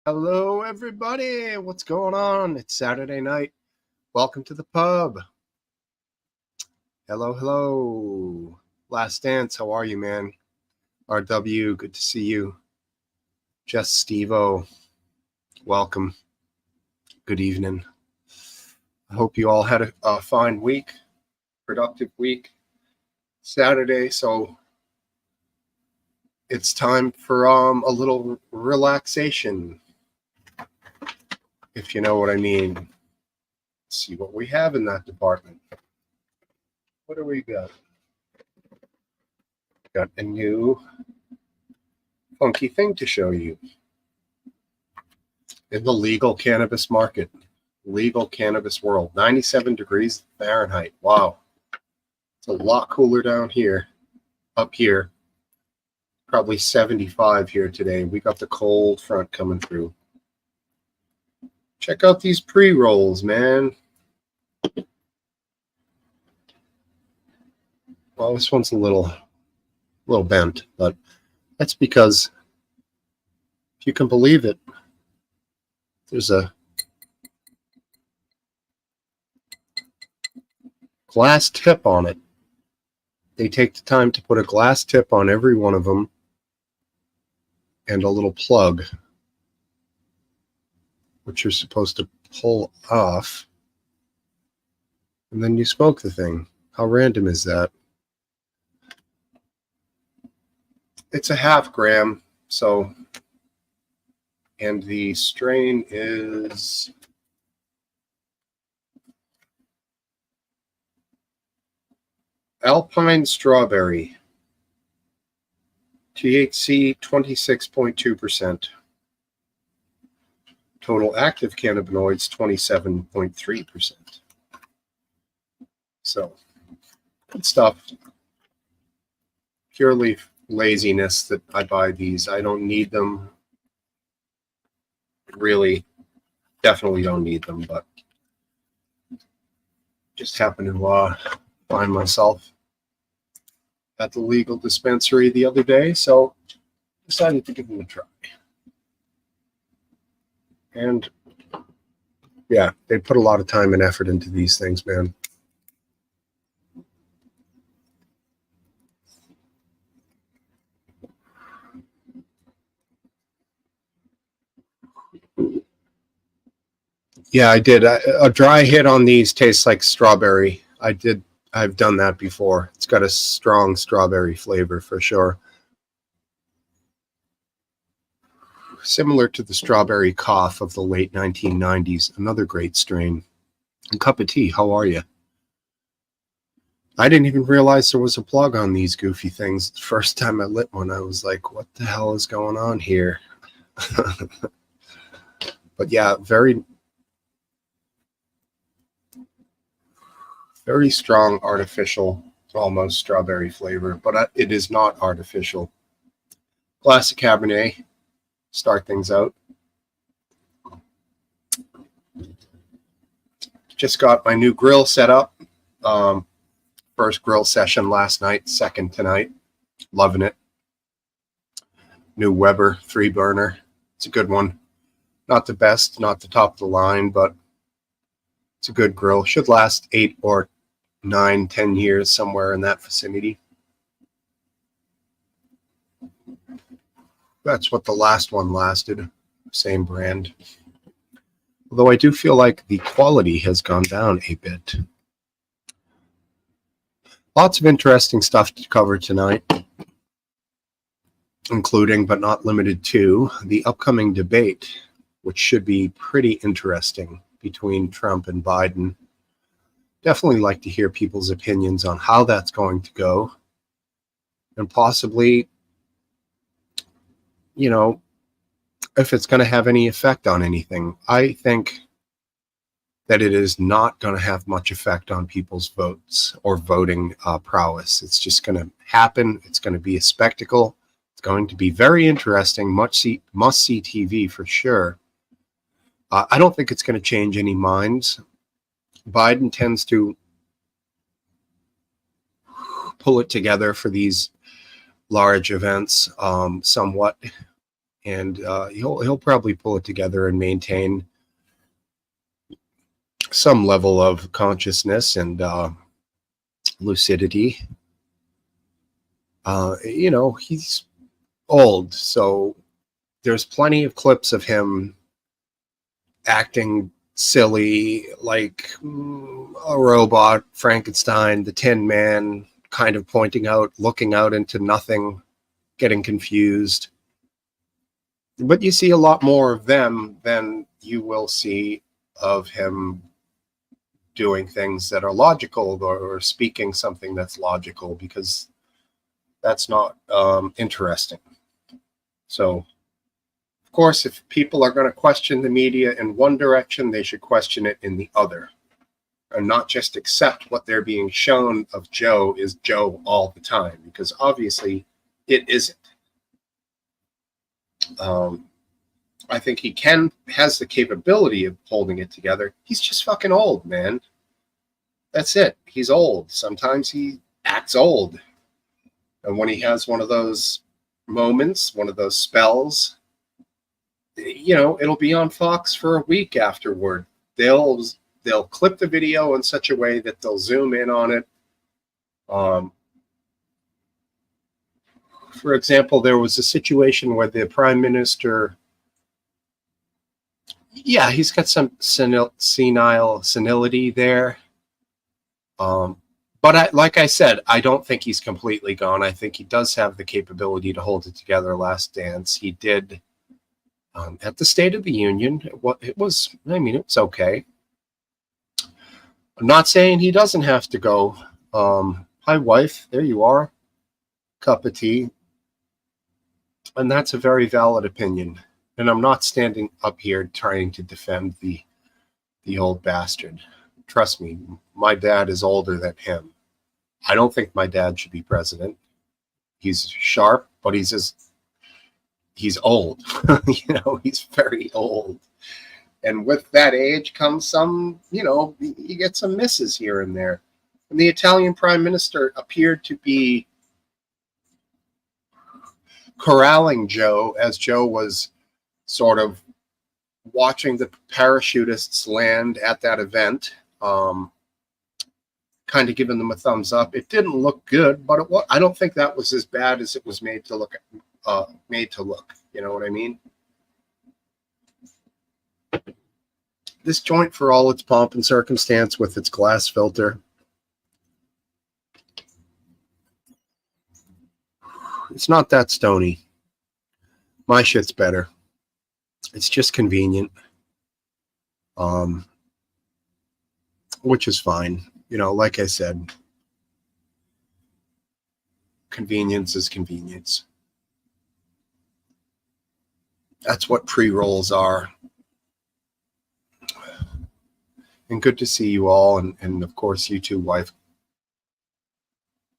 Hello, everybody. What's going on? It's Saturday night. Welcome to the pub. Hello. Last Dance, how are you, man? RW, good to see you. Just Steve-O, welcome. Good evening. I hope you all had a fine week, productive week. Saturday, so it's time for a little relaxation, if you know what I mean. Let's see what we have in that department. What do we got? Got a new funky thing to show you. In the legal cannabis market, legal cannabis world, 97 degrees Fahrenheit. Wow. It's a lot cooler down here. Up here, probably 75 here today. We got the cold front coming through. Check out these pre-rolls, man. Well, this one's a little bent, but that's because, if you can believe it, there's a glass tip on it. They take the time to put a glass tip on every one of them and a little plug, which you're supposed to pull off, and then you smoke the thing. How random is that? It's a half gram, so, and the strain is Alpine Strawberry. THC 26.2%. Total active cannabinoids 27.3%. So, good stuff. Purely laziness that I buy these. I don't need them. Really, definitely don't need them, but just happen to find myself at the legal dispensary the other day, so decided to give them a try. And yeah, they put a lot of time and effort into these things, man. Yeah, I did. A dry hit on these tastes like strawberry. I've done that before. It's got a strong strawberry flavor for sure. Similar to the strawberry cough of the late 1990s, another great strain. And cup of tea, how are you? I didn't even realize there was a plug on these goofy things. The first time I lit one, I was like, what the hell is going on here? But yeah, very strong artificial, almost strawberry flavor, but it is not artificial. Glass of Cabernet, start things out. Just got my new grill set up. First grill session last night, second tonight. Loving it. New Weber 3-burner. It's a good one. Not the best, not the top of the line, but it's a good grill. Should last 8 or 9, 10 years, somewhere in that vicinity. That's what the last one lasted. Same brand. Although I do feel like the quality has gone down a bit. Lots of interesting stuff to cover tonight, including, but not limited to, the upcoming debate, which should be pretty interesting, between Trump and Biden. Definitely like to hear people's opinions on how that's going to go, and possibly, you know, if it's going to have any effect on anything. I think that it is not going to have much effect on people's votes or voting prowess. It's just going to happen. It's going to be a spectacle. It's going to be very interesting, must-see TV for sure. I don't think it's going to change any minds. Biden tends to pull it together for these large events somewhat. and he'll probably pull it together and maintain some level of consciousness and lucidity. He's old, so there's plenty of clips of him acting silly, like a robot, Frankenstein, the Tin Man, kind of pointing out, looking out into nothing, getting confused. But you see a lot more of them than you will see of him doing things that are logical, or speaking something that's logical, because that's not interesting. So, of course, if people are going to question the media in one direction, they should question it in the other, and not just accept what they're being shown of Joe is Joe all the time, because obviously it isn't. I think he has the capability of holding it together. He's just fucking old, man. That's it. He's old. Sometimes he acts old. And when he has one of those moments, one of those spells, it'll be on Fox for a week afterward. They'll clip the video in such a way that they'll zoom in on it. For example, there was a situation where the prime minister, he's got some senility there. But like I said, I don't think he's completely gone. I think he does have the capability to hold it together. Last Dance, he did at the State of the Union. It's okay. I'm not saying he doesn't have to go. Hi, wife. There you are. Cup of tea. And that's a very valid opinion. And I'm not standing up here trying to defend the old bastard. Trust me, my dad is older than him. I don't think my dad should be president. He's sharp, but he's old. He's very old. And with that age comes some, you get some misses here and there. And the Italian prime minister appeared to be corralling Joe as Joe was sort of watching the parachutists land at that event. Kind of giving them a thumbs up. It didn't look good, but I don't think that was as bad as it was made to look. You know what I mean? This joint, for all its pomp and circumstance with its glass filter, it's not that stony. My shit's better. It's just convenient, which is fine. Like I said, convenience is convenience. That's what pre-rolls are. And good to see you all, and of course you too, wife.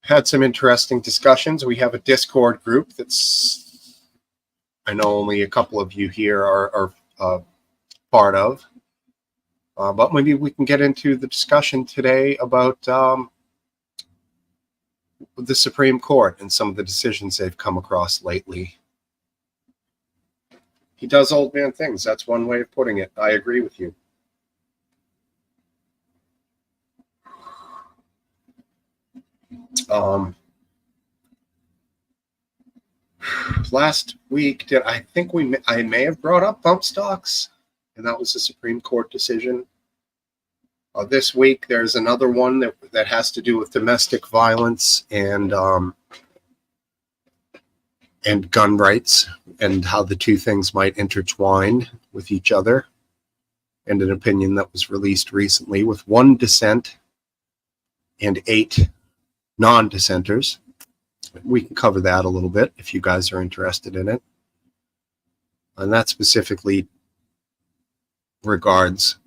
Had some interesting discussions. We have a Discord group that's, I know only a couple of you here are part of. But maybe we can get into the discussion today about the Supreme Court and some of the decisions they've come across lately. He does old man things. That's one way of putting it. I agree with you. Last week, I may have brought up bump stocks, and that was a Supreme Court decision. This week, there's another one that has to do with domestic violence and gun rights, and how the two things might intertwine with each other, and an opinion that was released recently with 1 dissent and 8 non-dissenters. We can cover that a little bit if you guys are interested in it. And that specifically regards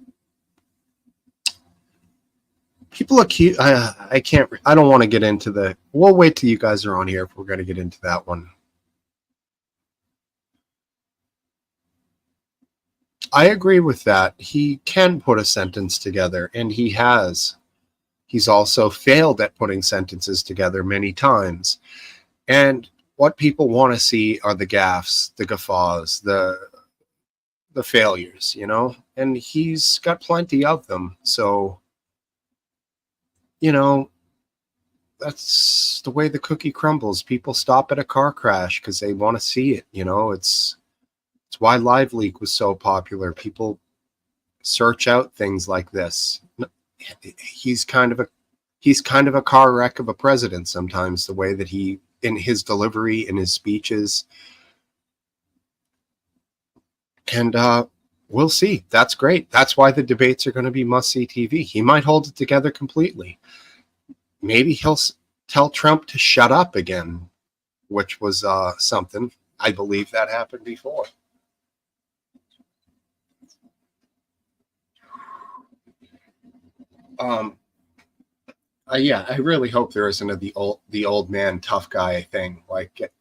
people accuse. I don't want to get into we'll wait till you guys are on here if we're going to get into that one. I agree with that. He can put a sentence together, and he has. He's also failed at putting sentences together many times. And what people want to see are the gaffes, the guffaws, the failures, and he's got plenty of them. So, you know, that's the way the cookie crumbles. People stop at a car crash because they want to see it. It's why Live Leak was so popular. People search out things like this. He's kind of a car wreck of a president sometimes, the way that he, in his delivery, in his speeches. And we'll see. That's great. That's why the debates are going to be must-see TV. He might hold it together completely. Maybe he'll tell Trump to shut up again, which was something. I believe that happened before. Yeah, I really hope there isn't the old man tough guy thing. Like, it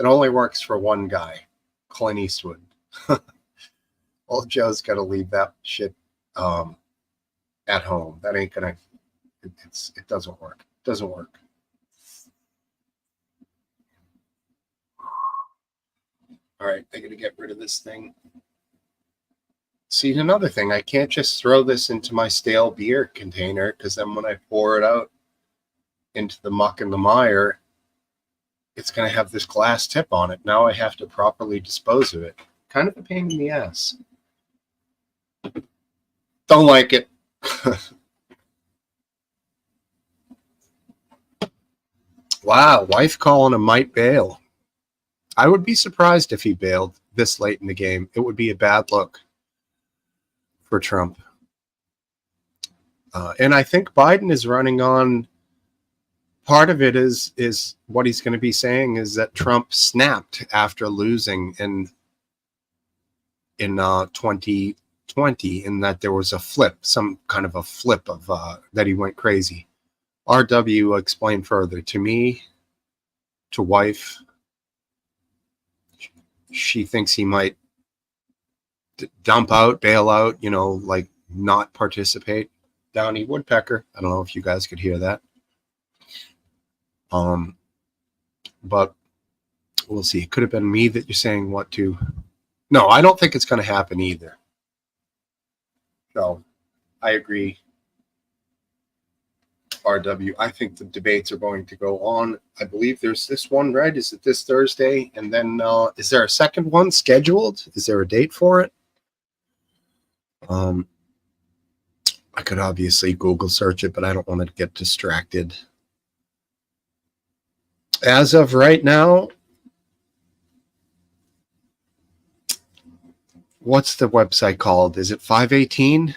only works for one guy, Clint Eastwood. Old Joe's got to leave that shit at home. That ain't gonna. It doesn't work. It doesn't work. All right, I got to get rid of this thing. See, another thing, I can't just throw this into my stale beer container, because then when I pour it out into the muck and the mire, it's going to have this glass tip on it. Now I have to properly dispose of it. Kind of a pain in the ass. Don't like it. Wow, wife calling him might bail. I would be surprised if he bailed this late in the game. It would be a bad look for Trump. And I think Biden is running on, part of it is what he's going to be saying is that Trump snapped after losing in 2020, and that there was a flip, some kind of a flip of that he went crazy. RW explained further to me, to wife. She thinks he might dump out, bail out, like not participate. Downy Woodpecker. I don't know if you guys could hear that. But we'll see. It could have been me that you're saying what to. No, I don't think it's going to happen either. No, I agree. RW. I think the debates are going to go on. I believe there's this one, right? Is it this Thursday? And then is there a second one scheduled? Is there a date for it? I could obviously Google search it, but I don't want to get distracted. As of right now, what's the website called? Is it 518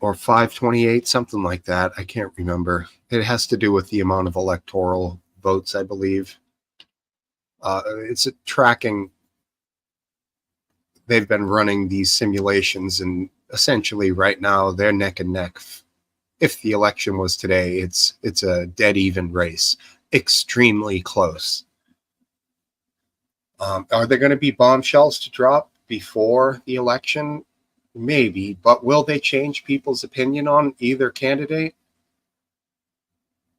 or 528? Something like that. I can't remember. It has to do with the amount of electoral votes, I believe. It's a tracking. They've been running these simulations, and essentially right now they're neck and neck. If the election was today, it's a dead even race, extremely close. Are there going to be bombshells to drop before the election? Maybe, but will they change people's opinion on either candidate?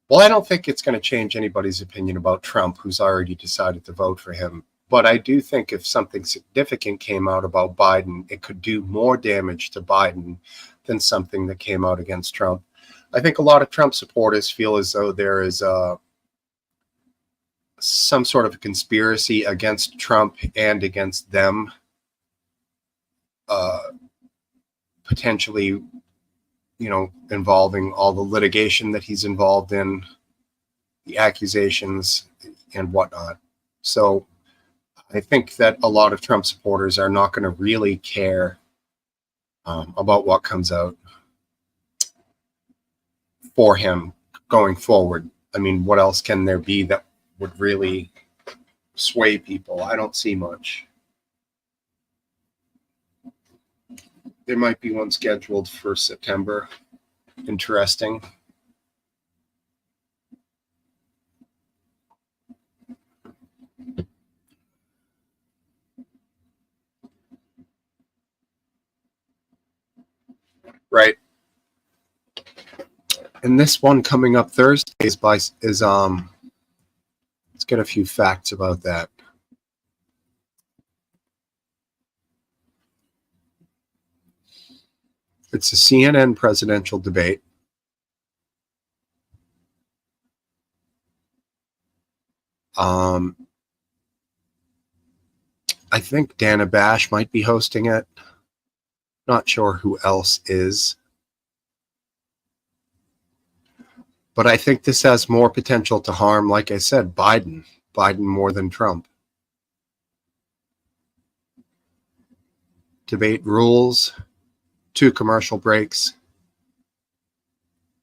Well, I don't think it's going to change anybody's opinion about Trump, who's already decided to vote for him. But I do think if something significant came out about Biden, it could do more damage to Biden than something that came out against Trump. I think a lot of Trump supporters feel as though there is some sort of a conspiracy against Trump and against them, potentially, involving all the litigation that he's involved in, the accusations and whatnot. So I think that a lot of Trump supporters are not going to really care about what comes out for him going forward. I mean, what else can there be that would really sway people? I don't see much. There might be one scheduled for September. Interesting. Right. And this one coming up Thursday is get a few facts about that. It's a CNN presidential debate. I think Dana Bash might be hosting it. Not sure who else is. But I think this has more potential to harm, like I said, Biden more than Trump. Debate rules, 2 commercial breaks.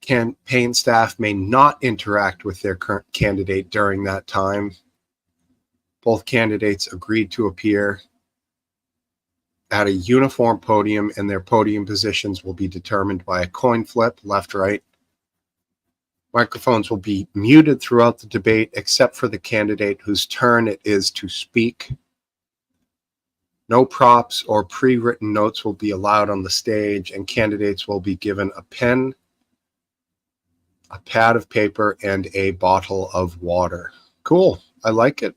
Campaign staff may not interact with their current candidate during that time. Both candidates agreed to appear at a uniform podium, and their podium positions will be determined by a coin flip, left-right. Microphones will be muted throughout the debate, except for the candidate whose turn it is to speak. No props or pre-written notes will be allowed on the stage, and candidates will be given a pen, a pad of paper, and a bottle of water. Cool. I like it.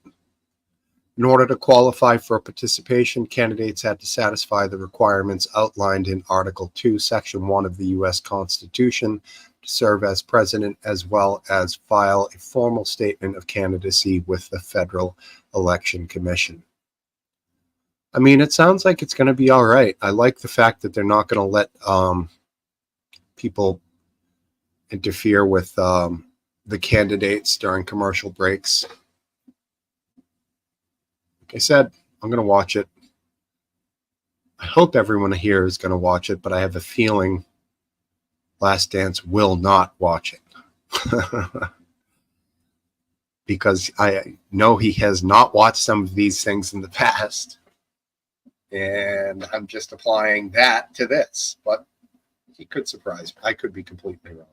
In order to qualify for participation, candidates had to satisfy the requirements outlined in Article 2, Section 1 of the U.S. Constitution to serve as president, as well as file a formal statement of candidacy with the Federal Election Commission. I mean, it sounds like it's going to be all right. I like the fact that they're not going to let people interfere with the candidates during commercial breaks. Like I said, I'm going to watch it. I hope everyone here is going to watch it, but I have a feeling Last Dance will not watch it. Because I know he has not watched some of these things in the past. And I'm just applying that to this. But he could surprise me. I could be completely wrong.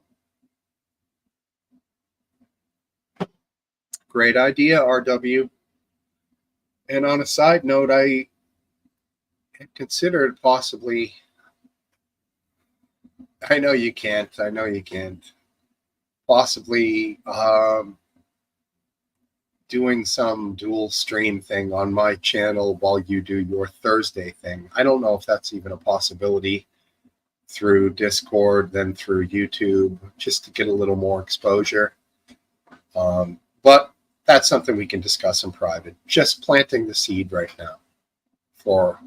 Great idea, RW. And on a side note, I had considered possibly, I know you can't, possibly doing some dual stream thing on my channel while you do your Thursday thing. I don't know if that's even a possibility through Discord, then through YouTube, just to get a little more exposure. But that's something we can discuss in private. Just planting the seed right now for,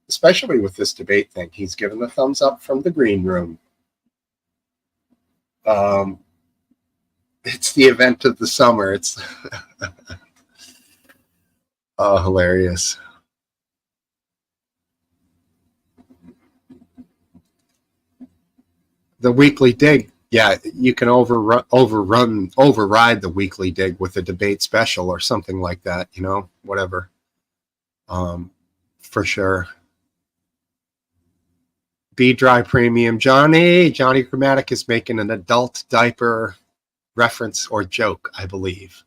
especially with this debate thing. He's given the thumbs up from the green room. It's the event of the summer. It's oh, hilarious. The weekly dig. Yeah, you can override the weekly dig with a debate special or something like that, you know, whatever. For sure. Be Dry Premium. Johnny Chromatic is making an adult diaper reference or joke, I believe.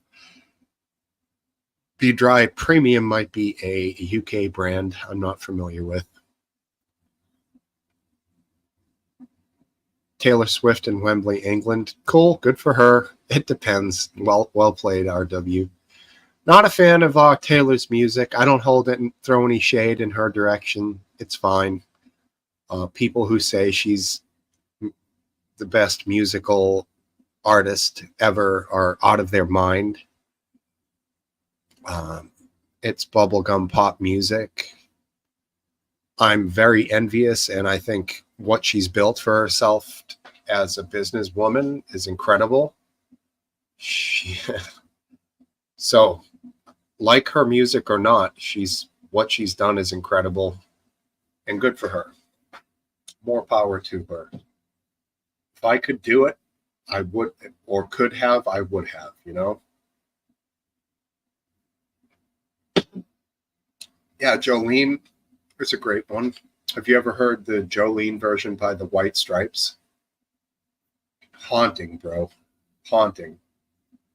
Be Dry Premium might be a UK brand I'm not familiar with. Taylor Swift in Wembley, England. Cool, good for her. It depends. Well played, RW. Not a fan of Taylor's music. I don't hold it and throw any shade in her direction. It's fine. People who say she's the best musical artist ever are out of their mind. It's bubblegum pop music. I'm very envious, and I think what she's built for herself as a businesswoman is incredible. So, like her music or not, what she's done is incredible and good for her. More power to her. If I could do it, I would, or could have, I would have, you know? Yeah, Jolene is a great one. Have you ever heard the Jolene version by the White Stripes? Haunting, bro. Haunting.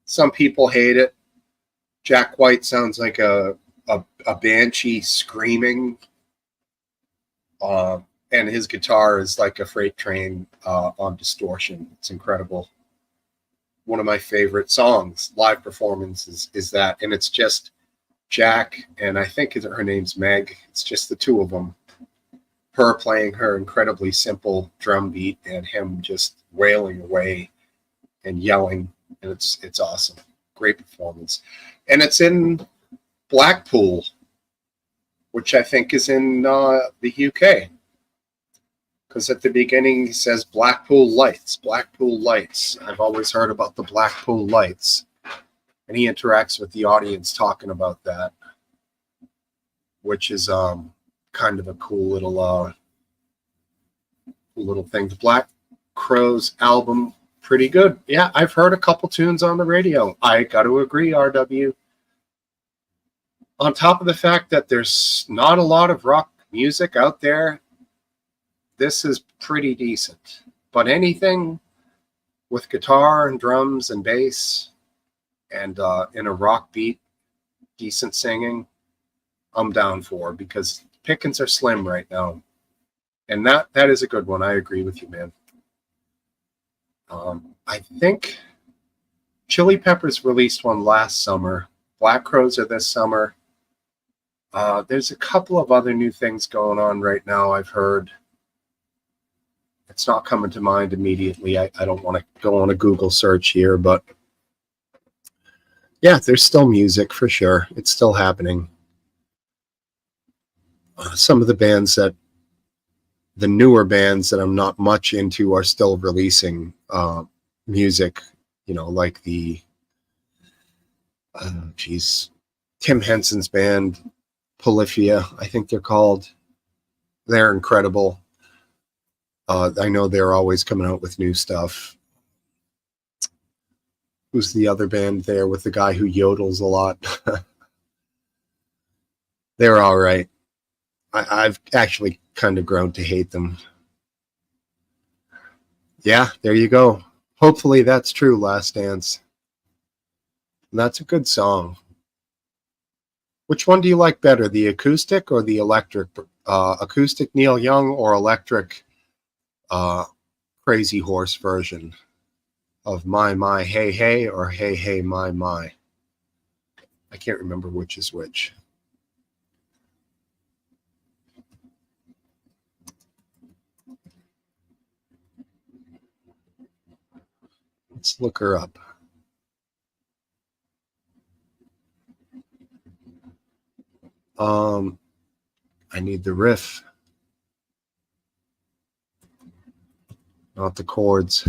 Some people hate it. Jack White sounds like a banshee screaming. And his guitar is like a freight train on distortion. It's incredible. one of my favorite songs, live performances, is that. And it's just Jack, and I think her name's Meg. It's just the two of them. Her playing her incredibly simple drum beat and him just wailing away and yelling. And it's awesome. Great performance. And it's in Blackpool, which I think is in the UK. Because at the beginning he says Blackpool Lights, Blackpool Lights. I've always heard about the Blackpool Lights. And he interacts with the audience talking about that, which is kind of a cool little thing. The Black Crowes album, pretty good. Yeah, I've heard a couple tunes on the radio. I got to agree, RW. On top of the fact that there's not a lot of rock music out there, this is pretty decent. But anything with guitar and drums and bass and in a rock beat, decent singing, I'm down for, because pickings are slim right now. And that is a good one. I agree with you, man. I think Chili Peppers released one last summer. Black Crowes are this summer. There's a couple of other new things going on right now, I've heard. It's not coming to mind immediately. I don't want to go on a Google search here, but yeah, there's still music for sure. It's still happening. Some of the newer bands that I'm not much into are still releasing music, like the, Tim Henson's band, Polyphia, I think they're called. They're incredible. I know they're always coming out with new stuff. Who's the other band there with the guy who yodels a lot? They're all right. I've actually kind of grown to hate them. Yeah, there you go. Hopefully that's true, Last Dance. And that's a good song. Which one do you like better, the acoustic or the electric? Acoustic Neil Young or electric Crazy Horse version of My, Hey, Hey, or Hey, Hey, My? I can't remember which is which. Let's look her up. I need the riff, not the chords.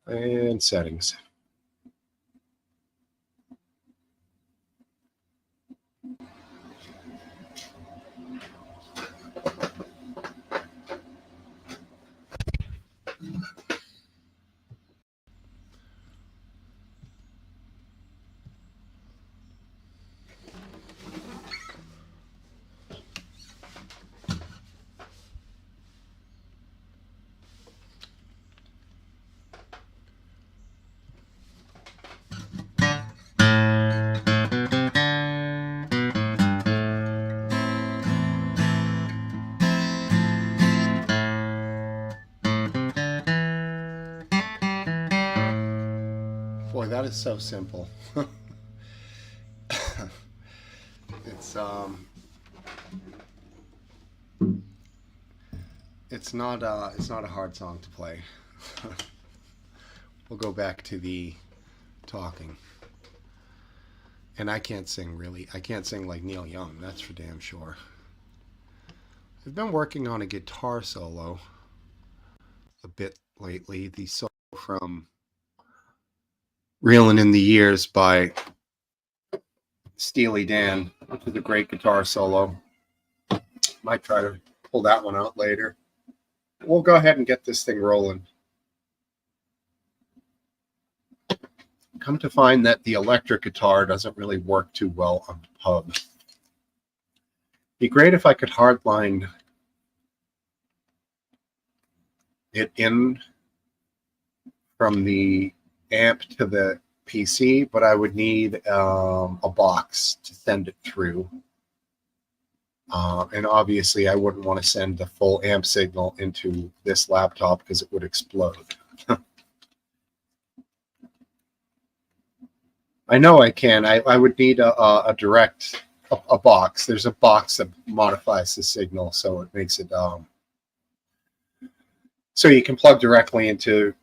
And settings. Boy, that is so simple. It's not a hard song to play. We'll go back to the talking. And I can't sing really. I can't sing like Neil Young, that's for damn sure. I've been working on a guitar solo a bit lately. The solo from Reelin' in the Years by Steely Dan, which is a great guitar solo. Might try to pull that one out later. We'll go ahead and get this thing rolling. Come to find that the electric guitar doesn't really work too well on the pub. Be great if I could hardline it in from the amp to the PC, but I would need a box to send it through. And obviously, I wouldn't want to send the full amp signal into this laptop because it would explode. I know I can. I would need a direct a box. There's a box that modifies the signal, so it makes it so you can plug directly into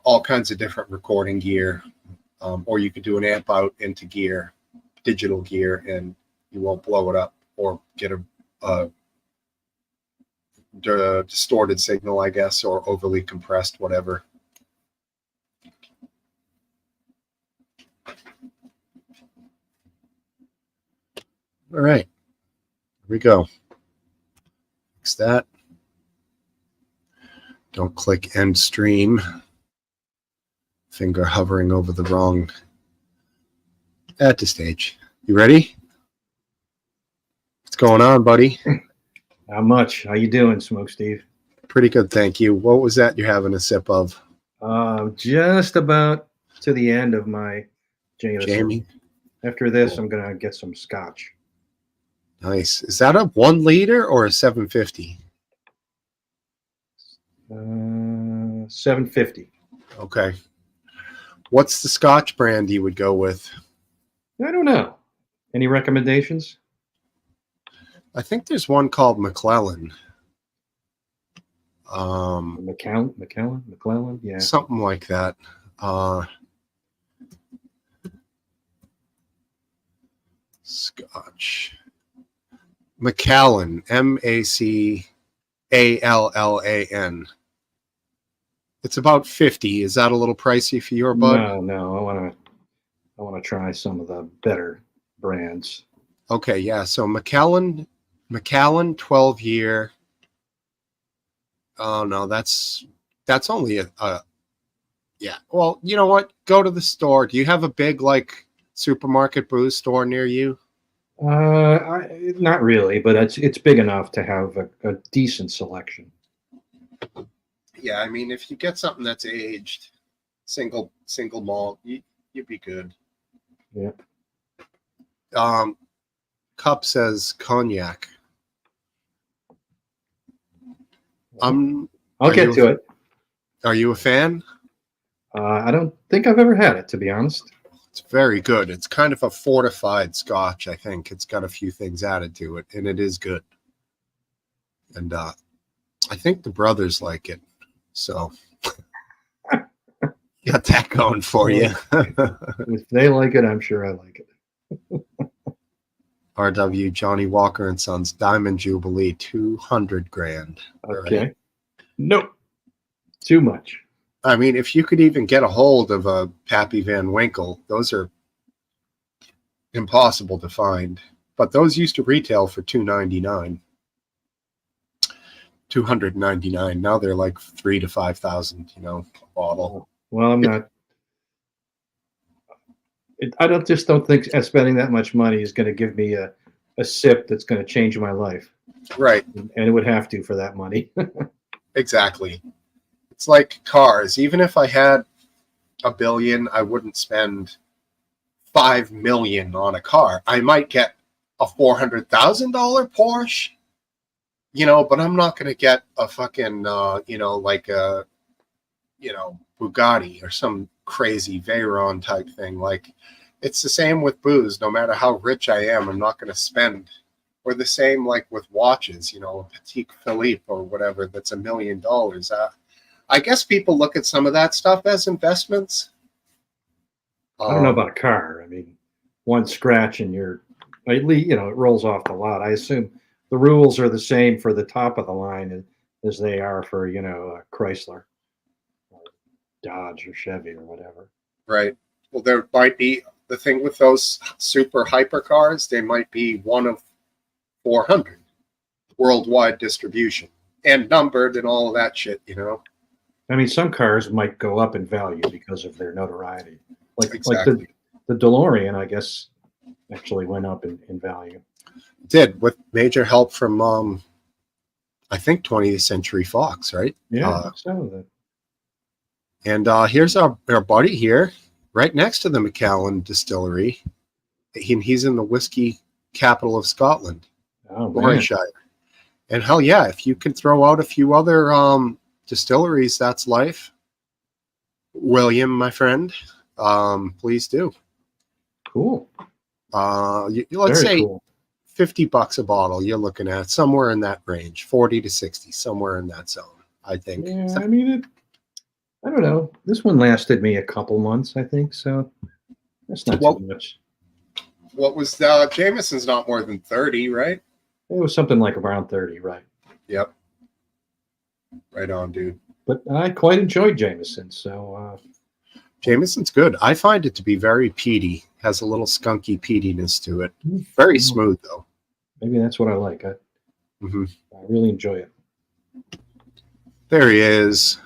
all kinds of different recording gear, or you could do an amp out into gear, digital gear, and you won't blow it up or get a distorted signal, I guess, or overly compressed, whatever. All right, here we go. Fix that. Don't click end stream. Finger hovering over the wrong at the stage. You ready? What's going on, buddy? Not much. How you doing, Smokesteve? Pretty good, thank you. What was that you're having a sip of? Just about to the end of my Jameson. Jamie? After this, I'm gonna get some scotch. Nice. Is that a 1 liter or a 750? 750. Okay. What's the scotch brand you would go with? I don't know. Any recommendations? I think there's one called McClellan. McClellan, yeah. Something like that. Scotch. Macallan, Macallan. It's about 50. Is that a little pricey for your bud? No. I wanna try some of the better brands. Okay, yeah. So Macallan 12-year. Oh no, that's only a yeah. Well, you know what? Go to the store. Do you have a big like supermarket booze store near you? Not really, but it's big enough to have a decent selection. Yeah, I mean, if you get something that's aged, single malt, you'd be good. Yeah. Cup says cognac. I'll get to it. Are you a fan? I don't think I've ever had it, to be honest. It's very good. It's kind of a fortified scotch, I think. It's got a few things added to it, and it is good. And I think the brothers like it. So got that going for you. If they like it, I'm sure I like it. RW Johnny Walker and Sons Diamond Jubilee, 200 grand. Okay. Right? Nope. Too much. I mean, if you could even get a hold of a Pappy Van Winkle, those are impossible to find. But those used to retail for $299. $299. Now they're like $3,000 to $5,000, a bottle. Well, I'm not. I don't think spending that much money is going to give me a sip that's going to change my life. Right. And it would have to for that money. Exactly. It's like cars. Even if I had $1 billion, I wouldn't spend $5 million on a car. I might get a $400,000 Porsche, but I'm not going to get a fucking, like a, Bugatti or some crazy Veyron type thing. Like, it's the same with booze. No matter how rich I am, I'm not going to spend. Or the same like with watches, a Patek Philippe or whatever that's $1 million. I guess people look at some of that stuff as investments. I don't know about a car. I mean, one scratch and it rolls off the lot. I assume the rules are the same for the top of the line as they are for, Chrysler or Dodge or Chevy or whatever. Right. Well, there might be the thing with those super hypercars. They might be one of 400 worldwide distribution and numbered and all of that shit, I mean, some cars might go up in value because of their notoriety. Exactly. Like the DeLorean, I guess, actually went up in value. It did, with major help from, I think 20th Century Fox, right? Yeah, so And here's our buddy here, right next to the Macallan Distillery. He's in the whiskey capital of Scotland, Morayshire. And hell yeah, if you can throw out a few other distilleries, that's life. William, my friend, please do. Cool. Let's say cool. $50 a bottle. You're looking at somewhere in that range, 40 to 60, somewhere in that zone, I think. Yeah, I mean, I don't know. This one lasted me a couple months, I think. So that's not too much. What was Jameson's not more than 30, right? It was something like around 30, right? Yep. Right on, dude. But I quite enjoyed Jameson, so Jameson's good. I find it to be very peaty. Has a little skunky peatiness to it. Very smooth, though. Maybe that's what I like. I really enjoy it. There he is.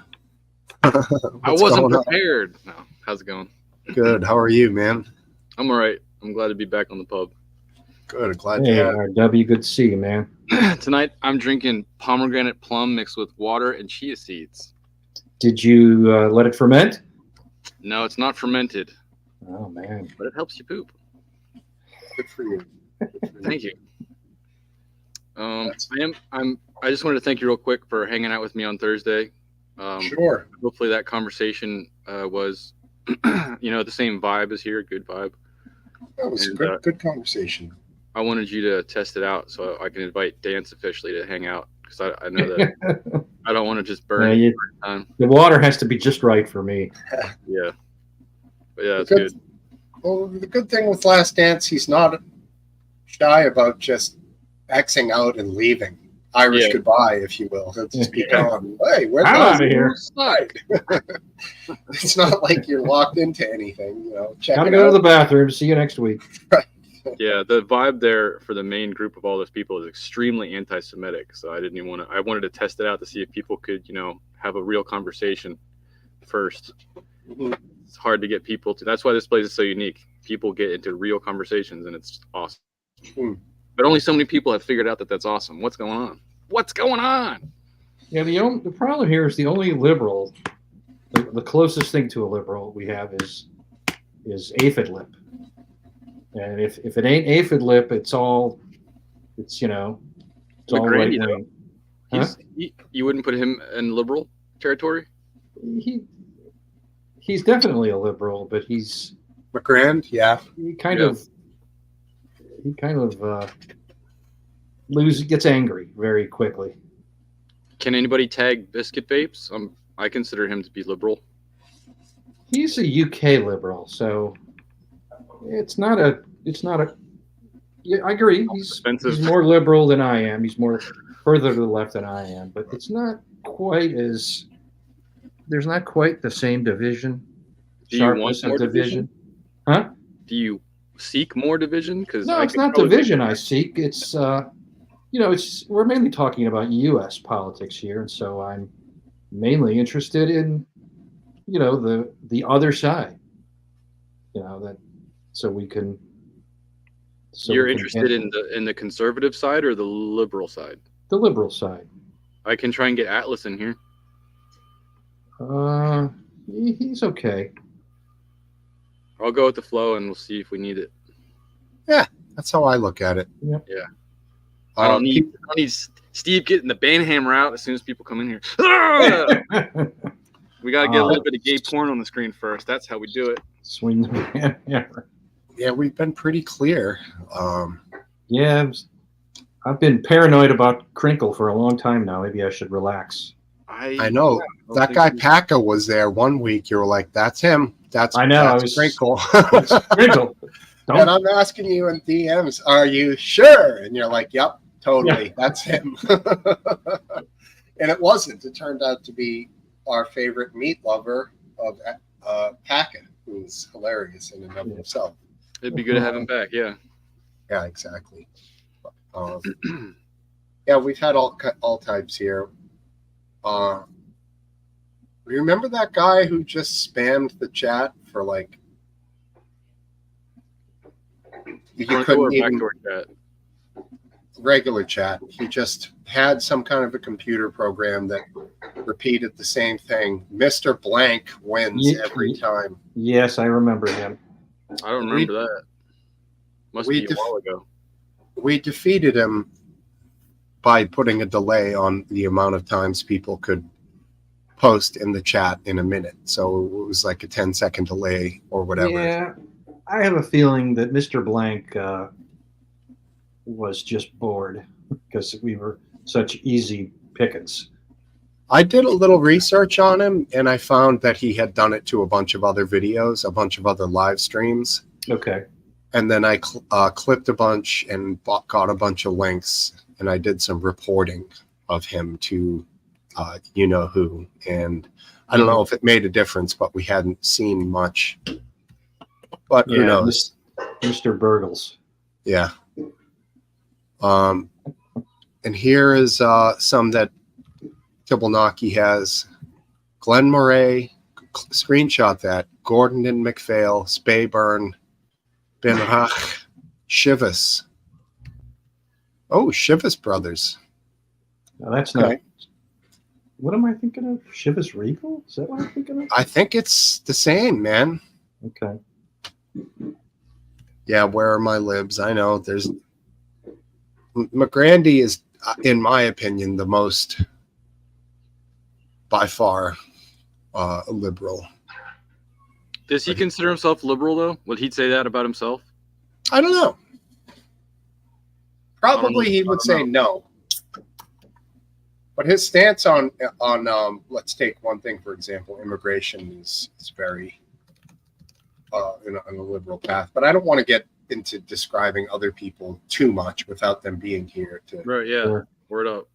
I wasn't prepared. No, how's it going? Good. How are you, man? I'm all right. I'm glad to be back on the pub. Good. Glad you are. W, good to see you, man. Tonight, I'm drinking pomegranate plum mixed with water and chia seeds. Did you let it ferment? No, it's not fermented. Oh, man. But it helps you poop. Good for you. Thank you. I just wanted to thank you real quick for hanging out with me on Thursday. Sure. Hopefully that conversation was, the same vibe as here. Good vibe. That was a good conversation. I wanted you to test it out so I can invite Dance officially to hang out because I know that I don't want to just burn time. The water has to be just right for me. Yeah. But yeah, it's good. Well, the good thing with Last Dance, he's not shy about just Xing out and leaving. Irish goodbye, if you will. He'll just be gone. Hey, where's out of here? It's not like you're locked into anything. Gotta go to the bathroom. See you next week. Right. Yeah, the vibe there for the main group of all those people is extremely anti-Semitic. So I didn't even want to. I wanted to test it out to see if people could, have a real conversation first. Mm-hmm. It's hard to get people to. That's why this place is so unique. People get into real conversations, and it's awesome. Mm. But only so many people have figured out that that's awesome. What's going on? What's going on? Yeah, the problem here is the only liberal, the closest thing to a liberal we have is aphid lip. And if it ain't aphid lip, it's all right wing. Huh? You wouldn't put him in liberal territory? He's definitely a liberal, but he's McGrand, yeah. He kind of gets angry very quickly. Can anybody tag Biscuit Vapes? I consider him to be liberal. He's a UK liberal, so it's not a. Yeah, I agree. He's more liberal than I am. He's more further to the left than I am, but it's not quite as. There's not quite the same division. Do you want more division? Huh? Do you seek more division? No, it's not division I seek. It's we're mainly talking about U.S. politics here, and so I'm mainly interested in the other side. You're interested in the conservative side or the liberal side? The liberal side. I can try and get Atlas in here. He's okay. I'll go with the flow, and we'll see if we need it. Yeah, that's how I look at it. Yep. Yeah. I don't need Steve getting the banhammer out as soon as people come in here. We got to get a little bit of gay porn on the screen first. That's how we do it. Swing the banhammer. Yeah, we've been pretty clear. Yeah, I've been paranoid about Crinkle for a long time now. Maybe I should relax. I know. That guy Packa was there one week. You were like, that's him. That's Crinkle. Crinkle. And I'm asking you in DMs, are you sure? And you're like, yep, totally. Yeah. That's him. And it wasn't. It turned out to be our favorite meat lover of Packa, who's hilarious in and of himself. It'd be good to have him back, yeah. Yeah, exactly. Yeah, we've had all types here. Remember that guy who just spammed the chat for you couldn't even chat. Regular chat. He just had some kind of a computer program that repeated the same thing. Mr. Blank wins every time. Yes, I remember him. I don't remember that. Must be a while ago. We defeated him by putting a delay on the amount of times people could post in the chat in a minute. So it was like a 10-second delay or whatever. Yeah, I have a feeling that Mr. Blank was just bored because we were such easy pickings. I did a little research on him, and I found that he had done it to a bunch of other videos, a bunch of other live streams. Okay. And then I clipped a bunch and got a bunch of links, and I did some reporting of him to you know who. And I don't know if it made a difference, but we hadn't seen much. But who knows? Mr. Burgles. Yeah. And here is some that Tibblenocky has. Glenn Murray, screenshot that. Gordon and McPhail, Spayburn, Benrach, Shivas. Oh, Shivas brothers. No, that's not. What am I thinking of? Shivas Regal? Is that what I'm thinking of? I think it's the same, man. Okay. Yeah, where are my libs? I know there's McGrandy is, in my opinion, the most by far liberal. Does he consider himself liberal though? Would he say that about himself? I don't know. Probably he would say no. But his stance on let's take one thing for example, immigration is very in a liberal path. But I don't want to get into describing other people too much without them being here to right. Yeah, word up.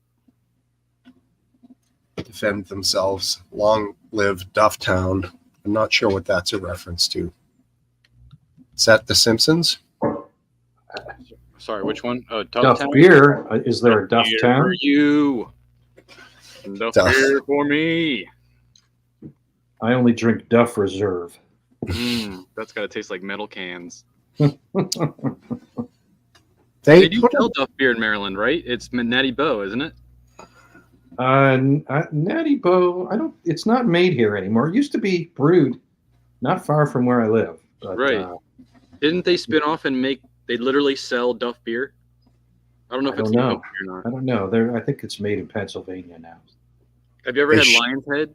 Defend themselves. Long live Dufftown. I'm not sure what that's a reference to. Is that The Simpsons? Sorry, which one? Oh, Duff Beer. Is there a Duff Town? For you. Duff Beer for me. I only drink Duff Reserve. That's got to taste like metal cans. They do sell Duff Beer in Maryland, right? It's Natty Boh, isn't it? Natty Boh. It's not made here anymore. It used to be brewed not far from where I live. But, right. Didn't they spin off and they literally sell Duff Beer? I don't know if it's or not. I don't know. I think it's made in Pennsylvania now. Have you ever had Lion's Head?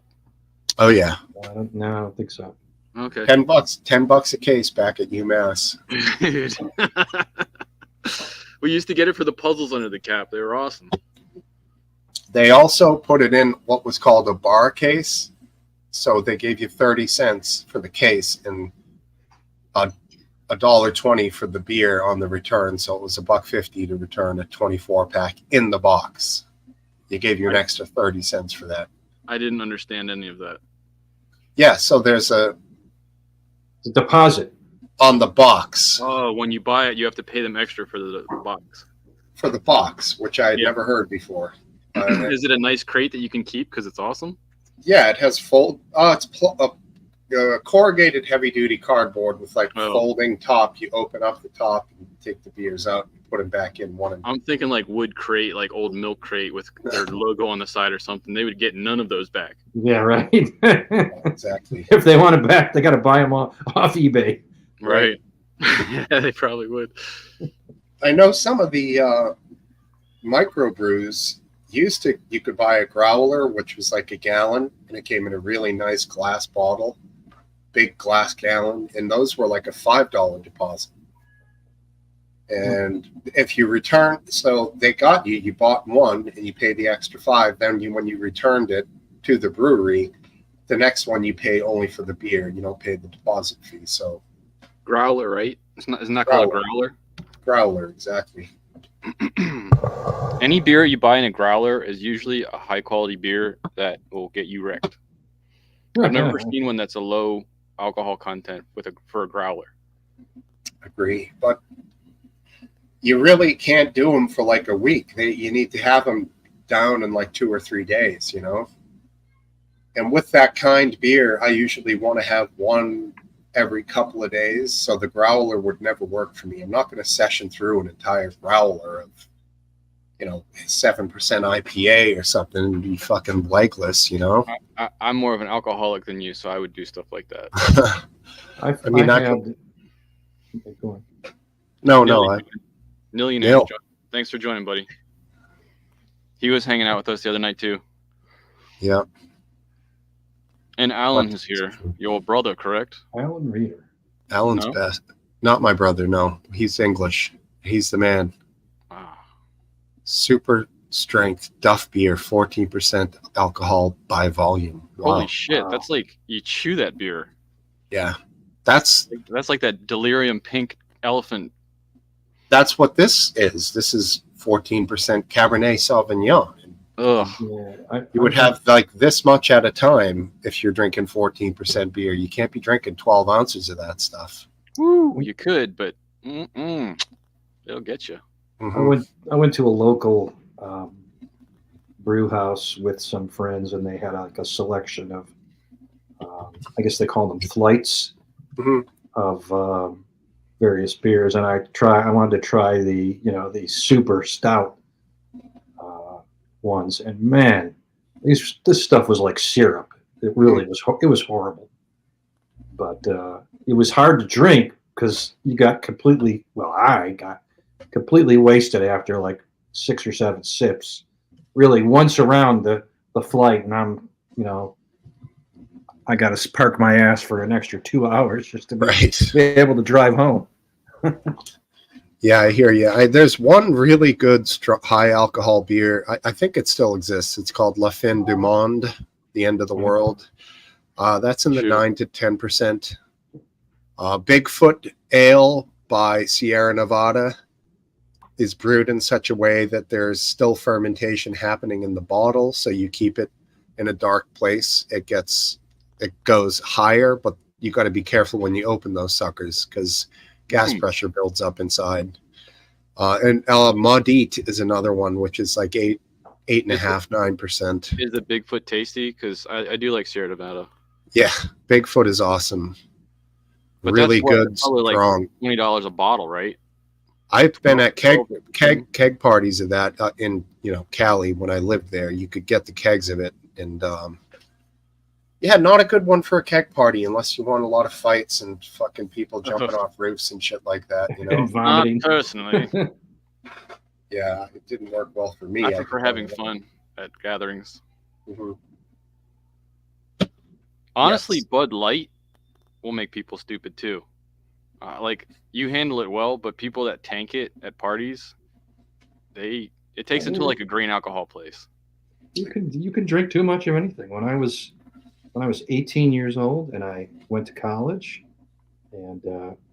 Oh yeah. I don't think so. Okay. $10 a case back at UMass. Dude. We used to get it for the puzzles under the cap. They were awesome. They also put it in what was called a bar case. So they gave you 30 cents for the case and $1.20 for the beer on the return. So it was $1.50 to return a 24-pack in the box. They gave you an extra 30 cents for that. I didn't understand any of that. Yeah, so there's a deposit on the box. Oh, when you buy it, you have to pay them extra for the box. For the box, which I had never heard before. Is it a nice crate that you can keep because it's awesome? Yeah, it has corrugated heavy-duty cardboard with folding top. You open up the top and take the beers out and put them back in one. I'm thinking like wood crate, like old milk crate with their logo on the side or something. They would get none of those back. Yeah, right. Exactly. If they want it back, they got to buy them off eBay. Right. Yeah, they probably would. I know some of the microbrews you could buy a growler, which was like a gallon, and it came in a really nice glass bottle, big glass gallon, and those were like a $5 deposit. And if you return, so they got you bought one and you pay the extra $5. Then when you returned it to the brewery, the next one you pay only for the beer. You don't pay the deposit fee. So growler, right? Isn't that called a growler? Growler, exactly. Any beer you buy in a growler is usually a high quality beer that will get you wrecked. I've never seen one that's a low alcohol content for a growler. Agree, but you really can't do them for like a week. You need to have them down in like 2 or 3 days, you know. And with that kind beer, I usually want to have one every couple of days, so the growler would never work for me. I'm not going to session through an entire growler of 7% IPA or something and be fucking legless, I'm more of an alcoholic than you, so I would do stuff like that. I mean, I had. could- Okay, go on. No, Nil, Nil. thanks for joining, buddy. He was hanging out with us the other night too. Yeah. And Alan is here, your brother, correct? Alan Reeder. Alan's No? best. Not my brother, no. He's English. He's the man. Wow. Super strength Duff beer, 14% alcohol by volume. Wow. Holy shit! Wow. That's like you chew that beer. Yeah. That's like that delirium pink elephant. what this is. This is 14% Cabernet Sauvignon. Ugh. Yeah, You would have like this much at a time if you're drinking 14% beer. You can't be drinking 12 ounces of that stuff. Woo! You could, but it'll get you. Mhm. I went to a local brew house with some friends, and they had like a selection of, I guess they call them flights Mhm. of various beers, and I wanted to try the super stout ones, and man, this stuff was like syrup. It really was. It was horrible, but it was hard to drink because you got completely. Well, I got completely wasted after like 6 or 7 sips. Really, once around the flight, and I'm I got to park my ass for an extra 2 hours just to be able to drive home. Yeah, I hear you. There's one really good high alcohol beer. I think it still exists. It's called La Fin du Monde, the end of the world. That's in the 9 to 10%. Bigfoot Ale by Sierra Nevada is brewed in such a way that there's still fermentation happening in the bottle, so you keep it in a dark place. It goes higher, but you got to be careful when you open those suckers because gas pressure builds up inside. And Maudit is another one, which is like 8.5%, 9%. Is the Bigfoot tasty? Because I do like Sierra Nevada. Yeah, Bigfoot is awesome. But really that's good, probably strong. Like $20 a bottle, right? I've been at keg parties of that in Cali when I lived there. You could get the kegs of it, and yeah, not a good one for a keg party unless you want a lot of fights and fucking people jumping off roofs and shit like that. And vomiting. Not personally. Yeah, it didn't work well for me. I prefer having fun at gatherings. Mm-hmm. Honestly, Yes. Bud Light will make people stupid too. Like you handle it well, but people that tank it at parties, it takes it to like a grain alcohol place. You can drink too much of anything. When I was 18 years old and I went to college, and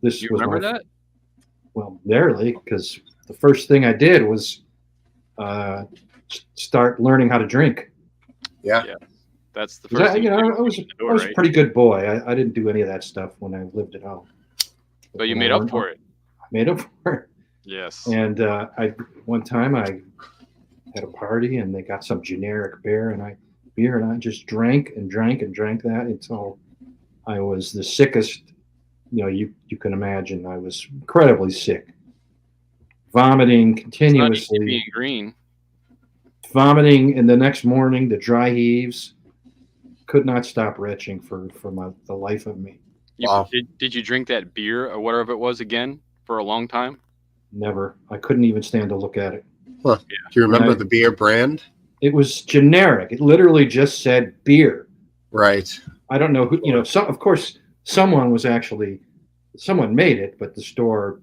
this You was remember that? Well, barely, because the first thing I did was start learning how to drink. Yeah. That's the first thing. I was a pretty good boy. I didn't do any of that stuff when I lived at home. But you made up for it. I made up for it. Yes. And one time I had a party and they got some generic beer and I just drank and drank and drank that until I was the sickest. You can imagine. I was incredibly sick, vomiting continuously. Being green. Vomiting, and the next morning the dry heaves. Could not stop retching for the life of me. Wow. Did you drink that beer or whatever it was again for a long time? Never. I couldn't even stand to look at it. Huh. Yeah. Do you remember the beer brand? It was generic. It literally just said beer. Right. I don't know who. Of course, someone made it, but the store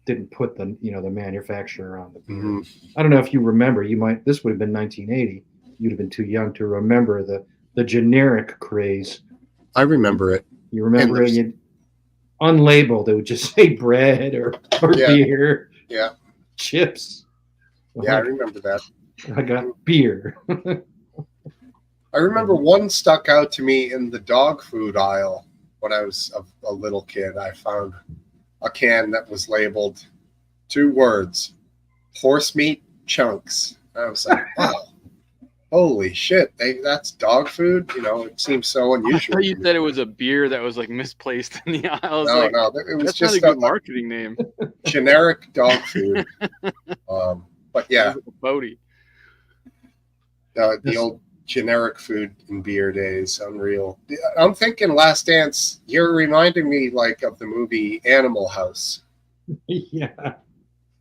didn't put the manufacturer on the beer. Mm-hmm. I don't know if you remember. This would have been 1980. You'd have been too young to remember the generic craze. I remember it. You remember it unlabeled. It would just say bread or beer. Yeah. Chips. Yeah, I remember that. I got beer. I remember one stuck out to me in the dog food aisle when I was a little kid. I found a can that was labeled 2 words, horse meat chunks. I was like, wow. Holy shit! That's dog food. It seems so unusual. I thought you said it was a beer that was like misplaced in the aisle. No, it was that's just not a good marketing name. Generic dog food. But yeah, Bodie. the old generic food and beer days, unreal. I'm thinking Last Dance. You're reminding me like of the movie Animal House. Yeah.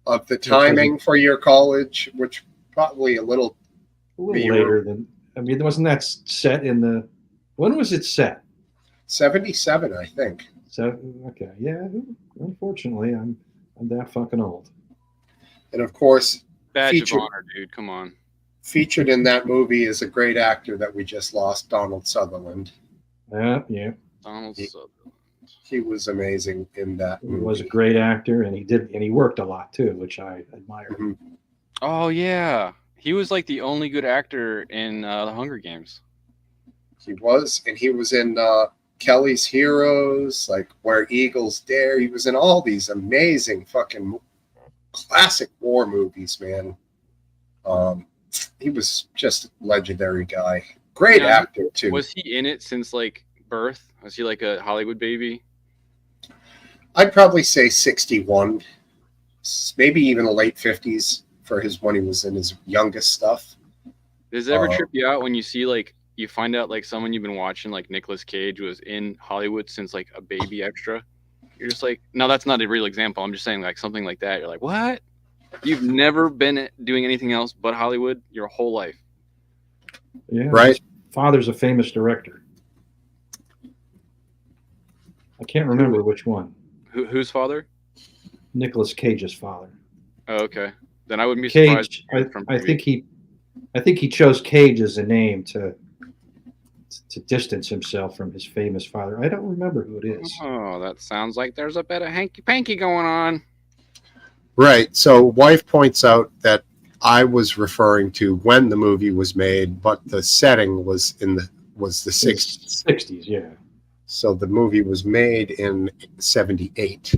Of the timing for your college, which probably a little later than. I mean, wasn't that set in the? When was it set? 77, I think. So okay, yeah. Unfortunately, I'm that fucking old. And of course, Badge of honor, dude. Come on. Featured in that movie is a great actor that we just lost, Donald Sutherland. Yeah. Donald Sutherland. He was amazing in that movie. He was a great actor, and he worked a lot too, which I admire. Mm-hmm. Oh yeah, he was like the only good actor in the Hunger Games. He was, and he was in Kelly's Heroes, like Where Eagles Dare. He was in all these amazing fucking classic war movies, man. He was just a legendary guy. Great actor too. Was he in it since like birth? Was he like a Hollywood baby? I'd probably say 61, maybe even the late 50s for when he was in his youngest stuff. Does it ever trip you out when you see like you find out like someone you've been watching like Nicolas Cage was in Hollywood since like a baby extra? You're just like, no, that's not a real example. I'm just saying like something like that. You're like, what? You've never been doing anything else but Hollywood your whole life. Yeah, right. His father's a famous director. I can't remember which one. Whose father? Nicolas Cage's father. Oh, okay. Then I wouldn't be surprised. I think he chose Cage as a name to distance himself from his famous father. I don't remember who it is. Oh, that sounds like there's a bit of hanky-panky going on. Right. So wife points out that I was referring to when the movie was made, but the setting was the 60s. 60s, yeah. So the movie was made in 78,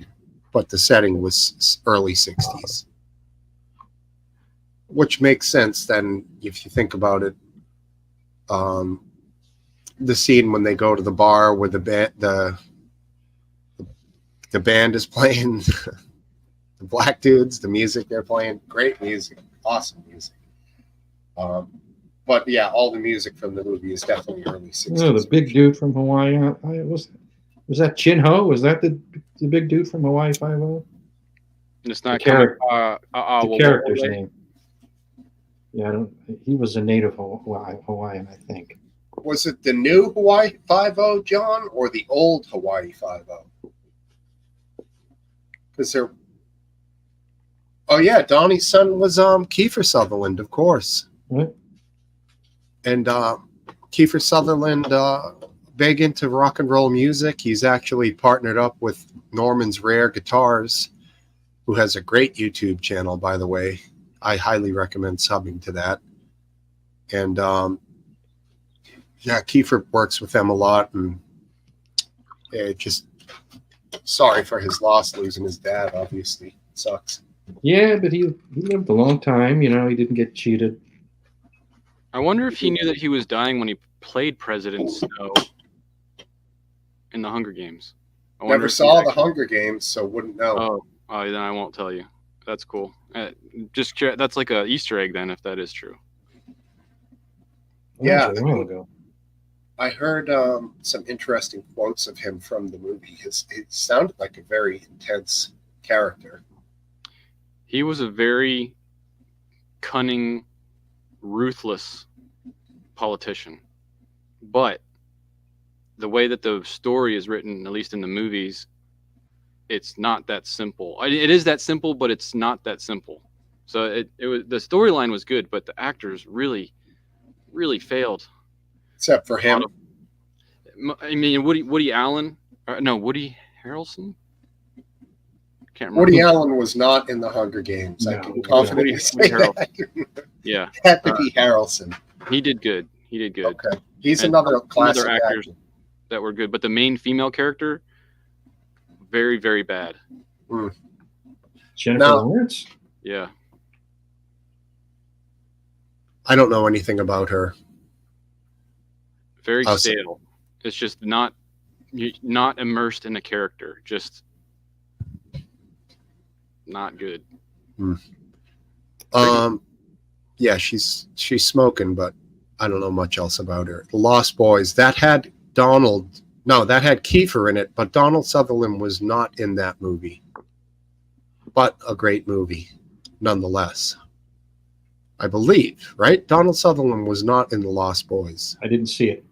but the setting was early 60s. Which makes sense then if you think about it. The scene when they go to the bar where the band is playing, the black dudes, the music they're playing, great music, awesome music. But yeah, all the music from the movie is definitely early 60s. Oh, the big dude from Hawaii. Was that Chin Ho? Was that the big dude from Hawaii Five-0? It's not the character's name. Yeah, he was a native Hawaiian, I think. Was it the new Hawaii Five-0, John, or the old Hawaii Five-0? Because they're... Oh yeah, Donnie's son was Kiefer Sutherland, of course. What? And Kiefer Sutherland, big into rock and roll music. He's actually partnered up with Norman's Rare Guitars, who has a great YouTube channel, by the way. I highly recommend subbing to that. And yeah, Kiefer works with them a lot, and just sorry for his loss, losing his dad. Obviously, it sucks. Yeah, but he lived a long time. You know, he didn't get cheated. I wonder if he knew that he was dying when he played President Snow in the Hunger Games. Never saw the Hunger Games, so wouldn't know. Oh, then I won't tell you. That's cool. That's like a Easter egg then, if that is true. Yeah, a while ago. I heard some interesting quotes of him from the movie. It sounded like a very intense character. He was a very cunning, ruthless politician. But the way that the story is written, at least in the movies, it's not that simple. It is that simple, but it's not that simple. So it was, the storyline was good, but the actors really, really failed. Except for him. I mean, Woody Allen. Woody Harrelson. Can't remember. Woody Allen was not in the Hunger Games. No, I can confidently say that. Yeah. It had to be Harrelson. He did good. Okay. He's another classic actors actor that were good, but the main female character, very, very bad. Jennifer Lawrence? Yeah. I don't know anything about her. Very stale. It's just not immersed in the character. Just not good. Yeah, she's smoking, but I don't know much else about her. The Lost Boys, that had that had Kiefer in it, but Donald Sutherland was not in that movie. But a great movie, nonetheless. I believe, right? Donald Sutherland was not in The Lost Boys. I didn't see it.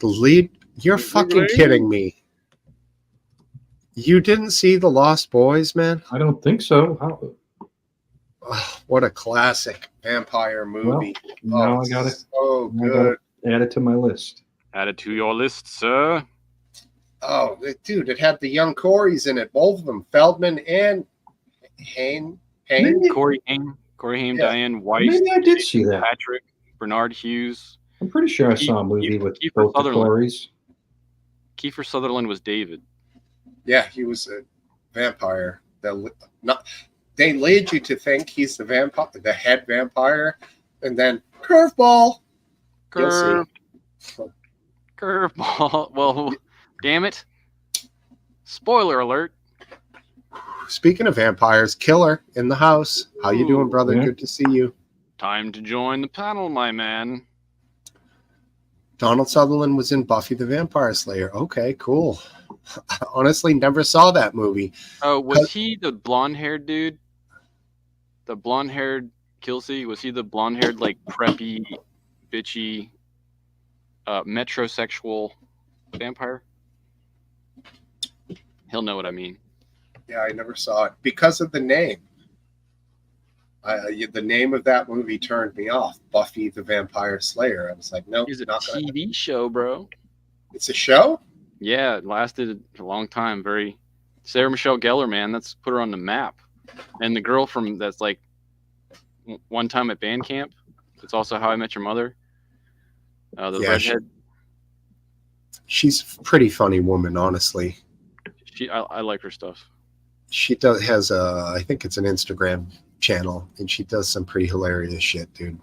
The lead, you're fucking kidding me. You didn't see The Lost Boys, man? I don't think so. How? Oh, what a classic vampire movie. Now I got it. So good. Add it to my list. Add it to your list, sir. Oh, dude, it had the young Coreys in it, both of them, Feldman and Hain. Corey Haim, Yeah. Diane Weiss, Maybe I did see that. Patrick, Bernard Hughes. I'm pretty sure I saw a movie with both the Coreys. Kiefer Sutherland was David. Yeah, he was a vampire. They lead you to think he's the vampire, the head vampire, and then curveball. Curveball. Well, damn it. Spoiler alert. Speaking of vampires, Killer in the house. How you doing, brother? Yeah. Good to see you. Time to join the panel, my man. Donald Sutherland was in Buffy the Vampire Slayer. Okay, cool. I honestly never saw that movie. Oh, was he the blonde-haired dude? The blonde-haired Kelsey? Was he the blonde-haired, like, preppy, bitchy, metrosexual vampire? He'll know what I mean. Yeah, I never saw it because of the name. The name of that movie turned me off. Buffy the Vampire Slayer. I was like, nope. It's a TV show, bro. It's a show? Yeah, it lasted a long time. Sarah Michelle Gellar, man. That's put her on the map. And the girl that's like One Time at Band Camp. It's also How I Met Your Mother. The redhead. She's a pretty funny woman, honestly. I like her stuff. She has I think it's an Instagram channel, and she does some pretty hilarious shit, dude.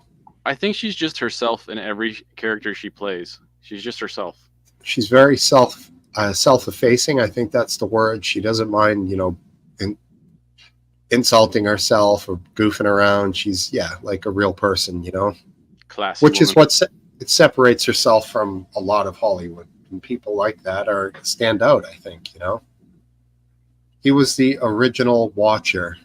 I think she's just herself in every character she plays. She's just herself. She's very self-effacing. I think that's the word. She doesn't mind, insulting herself or goofing around. She's like a real person, Classy which woman. is what it separates herself from a lot of Hollywood, and people like that stand out. I think he was the original Watcher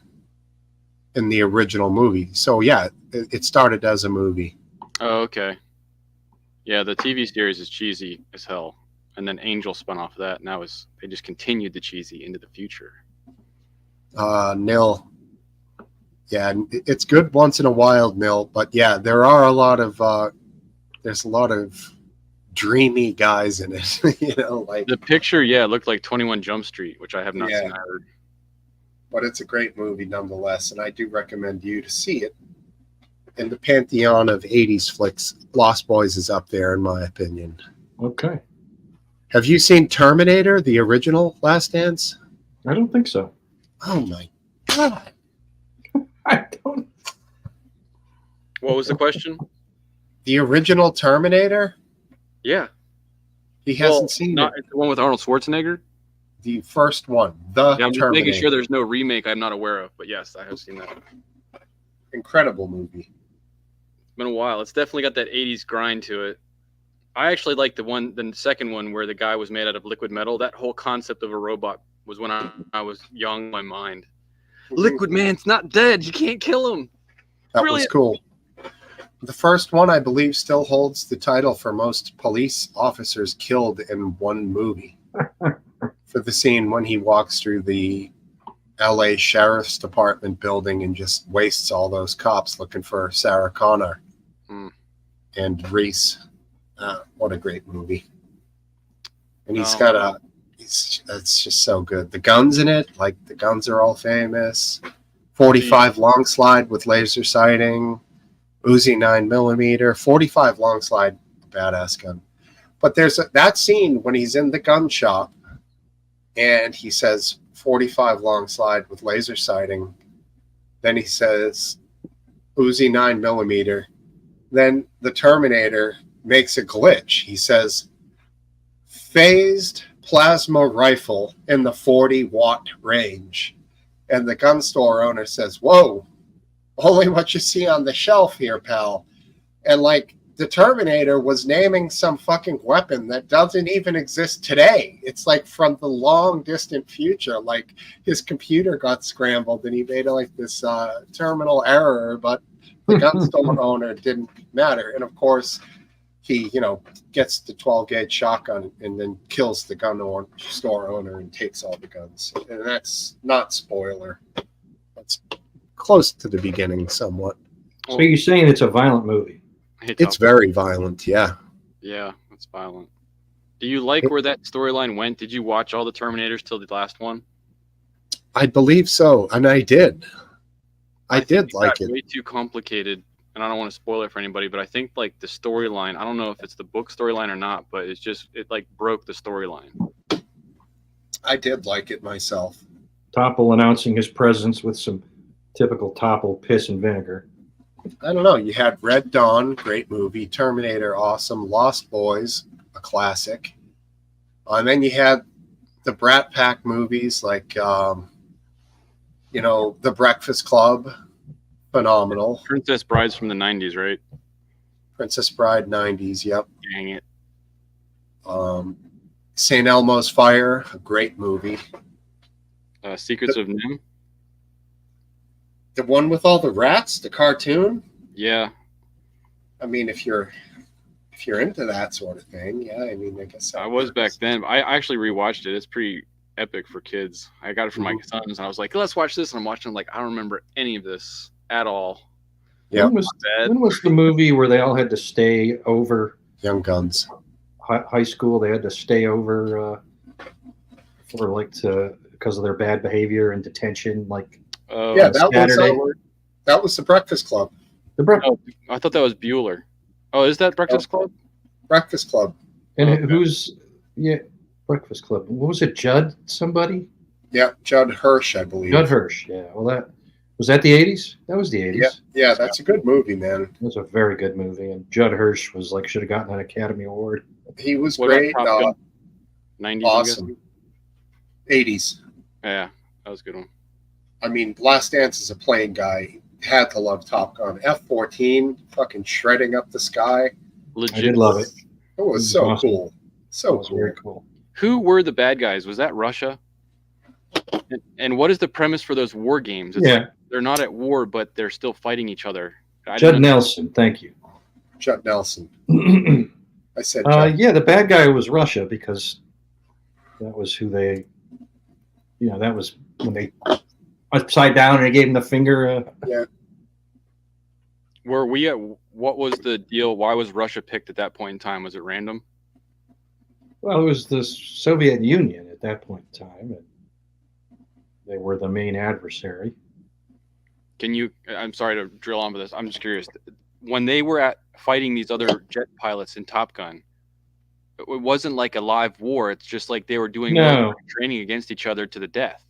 in the original movie. So yeah, it started as a movie. Oh, okay. Yeah, the TV series is cheesy as hell. And then Angel spun off of that, and they just continued the cheesy into the future. Nil. Yeah, it's good once in a while, Nil, but yeah, there are there's a lot of dreamy guys in it. Like the picture, looked like 21 Jump Street, which I have not seen. I heard. But it's a great movie nonetheless, and I do recommend you to see it. In the pantheon of 80s flicks, Lost Boys is up there, in my opinion. Okay. Have you seen Terminator, the original Last Dance? I don't think so. Oh, my God. I don't. What was the question? The original Terminator? Yeah. He hasn't seen it. The one with Arnold Schwarzenegger? The first one, the I'm just Terminator. making sure there's no remake I'm not aware of, but yes, I have seen that. Incredible movie. It's been a while. It's definitely got that 80s grind to it. I actually like the second one where the guy was made out of liquid metal. That whole concept of a robot was when I was young in my mind. Liquid Man's not dead. You can't kill him. That was cool. The first one, I believe, still holds the title for most police officers killed in one movie. For the scene when he walks through the LA Sheriff's Department building and just wastes all those cops looking for Sarah Connor and Reese. What a great movie. And he's it's just so good. The guns in it, like the guns are all famous. 45 long slide with laser sighting, Uzi 9mm, 45 long slide, badass gun. But there's that scene when he's in the gun shop and he says 45 long slide with laser sighting. Then he says Uzi 9mm. Then the Terminator makes a glitch. He says phased plasma rifle in the 40-watt range. And the gun store owner says, whoa, only what you see on the shelf here, pal. And like the Terminator was naming some fucking weapon that doesn't even exist today. It's like from the long distant future. Like his computer got scrambled and he made like this terminal error, but the gun store owner didn't matter. And of course, he, gets the 12-gauge shotgun and then kills the store owner and takes all the guns. And that's not spoiler. That's close to the beginning somewhat. So you're saying it's a violent movie? It's very violent, yeah. Yeah, it's violent. Do you like where that storyline went? Did you watch all the Terminators till the last one? I believe so, and I did. I did like it. Way too complicated, and I don't want to spoil it for anybody, but I think like the storyline, I don't know if it's the book storyline or not, but it like broke the storyline. I did like it myself. Topple announcing his presence with some typical Topple piss and vinegar. I don't know. You had Red Dawn, great movie. Terminator, awesome. Lost Boys, a classic. And then you had the Brat Pack movies like, The Breakfast Club, phenomenal. Princess Bride's from the 90s, right? Princess Bride, 90s, yep. Dang it. St. Elmo's Fire, a great movie. Secrets of Nim? The one with all the rats, the cartoon? Yeah. I mean, if you're into that sort of thing, yeah, I mean, I guess I was back then. I actually rewatched it. It's pretty epic for kids. I got it for my sons, and I was like, let's watch this. And I'm watching, like, I don't remember any of this at all. Yeah. When was the movie where they all had to stay over? Young Guns. High school, they had to stay over because of their bad behavior and detention, like. Yeah, that was the Breakfast Club. I thought that was Bueller. Oh, is that Breakfast Club? Breakfast Club. And Breakfast Club. What was it, Judd somebody? Yeah, Judd Hirsch, I believe. Judd Hirsch, yeah. Well, was that the 80s? That was the 80s. Yeah, that's a good movie, man. It was a very good movie, and Judd Hirsch should have gotten an Academy Award. He was great. 90s, awesome. 80s. Yeah, that was a good one. I mean, Last Dance is a plane guy. Had to love Top Gun. F-14, fucking shredding up the sky. Legit. I did love it. It was so awesome. cool. So cool. Very cool. Who were the bad guys? Was that Russia? And what is the premise for those war games? It's like they're not at war, but they're still fighting each other. Judd Nelson, thank you. Judd Nelson. I said yeah, the bad guy was Russia because that was who they, that was when they upside down and they gave him the finger. Yeah. Were we at, what was the deal? Why was Russia picked at that point in time? Was it random? Well, it was the Soviet Union at that point in time, and they were the main adversary. I'm sorry to drill on with this. I'm just curious. When they were fighting these other jet pilots in Top Gun, it wasn't like a live war. It's just like they were doing training against each other to the death.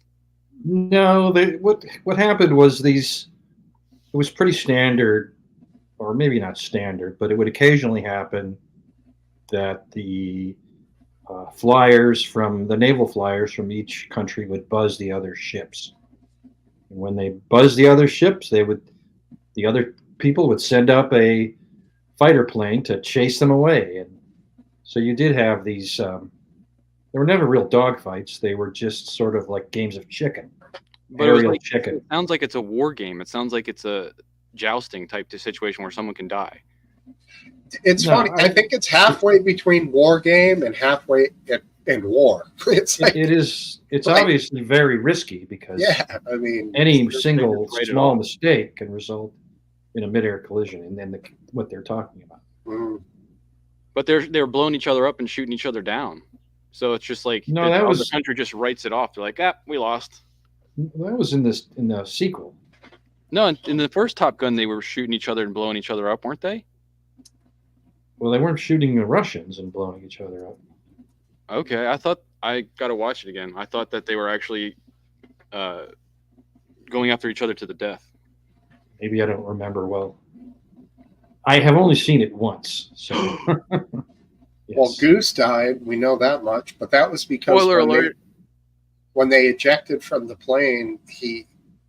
No, what happened was it was pretty standard, or maybe not standard, but it would occasionally happen that the naval flyers from each country would buzz the other ships. And when they buzzed the other ships, the other people would send up a fighter plane to chase them away. And so you did have these, they were never real dogfights. They were just sort of like games of chicken. But it sounds like it's a war game. It sounds like it's a jousting type of situation where someone can die. It's funny. I think it's halfway between war game and halfway in war. It's obviously very risky because I mean, any single small mistake can result in a midair collision, and then what they're talking about. Mm. But they're blowing each other up and shooting each other down. So it's just like the country just writes it off. They're like, we lost. That was in the sequel. No, in the first Top Gun, they were shooting each other and blowing each other up, weren't they? Well, they weren't shooting the Russians and blowing each other up. Okay, I got to watch it again. I thought that they were actually going after each other to the death. Maybe I don't remember well. I have only seen it once, so. Yes. Well, Goose died. We know that much, but that was because when they ejected from the plane,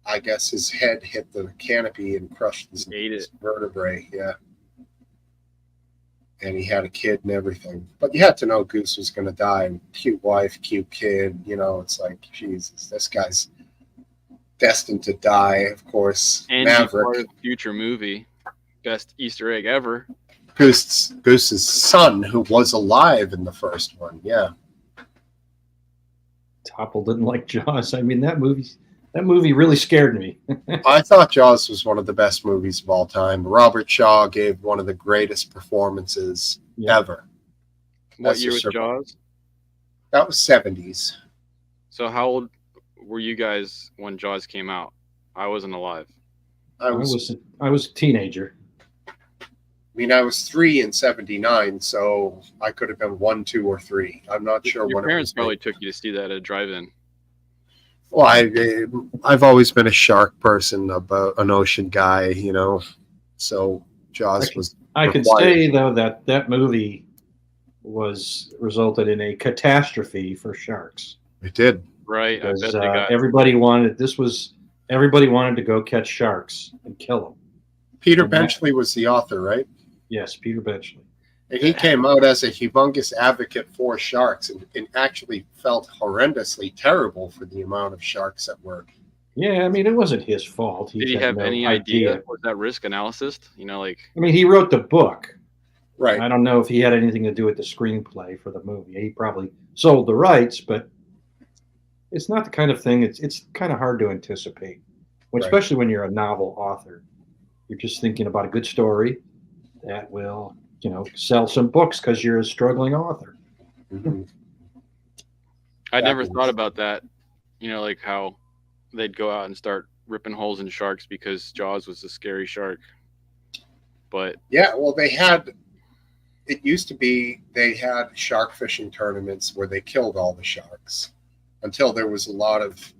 I guess his head hit the canopy and crushed Ate his it. vertebrae. Yeah. And he had a kid and everything. But you had to know Goose was going to die. Cute wife, cute kid. You know, it's like, Jesus, this guy's destined to die, of course. And be part Maverick, of the future movie. Best Easter egg ever. Goose's son, who was alive in the first one. Yeah. Topple didn't like Jaws. I mean, that movie really scared me. I thought Jaws was one of the best movies of all time. Robert Shaw gave one of the greatest performances ever. What That's year a was surprise. Jaws? That was 70s. So how old were you guys when Jaws came out? I wasn't alive. I was a teenager. I was 3 in 79, so I could have been 1, 2, or 3. I'm not sure Your when parents it was probably made. took you to see that at a drive-in. Well, I've always been a shark person, about an ocean guy, you know. So Jaws was. I could required. say though that movie resulted in a catastrophe for sharks. It did. Right, I Because bet they got. everybody wanted to go catch sharks and kill them. Peter And that- Benchley was the author, right? Yes, Peter Benchley. And he came out as a humongous advocate for sharks and actually felt horrendously terrible for the amount of sharks that were. Yeah, I mean, it wasn't his fault. Did he had have no any idea? Was that risk analysis? You know, like I mean, he wrote the book. Right. I don't know if he had anything to do with the screenplay for the movie. He probably sold the rights, but it's not the kind of thing. It's kind of hard to anticipate, especially when you're a novel author. You're just thinking about a good story that will, sell some books because you're a struggling author. Mhm. I never thought about that. You know, like how they'd go out and start ripping holes in sharks because Jaws was a scary shark. But Yeah, well, it used to be they had shark fishing tournaments where they killed all the sharks until there was a lot of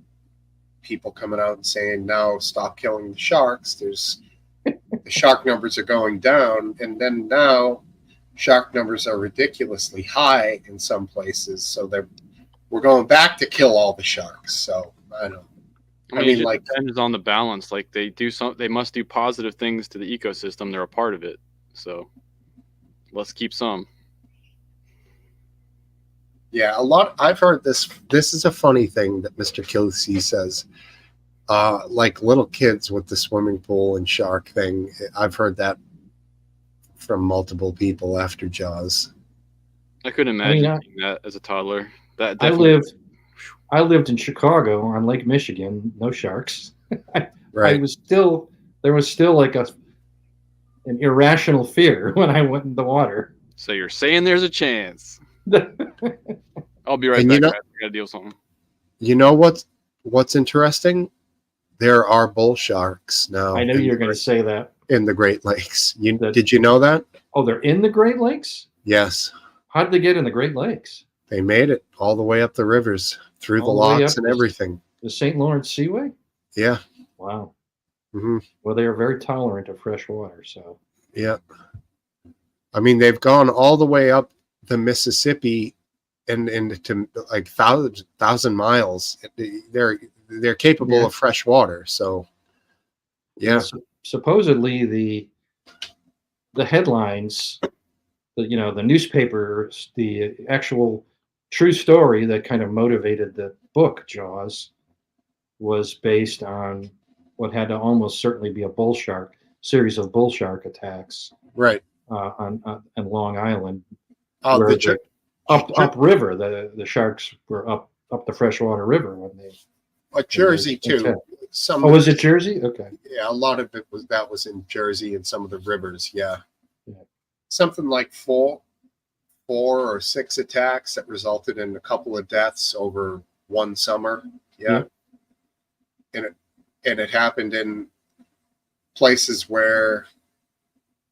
people coming out and saying, no, stop killing the sharks. The shark numbers are going down. And then now shark numbers are ridiculously high in some places. So we're going back to kill all the sharks. So I don't know. I mean, it depends on the balance. Like they must do positive things to the ecosystem. They're a part of it. So let's keep some. Yeah, I've heard this. This is a funny thing that Mr. Kelsey says. Like little kids with the swimming pool and shark thing. I've heard that from multiple people after Jaws. I couldn't imagine seeing that as a toddler. That definitely. I lived in Chicago on Lake Michigan. No sharks. Right. There was still like an irrational fear when I went in the water. So you're saying there's a chance? I'll be right back. I gotta deal with something. You know what's interesting? There are bull sharks now. I know you're going to say that. In the Great Lakes. Did you know that? Oh, they're in the Great Lakes? Yes. How did they get in the Great Lakes? They made it all the way up the rivers, through the locks and everything. The St. Lawrence Seaway? Yeah. Wow. Mm-hmm. Well, they are very tolerant of fresh water, so. Yeah. I mean, they've gone all the way up the Mississippi and to like 1,000 miles. They're capable of fresh water. So, yeah. Supposedly the headlines, the newspapers, the actual true story that kind of motivated the book Jaws was based on what had to almost certainly be a series of bull shark attacks. Right. On Long Island. Upriver, the sharks were up the freshwater river when they. Like Jersey too. Was it Jersey? Okay. Yeah, a lot of it was in Jersey and some of the rivers. Yeah. Something like 4 or 6 attacks that resulted in a couple of deaths over one summer. Yeah. And it happened in places where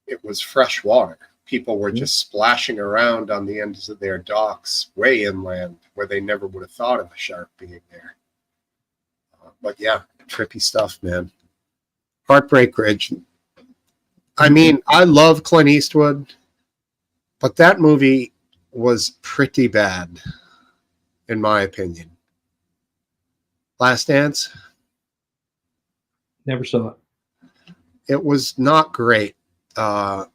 it was fresh water. People were just splashing around on the ends of their docks way inland where they never would have thought of a shark being there. But yeah, trippy stuff, man. Heartbreak Ridge. I mean, I love Clint Eastwood, but that movie was pretty bad, in my opinion. Last Dance? Never saw it. It was not great. What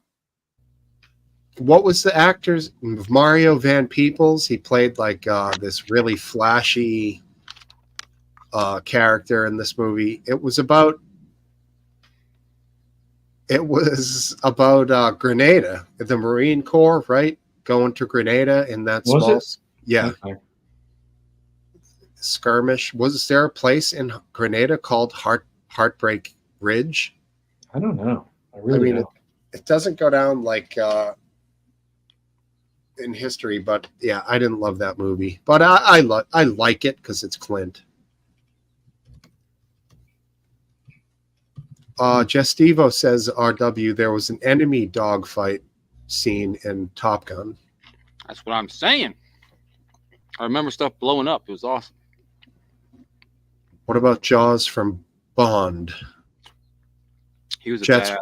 was the actor's Mario Van Peebles? He played like this really flashy character in this movie. It was about Grenada, the Marine Corps, right? Going to Grenada in that Was small, it? yeah, Okay. skirmish. Was there a place in Grenada called Heartbreak Ridge? I don't know. I I really mean, don't. it doesn't go down like in history, but yeah, I didn't love that movie. But I like it because it's Clint. Gestivo says, RW, there was an enemy dogfight scene in Top Gun. That's what I'm saying. I remember stuff blowing up. It was awesome. What about Jaws from Bond? He was a Jets. bad.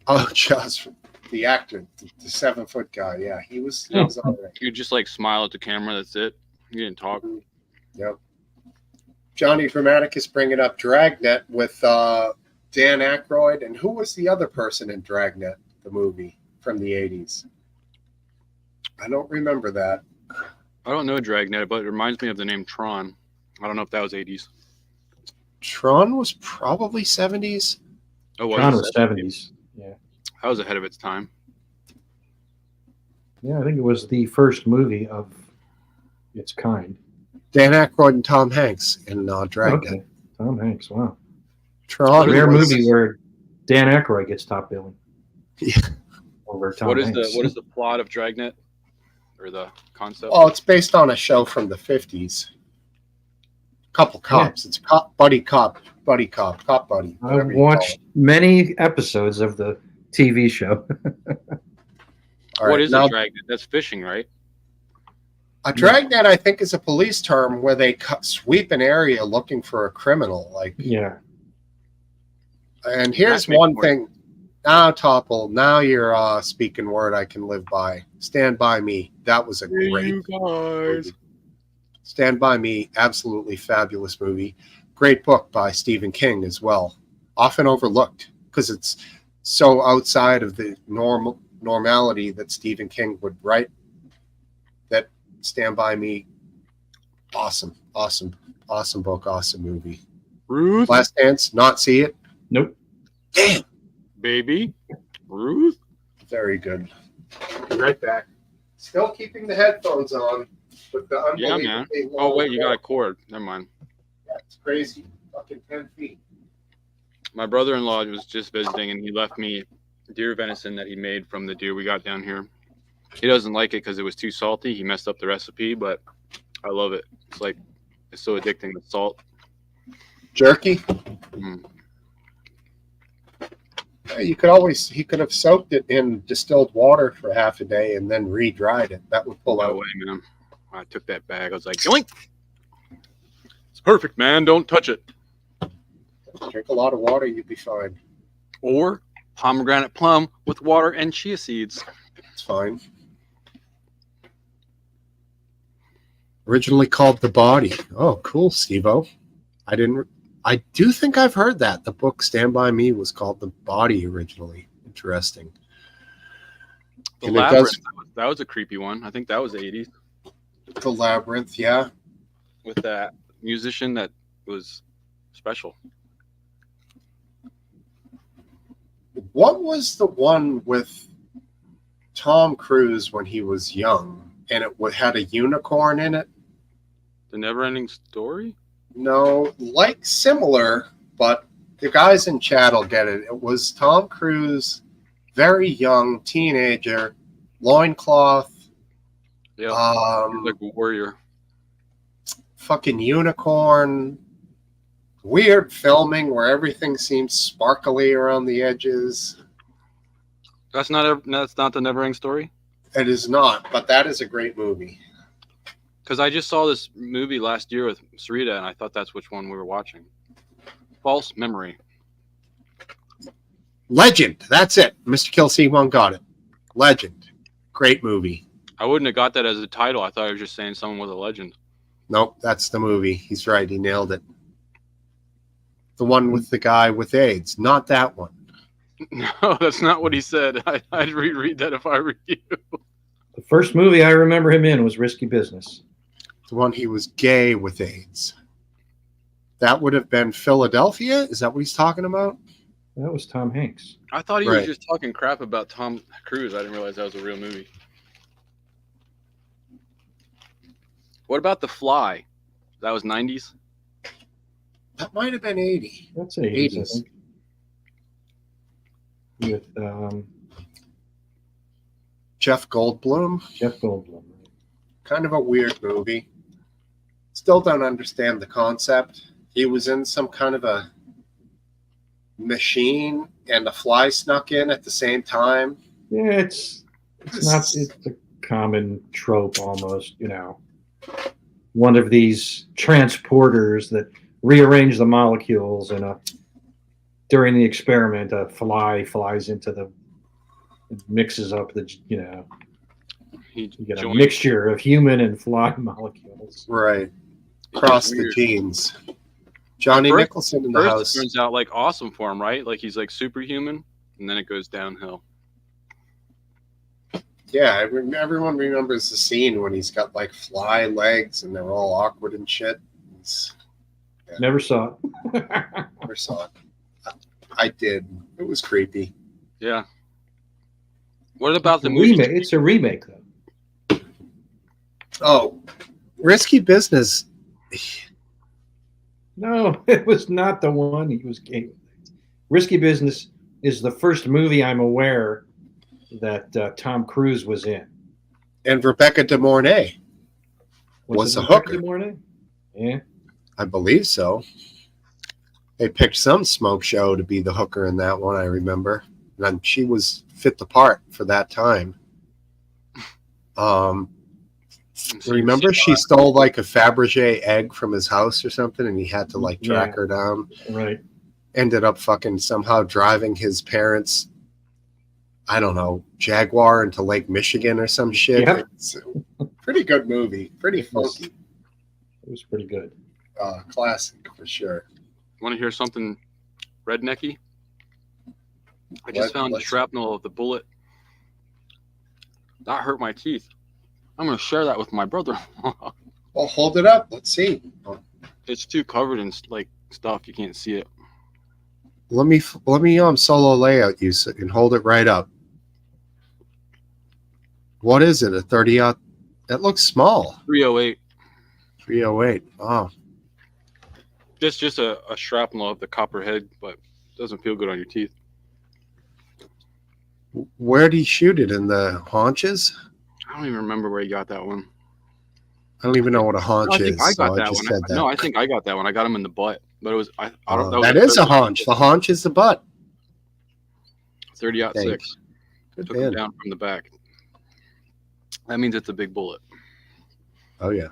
Oh, Jaws, the actor, the 7-foot guy. Yeah, he was all right. You just like smile at the camera. That's it. You didn't talk. Yep. Johnny Dramaticus bringing up Dragnet with Dan Aykroyd. And who was the other person in Dragnet, the movie from the 80s? I don't remember that. I don't know Dragnet, but it reminds me of the name Tron. I don't know if that was 80s. Tron was probably 70s. Oh, Tron it was 70s. Yeah. That was ahead of its time. Yeah, I think it was the first movie of its kind. Dan Aykroyd and Tom Hanks in Dragnet. Okay. Tom Hanks. Wow. Tron Rare was- movie where Dan Aykroyd gets top billing. Yeah. Over Tom What is Hanks. the plot of Dragnet, or the concept? Oh, it's based on a show from the 50s. Couple cops. It's a buddy cop buddy. I've whatever you watched many episodes of the TV show. call it. All What right, is now, a Dragnet? That's fishing, right? a dragnet, I think, is a police term where they sweep an area looking for a criminal. Like, Yeah. and here's That makes one more thing. Now, Topple, now you're speaking word I can live by. Stand By Me. That was a great You guys. movie. Stand By Me, absolutely fabulous movie. Great book by Stephen King as well. Often overlooked because it's so outside of the normality that Stephen King would write. That Stand By Me, awesome book, awesome movie. Ruth, Last Dance, not see it. Nope. Damn, baby, Ruth. very good. Be right back. Still keeping the headphones on with the Yeah, unbelievably man. long Oh wait, you got a cord. cord. Never mind. That's crazy. Fucking 10 feet. My brother-in-law was just visiting, and he left me deer venison that he made from the deer we got down here. He doesn't like it because it was too salty. He messed up the recipe, but I love it. It's so addicting, the salt. Jerky. Mm. Yeah, he could have soaked it in distilled water for half a day and then re-dried it. That would pull No out. way, man. I took that bag. I was like, yoink. It's perfect, man. Don't touch it. Drink a lot of water, you'd be fine. Or pomegranate plum with water and chia seeds. It's fine. Originally called The Body. Oh, cool, Steve-O. I do think I've heard that. The book Stand By Me was called The Body originally. Interesting. The And it Labyrinth. does- That was a creepy one. I think that was 80s. The Labyrinth, yeah. With that musician that was special. What was the one with Tom Cruise when he was young and it had a unicorn in it? The Never-Ending Story? No, like similar, but the guys in chat will get it. It was Tom Cruise, very young, teenager, loincloth, Yeah. Like a warrior. fucking unicorn, weird filming where everything seems sparkly around the edges. That's not the Never-Ending Story? It is not, but that is a great movie. Because I just saw this movie last year with Sarita, and I thought that's which one we were watching. False Memory. Legend, that's it. Mr. Kill C1 got it. Legend, great movie. I wouldn't have got that as a title. I thought I was just saying someone was a legend. Nope, that's the movie. He's right. He nailed it. The one with the guy with AIDS. Not that one. No, that's not what he said. I'd reread that if I were you. The first movie I remember him in was Risky Business. The one he was gay with AIDS. That would have been Philadelphia? Is that what he's talking about? That was Tom Hanks. I thought he Right. was just talking crap about Tom Cruise. I didn't realize that was a real movie. What about The Fly? That was 90s? That might have been 80. That's 80s, I 80s. think. With Jeff Goldblum. Jeff Goldblum. Kind of a weird movie. Still don't understand the concept. He was in some kind of a machine and a fly snuck in at the same time. Yeah, it's a common trope almost, you know. One of these transporters that rearrange the molecules and during the experiment a fly flies into the mixes up the, you know, you get a mixture of human and fly molecules. Right. Cross the genes. Johnny Nicholson in the house. Turns out like awesome for him, right? Like he's like superhuman, and then it goes downhill. Yeah, everyone remembers the scene when he's got like fly legs and they're all awkward and shit. Never saw it. Never saw it. I did. It was creepy. Yeah. What about the movie? It's a remake, though. Oh, Risky Business. No, it was not the one he was gay with. Risky Business is the first movie I'm aware that Tom Cruise was in. And Rebecca De Mornay was the hooker. De Mornay? Yeah. I believe so. They picked some smoke show to be the hooker in that one, I remember. And she was fit the part for that time. Remember she stole like a Fabergé egg from his house or something and he had to like track her down. Right. Ended up fucking somehow driving his parents, I don't know, Jaguar into Lake Michigan or some shit. Yep. It's a pretty good movie. Pretty funky. It was pretty good. Classic for sure. Want to hear something rednecky? I just found the shrapnel of the bullet. That hurt my teeth. I'm going to share that with my brother. Well, hold it up. Let's see. It's too covered in like stuff. You can't see it. Let me solo layout you and hold it right up. What is it? A 30 out? That looks small. 308. 308. Oh. Just a shrapnel of the copperhead, but it doesn't feel good on your teeth. Where did he shoot it? In the haunches? I don't even remember where he got that one. I don't even know what a haunch is. I got that one. That. No, I think I got that one. I got him in the butt, but it was I don't know. That is a haunch. The haunch is the butt. 30-06. Good Took man. him down from the back. That means it's a big bullet. Oh yeah.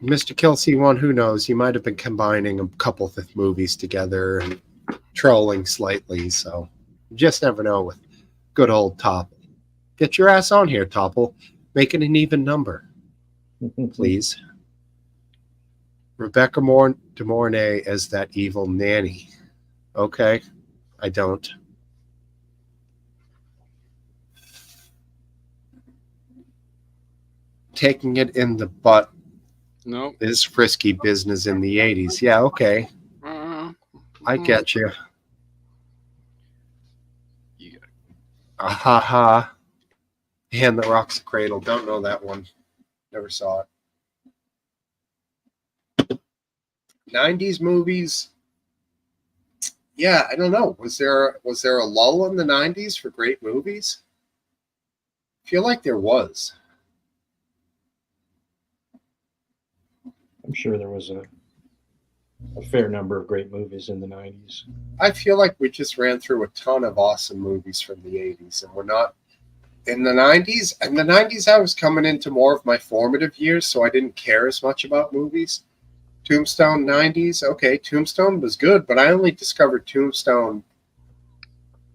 Mr. Kelsey one, who knows? He might have been combining a couple of movies together and trolling slightly. So you just never know with good old Topple. Get your ass on here, Topple. Make it an even number, please. Rebecca De Mornay as that evil nanny. Okay, I don't. Taking it in the butt. No. Is Risky Business in the 80s. Yeah, okay. I get you. Yeah. Ha ha. Hand that rocks the cradle. Don't know that one. Never saw it. 90s movies. Yeah, I don't know. Was there a lull in the 90s for great movies? I feel like there was. I'm sure there was a fair number of great movies in the 90s. I feel like we just ran through a ton of awesome movies from the 80s, and we're not in the 90s. In the 90s, I was coming into more of my formative years, so I didn't care as much about movies. Tombstone 90s, okay, Tombstone was good, but I only discovered Tombstone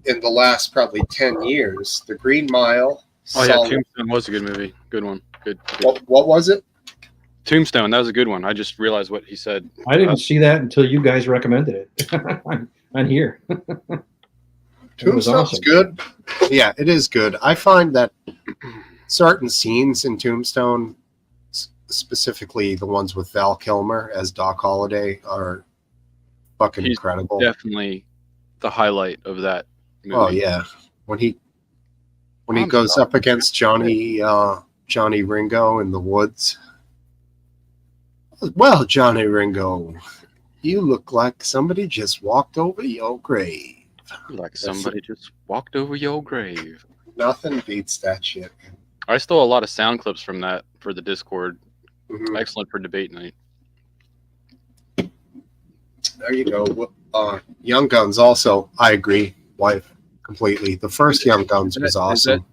in the last probably 10 years. The Green Mile. Oh, yeah, Tombstone was a good movie. Good one. Good. What was it? Tombstone. That was a good one. I just realized what he said. I didn't see that until you guys recommended it on here. It was Tombstone's awesome. good. Yeah, it is good. I find that certain scenes in Tombstone, specifically the ones with Val Kilmer as Doc Holliday, are fucking He's incredible. definitely the highlight of that movie. Oh yeah, when he goes up against Johnny Ringo in the woods. Well, Johnny Ringo, you look like somebody just walked over your grave. Like somebody just walked over your grave. Nothing beats that shit. I stole a lot of sound clips from that for the Discord. Mhm. Excellent for debate night. There you go. Young Guns also, I agree, wife, completely. The first Young Guns was awesome.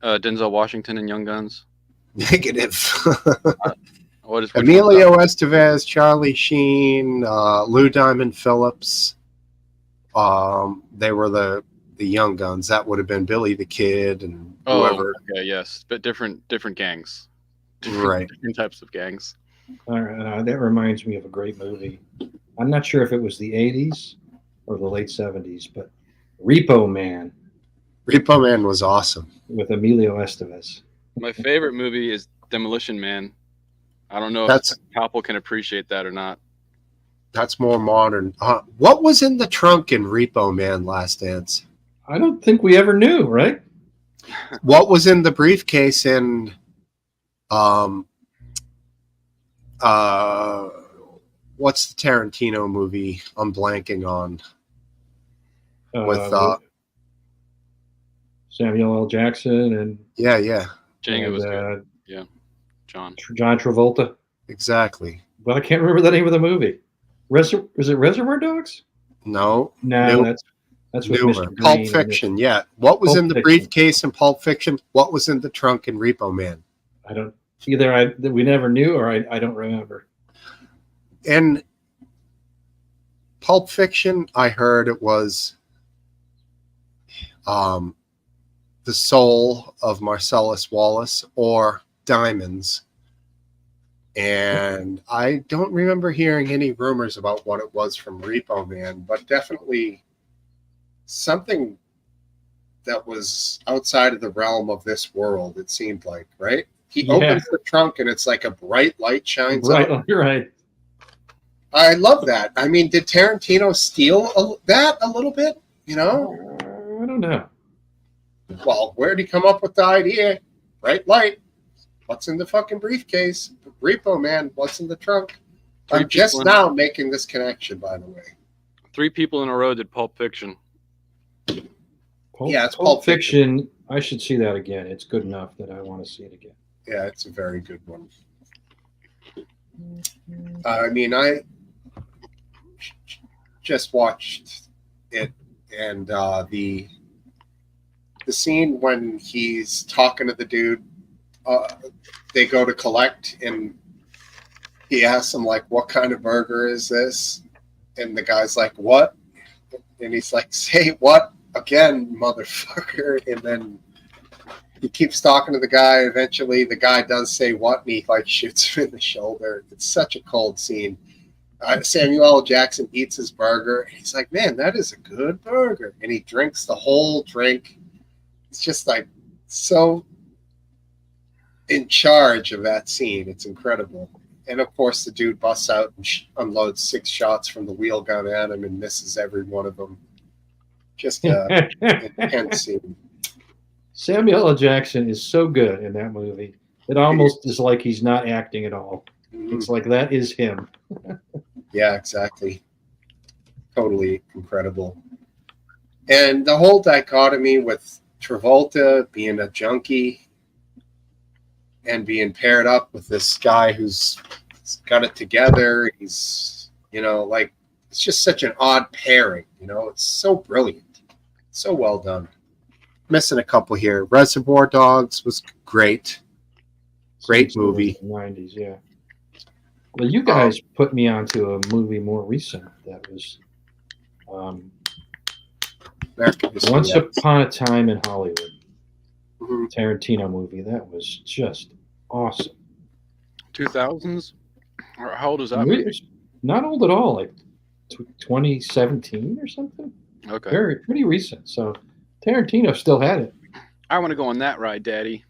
Denzel Washington in Young Guns. Negative. What is Emilio Estevez, Charlie Sheen, Lou Diamond Phillips. They were the Young Guns. That would have been Billy the Kid and whoever. Okay, yes, but different gangs. Right. Different types of gangs. All right, that reminds me of a great movie. I'm not sure if it was the 80s or the late 70s, but Repo Man Repo Man was awesome. with Emilio Estevez. My favorite movie is Demolition Man. I don't know if Apple can appreciate that or not. That's more modern. What was in the trunk in Repo Man Last Dance? I don't think we ever knew, right? What was in the briefcase in what's the Tarantino movie I'm blanking on? With Samuel L. Jackson and Django was good. Yeah, John Travolta. Exactly. But I can't remember the name of the movie. Is it Reservoir Dogs? No, that's with Newmer. Mr. Green. Pulp Fiction. Yeah. What was Pulp in the Fiction. briefcase in Pulp Fiction? What was in the trunk in Repo Man? I don't either. We never knew, or I don't remember. In Pulp Fiction, I heard it was the soul of Marcellus Wallace or diamonds. And I don't remember hearing any rumors about what it was from Repo Man, but definitely something that was outside of the realm of this world, it seemed like, right? He opens the trunk and it's like a bright light shines out. You're right. I love that. I mean, did Tarantino steal that a little bit? You know? I don't know. Well, where did he come up with the idea? Bright light. What's in the fucking briefcase? Repo Man, what's in the trunk? I'm just now making this connection, by the way. 3 people in a row did Pulp Fiction. It's Pulp Fiction. I should see that again. It's good enough that I want to see it again. Yeah, it's a very good one. I mean, I just watched it, and the scene when he's talking to the dude, they go to collect, and he asks him, like, what kind of burger is this? And the guy's like, what? And he's like, say what again, motherfucker? And then he keeps talking to the guy. Eventually, the guy does say what, and he, like, shoots him in the shoulder. It's such a cold scene. Samuel L. Jackson eats his burger, and he's like, man, that is a good burger. And he drinks the whole drink. It's just, like, so in charge of that scene. It's incredible. And of course, the dude busts out and unloads 6 shots from the wheel gun at him and misses every one of them. Just an intense scene. Samuel L. Jackson is so good in that movie. It almost is like he's not acting at all. It's like that is him. Yeah, exactly. Totally incredible. And the whole dichotomy with Travolta being a junkie and being paired up with this guy who's got it together. He's, like, it's just such an odd pairing, it's so brilliant. So well done. Missing a couple here. Reservoir Dogs was great. Great movie. 90s, yeah. Well, you guys put me onto a movie more recent that was Once Upon a Time in Hollywood. Tarantino movie. That was just awesome. 2000s? Or how old is that? It's not old at all, like 2017 or something. Okay. Pretty recent. So Tarantino still had it. I want to go on that ride, Daddy.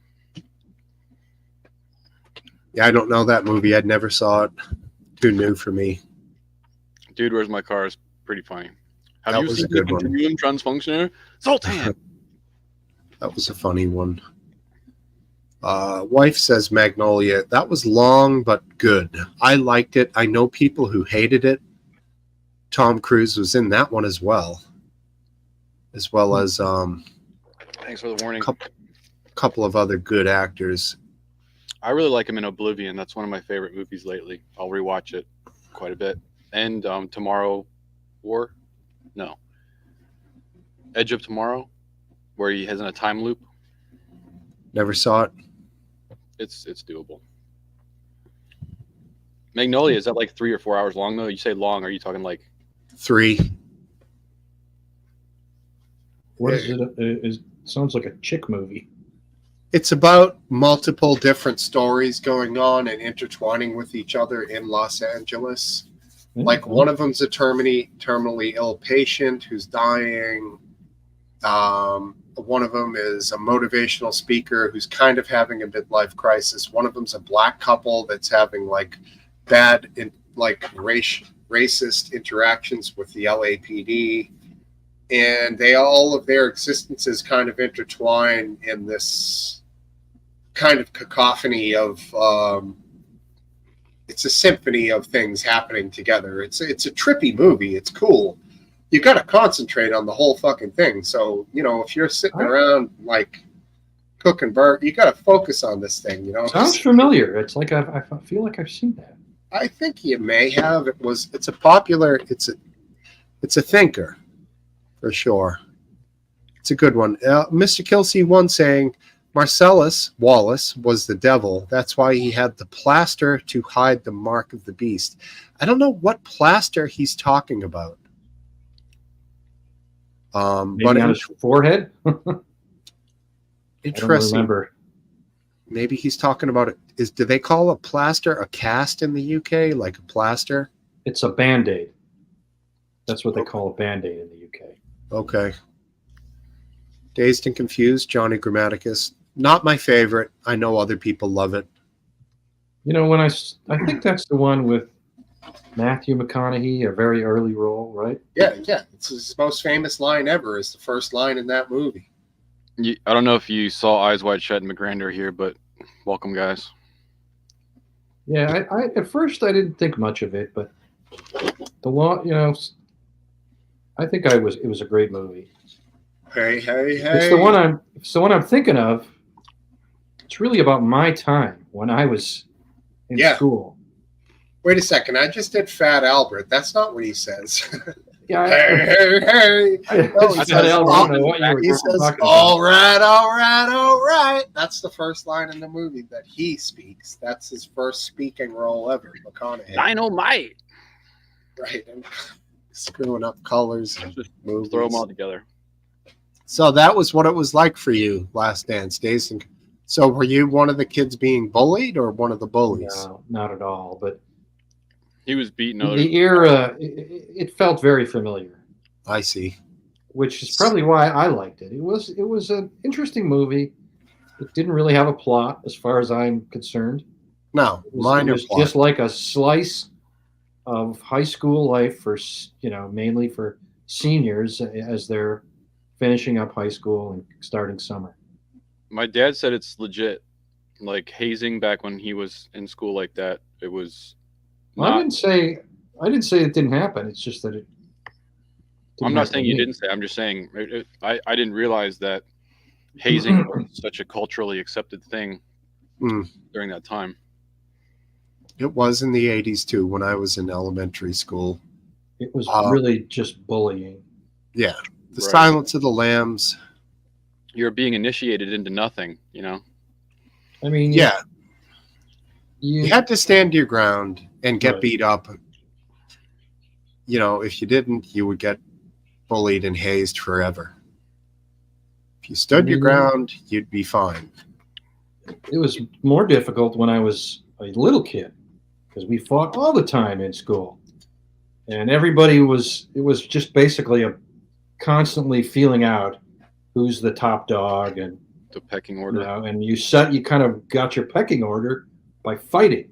Yeah, I don't know that movie. I'd never saw it. Too new for me. Dude, Where's My Car is pretty funny. Have That you was seen a good the one. Continuum Transfunctioner? Sultan! That was a funny one. Wife says Magnolia. That was long but good. I liked it. I know people who hated it. Tom Cruise was in that one as well as Thanks for the warning. couple of other good actors. I really like him in Oblivion. That's one of my favorite movies lately. I'll rewatch it quite a bit. And Tomorrow War? No. Edge of Tomorrow, where he has in a time loop. Never saw it. It's doable. Magnolia, is that like 3 or 4 hours long though? You say long, are you talking like 3. What is it? It sounds like a chick movie. It's about multiple different stories going on and intertwining with each other in Los Angeles. Like one of them's a terminally ill patient who's dying. One of them is a motivational speaker who's kind of having a midlife crisis. One of them's a black couple that's having like bad, racist interactions with the LAPD. And all of their existences kind of intertwine in this kind of cacophony of it's a symphony of things happening together. It's a trippy movie. It's cool. You got to concentrate on the whole fucking thing. So, if you're sitting around like cooking burger, you got to focus on this thing, Sounds familiar. It's like I feel like I've seen that. I think you may have. It's a thinker for sure. It's a good one. Mr. Kilsey once saying Marcellus Wallace was the devil. That's why he had the plaster to hide the mark of the beast. I don't know what plaster he's talking about. Maybe but on his forehead. Interesting. I don't remember. Maybe he's talking about it. Do they call a plaster a cast in the UK? Like a plaster? It's a Band-Aid. That's what they call a Band-Aid in the UK. Okay. Dazed and Confused, Johnny Grammaticus. Not my favorite. I know other people love it. When I think that's the one with Matthew McConaughey, a very early role, right? Yeah. It's his most famous line ever. Is the first line in that movie. I don't know if you saw Eyes Wide Shut and McGrander here, but welcome, guys. Yeah, I at first I didn't think much of it, but I think it was a great movie. Hey. It's the one I'm thinking of. It's really about my time when I was in school. Wait a second. I just did Fat Albert. That's not what he says. Yeah. Hey. He says, all right. That's the first line in the movie that he speaks. That's his first speaking role ever. McConaughey. Dynamite. Right. And screwing up colors and movies. Throw them all together. So that was what it was like for you, Last Dance days. So were you one of the kids being bullied or one of the bullies? No, not at all. But he was beaten. The era, it felt very familiar. I see. Which is probably why I liked it. It was an interesting movie. It didn't really have a plot, as far as I'm concerned. No, it was just like a slice of high school life for mainly for seniors as they're finishing up high school and starting summer. My dad said it's legit, like hazing back when he was in school like that. It was. I didn't say it didn't happen. It's just that it. I'm not saying you didn't say. I'm just saying I didn't realize that hazing was such a culturally accepted thing during that time. It was in the 80s too, when I was in elementary school. It was really just bullying. Yeah, the Silence of the Lambs. You're being initiated into nothing, I mean, yeah. You had to stand your ground and get beat up. If you didn't, you would get bullied and hazed forever. If you stood your ground, you'd be fine. It was more difficult when I was a little kid, because we fought all the time in school, and everybody was. It was just basically a constantly feeling out who's the top dog, and The pecking order. and you kind of got your pecking order by fighting.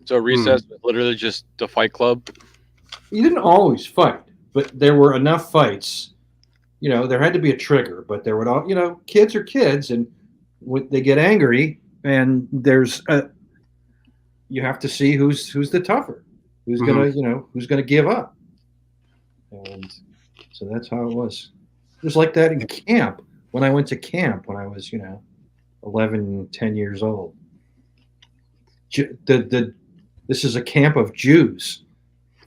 So recess was literally just the fight club. You didn't always fight, but there were enough fights. There had to be a trigger, but there would all. Kids are kids, and they get angry, and you have to see who's the tougher, who's gonna give up, and so that's how it was. It was like that in camp when I went to camp when I was 11, 10 years old. This is a camp of Jews,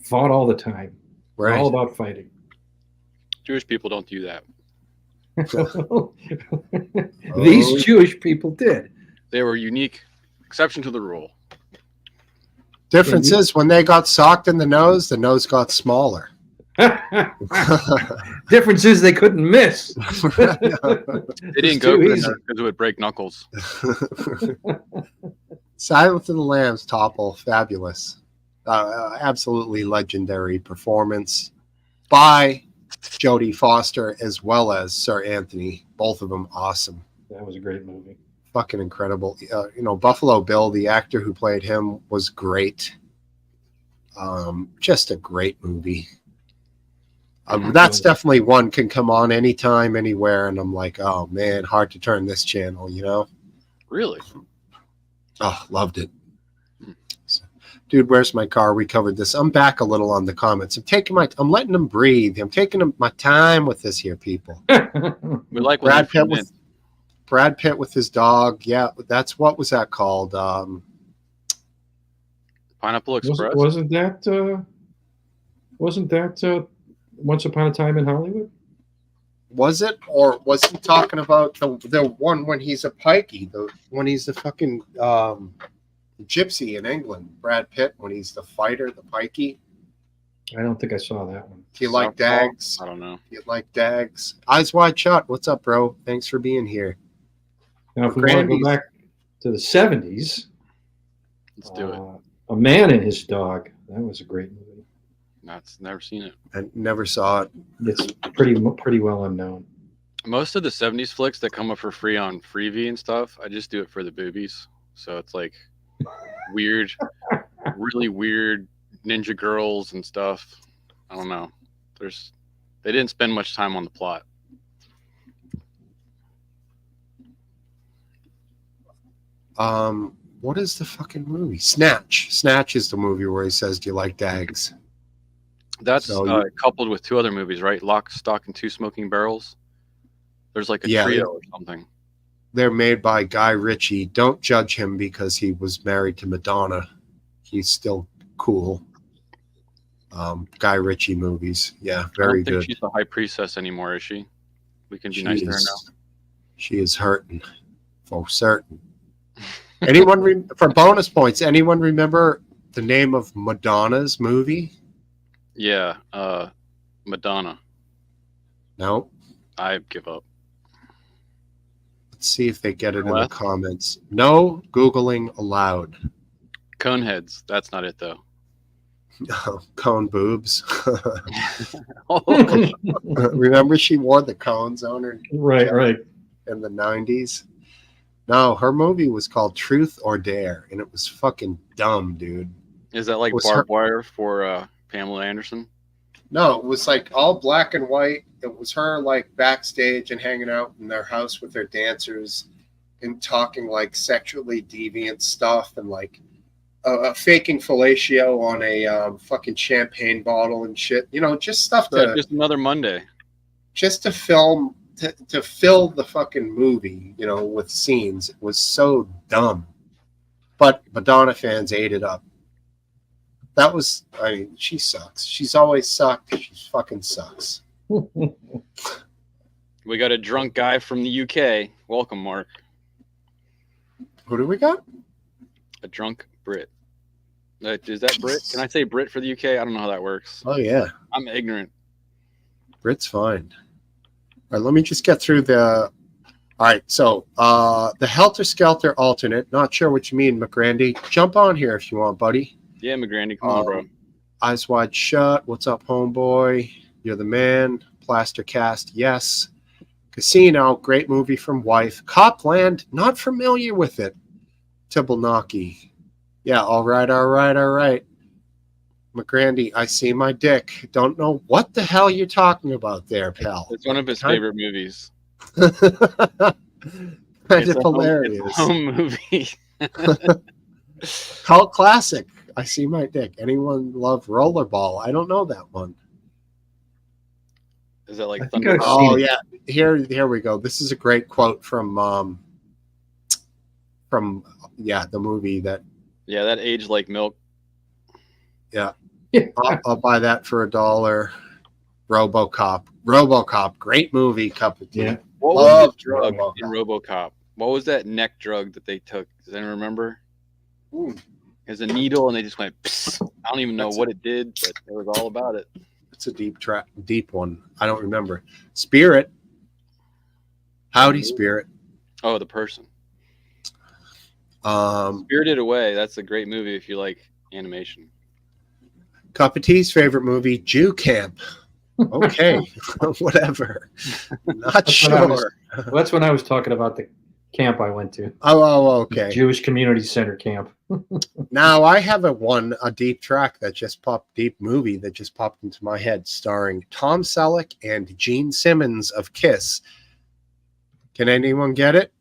fought all the time, Right. all about fighting. Jewish people don't do that. These Jewish people did. They were unique, exception to the rule. Difference is when they got socked in the nose got smaller. Difference is they couldn't miss. They didn't go for it because it would break knuckles. Silence of the Lambs topple, fabulous. Absolutely legendary performance by Jodie Foster as well as Sir Anthony. Both of them awesome. That was a great movie. Fucking incredible. Buffalo Bill, the actor who played him, was great. Just a great movie. That's definitely one can come on anytime, anywhere, and I'm like, oh man, hard to turn this channel, Really? Oh, loved it. Dude, where's my car? We covered this. I'm back a little on the comments. I'm letting them breathe. I'm taking my time with this here, people. We like Brad Pitt with his dog. Yeah, what was that called? Pineapple Express. Wasn't that Once Upon a Time in Hollywood? Was it, or was he talking about the one when he's a pikey, when he's the fucking gypsy in England? Brad Pitt when he's the fighter, the pikey. I don't think I saw that one. Do you like Dags? I don't know. You like Dags? Eyes Wide Shut. What's up, bro? Thanks for being here. Now, if we want to go back to the 70s, Let's do it. A Man and His Dog. That was a great movie. Never seen it. I never saw it. It's pretty well unknown. Most of the 70s flicks that come up for free on Freevee and stuff, I just do it for the boobies. So it's like weird, really weird ninja girls and stuff. I don't know. They didn't spend much time on the plot. What is the fucking movie? Snatch. Snatch is the movie where he says, "Do you like Dags?" That's coupled with two other movies, right? Lock, Stock, and Two Smoking Barrels. There's like a trio or something. They're made by Guy Ritchie. Don't judge him because he was married to Madonna. He's still cool. Guy Ritchie movies. Yeah, very good. I don't think she's the high priestess anymore, is she? We can be nice to her now. She is hurting, for certain. Anyone, for bonus points, anyone remember the name of Madonna's movie? Yeah, Madonna. No. I give up. Let's see if they get it in the comments. No Googling allowed. Coneheads. That's not it, though. No, cone boobs. Remember she wore the cones on her? Right. In the 90s? No, her movie was called Truth or Dare, and it was fucking dumb, dude. Is that like barbed wire for Pamela Anderson? No, it was like all black and white. It was her like backstage and hanging out in their house with their dancers and talking like sexually deviant stuff and like faking fellatio on a fucking champagne bottle and shit. Just stuff just another Monday. Just to film. To fill the fucking movie, with scenes. It was so dumb. But Madonna fans ate it up. She sucks. She's always sucked. She fucking sucks. We got a drunk guy from the UK. Welcome, Mark. Who do we got? A drunk Brit. Is that Brit? Can I say Brit for the UK? I don't know how that works. Oh, yeah. I'm ignorant. Brit's fine. All right, let me just get through the All right, so the Helter Skelter alternate. Not sure what you mean, McGrandy. Jump on here if you want, buddy. Yeah, McGrandy, come on, bro. Eyes Wide Shut. What's up, homeboy? You're the man. Plaster Cast. Yes. Casino. Great movie from wife. Copland. Not familiar with it. Tibblenocky. Yeah. All right. McGrandy, I see my dick. Don't know what the hell you're talking about there, pal. It's one of his favorite movies. Kind It's of hilarious. It's a home movie. Cult classic. I see my dick. Anyone love Rollerball? I don't know that one. Is that like I think Thunder? I've seen Oh it. yeah. Here we go. This is a great quote from the movie that. Yeah, that aged like milk. Yeah. I'll buy that for $1. RoboCop. Great movie. Cup of tea. Yeah. What Love was the drug RoboCop. in RoboCop? What was that neck drug that they took? Does anyone remember? Ooh. It was a needle, and they just went. Psst. I don't even know That's what it did, but it was all about it. It's a deep one. I don't remember. Spirit. Howdy, Spirit. Oh, the person. Um, Spirited Away. That's a great movie if you like animation. Cup of Tea's favorite movie, Jew Camp. Okay, whatever. Not That's what I was- sure. Well, that's when I was talking about the camp I went to. Oh, okay. Jewish Community Center camp. Now I have a deep track that just deep movie that just popped into my head, starring Tom Selleck and Gene Simmons of Kiss. Can anyone get it?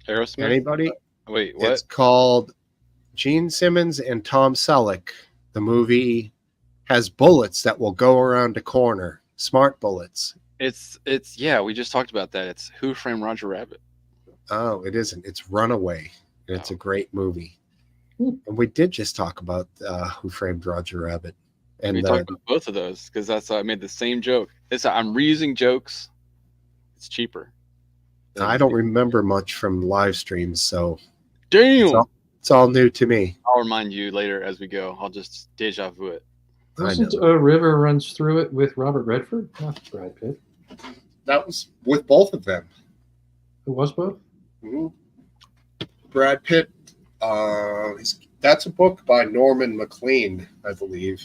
Aerosmith. Anybody? Wait, what? It's called Gene Simmons and Tom Selleck. The movie has bullets that will go around a corner. Smart bullets. It's yeah. We just talked about that. It's Who Framed Roger Rabbit. Oh, it isn't. It's Runaway. It's Oh. a great movie. Hmm. And we did just talk about Who Framed Roger Rabbit. And We talked about both of those because that's how I made the same joke. I'm reusing jokes. It's cheaper. I don't remember much from live streams, so Damn. it's all new to me. I'll remind you later as we go. I'll just deja vu it. I Wasn't know. A River Runs Through It with Robert Redford? Not Brad Pitt. That was with both of them. Who was both? Mhm. Brad Pitt. That's a book by Norman MacLean, I believe,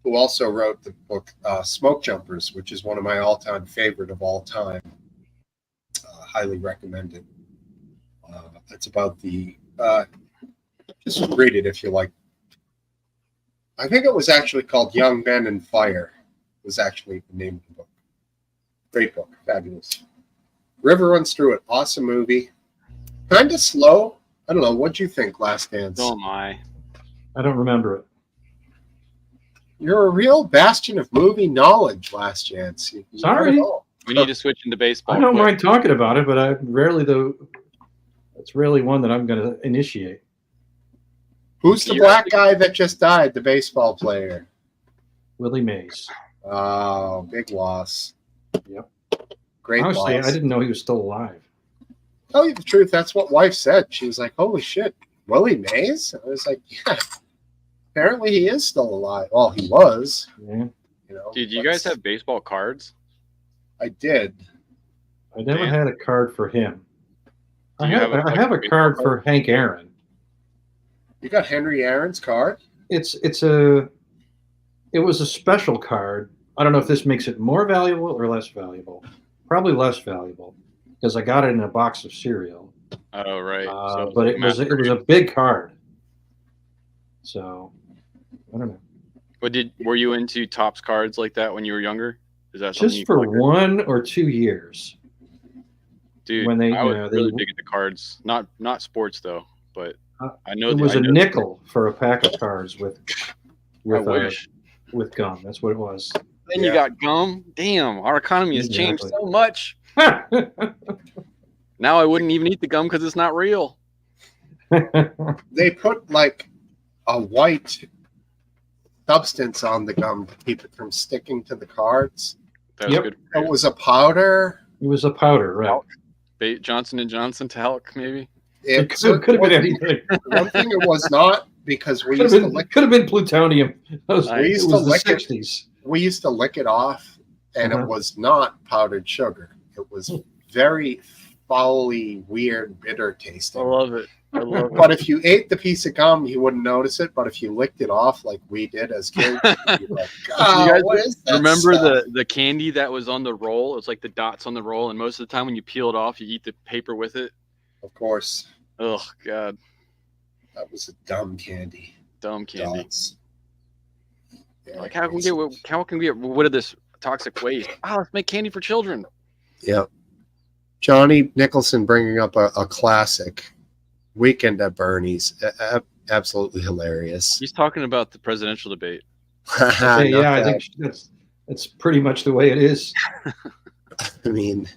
who also wrote the book Smoke Jumpers, which is one of my all-time favorite of all time. Highly recommended. It's about the just read it if you like. I think it was actually called Young Men and Fire. Was actually the name of the book. Great book, fabulous. River Runs Through It, awesome movie. Kind of slow. I don't know. What'd you think, Last Dance? Oh my. I don't remember it. You're a real bastion of movie knowledge, Last Chance. You Sorry. got it all. We need to switch into baseball. I don't quick. mind talking about it, but I rarely it's rarely one that I'm going to initiate. Who's the You're black guy that just died? The baseball player. Willie Mays. Oh, big loss. Yep. Great Honestly, loss. I didn't know he was still alive. Tell you the truth, that's what wife said. She was like, "Holy shit, Willie Mays?" I was like, "Yeah." Apparently, he is still alive. Well, he was. Yeah. You know. Dude, you but guys have baseball cards? I did. I never Man. had a card for him. Do I you have, have a I have a baseball card card? for Hank Aaron. You got Henry Aaron's card? It was a special card. I don't know if this makes it more valuable or less valuable. Probably less valuable because I got it in a box of cereal. Oh, right. But it was a big card. So I don't know. But were you into Topps cards like that when you were younger? Is that something Just you for collected? 1 or 2 years. Dude, when they, I you was know, really they- big into cards. Not sports though, but I know It was I a know- nickel for a pack of cards I with wish. gum. That's what it was. Then you Yeah. got gum. Damn, our economy has changed Exactly. so much. Now I wouldn't even eat the gum because it's not real. They put like a white substance on the gum to keep it from sticking to the cards. That was Yep. good. For It you. was a powder. It was a powder, right? Johnson & Johnson talc, maybe. It could have been anything. One thing it was not because we Could used to have lick been plutonium. We used It to was the lick it. 60s. we used to lick it off, and Uh-huh. it was not powdered sugar. It was very foully, weird, bitter I tasting. love it. I love But if you ate the piece of gum, you wouldn't notice it. But if you licked it off like we did as kids, you'd be like, You "Oh, guys what is that remember stuff?" the candy that was on the roll? It's like the dots on the roll, and most of the time when you peel it off, you eat the paper with it. Of course, Oh God, that was a dumb candy. dumb candy. Dots. Yeah, Like how can we get rid of this toxic waste? Oh, let's make candy for children. yeah. Johnny Nicholson bringing up a classic, Weekend at Bernie's. Absolutely hilarious. He's talking about the presidential debate. Okay, Not yeah, I that. think that's pretty much the way it is. I mean,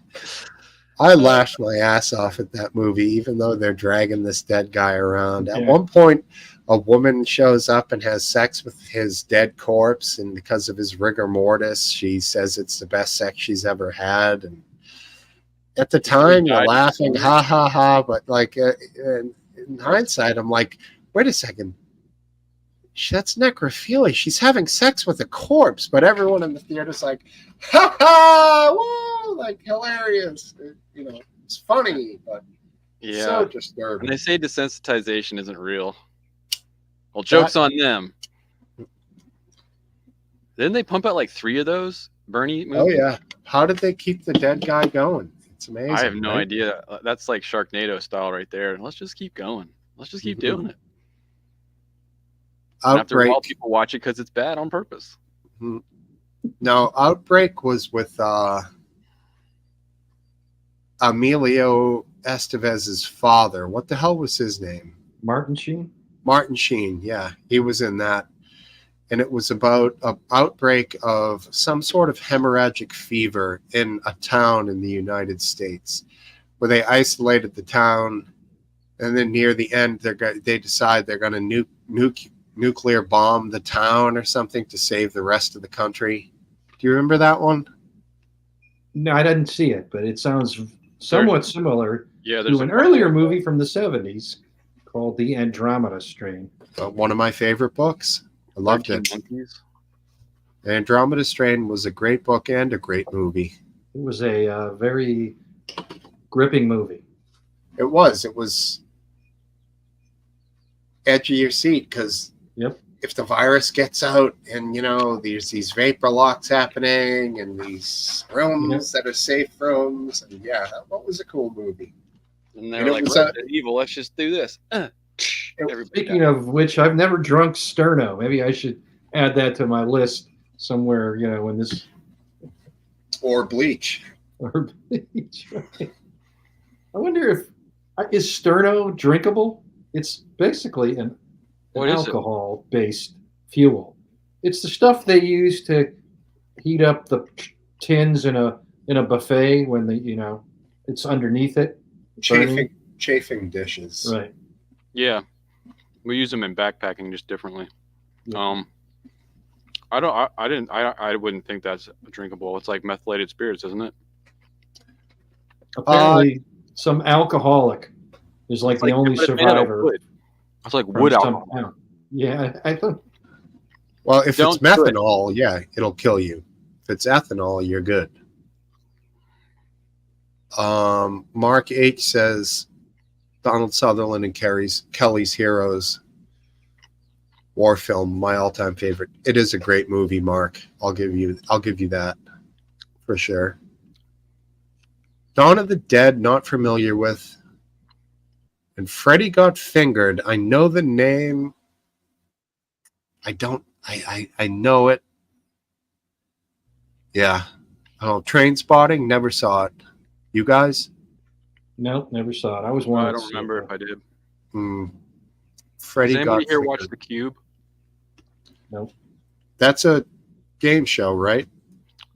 I laughed my ass off at that movie, even though they're dragging this dead guy around. At Yeah. one point, a woman shows up and has sex with his dead corpse, and because of his rigor mortis, she says it's the best sex she's ever had. And at the time, you're died. laughing, ha ha ha. But like in hindsight, I'm like, wait a second. That's necrophilia. She's having sex with a corpse, but everyone in the theater's like, ha ha, woo, like hilarious. You know, it's funny, but Yeah, so and disturbing. they say desensitization isn't real. Well, joke's on them. Didn't they pump out like 3 of those Bernie movies? Oh yeah, how did they keep the dead guy going? It's amazing. I have no right? idea. That's like Sharknado style right there. Let's just keep going. Let's just keep doing it. And after a while, Outbreak. people watch it because it's bad on purpose. No, Outbreak was with Emilio Estevez's father. What the hell was his name? Martin Sheen? Martin Sheen. Yeah, he was in that. And it was about an outbreak of some sort of hemorrhagic fever in a town in the United States, where they isolated the town, and then near the end, they decide they're going to nuclear bomb the town or something to save the rest of the country. Do you remember that one? No, I didn't see it, but it sounds somewhat similar Yeah, to an earlier movie from the 70s called The Andromeda Strain. One of my favorite books. I loved it. Monkeys. The Andromeda Strain was a great book and a great movie. It was a very gripping movie. It was edge of your seat because Yep. if the virus gets out and there's these vapor locks happening and these rooms that are safe rooms, and what was a cool movie. And they were like, Resident Evil, let's just do this. Speaking of which, I've never drunk Sterno. Maybe I should add that to my list somewhere, when this or bleach. or bleach. Right? I wonder if is Sterno drinkable? It's basically an alcohol-based fuel. It's the stuff they use to heat up the tins in a buffet when it's underneath it. Chafing dishes. Right. Yeah, we use them in backpacking just differently. Yeah. I wouldn't think that's drinkable. It's like methylated spirits, isn't it? Apparently, some alcoholic is like the only survivor. It's like wood alcohol. Town. Yeah, I thought. Well, if it's methanol, it'll kill you. If it's ethanol, you're good. Mark H says Donald Sutherland and Kelly's Heroes war film, my all-time favorite. It is a great movie, Mark. I'll give you that for sure. Dawn of the Dead, not familiar with. And Freddy Got Fingered. I know the name. I know it. Yeah. Oh, Train Spotting, never saw it. You guys? Nope, never saw it. I was one. I don't remember if I did. Freddy Does anybody Got here Fingered. watch The Cube? Nope. That's a game show, right?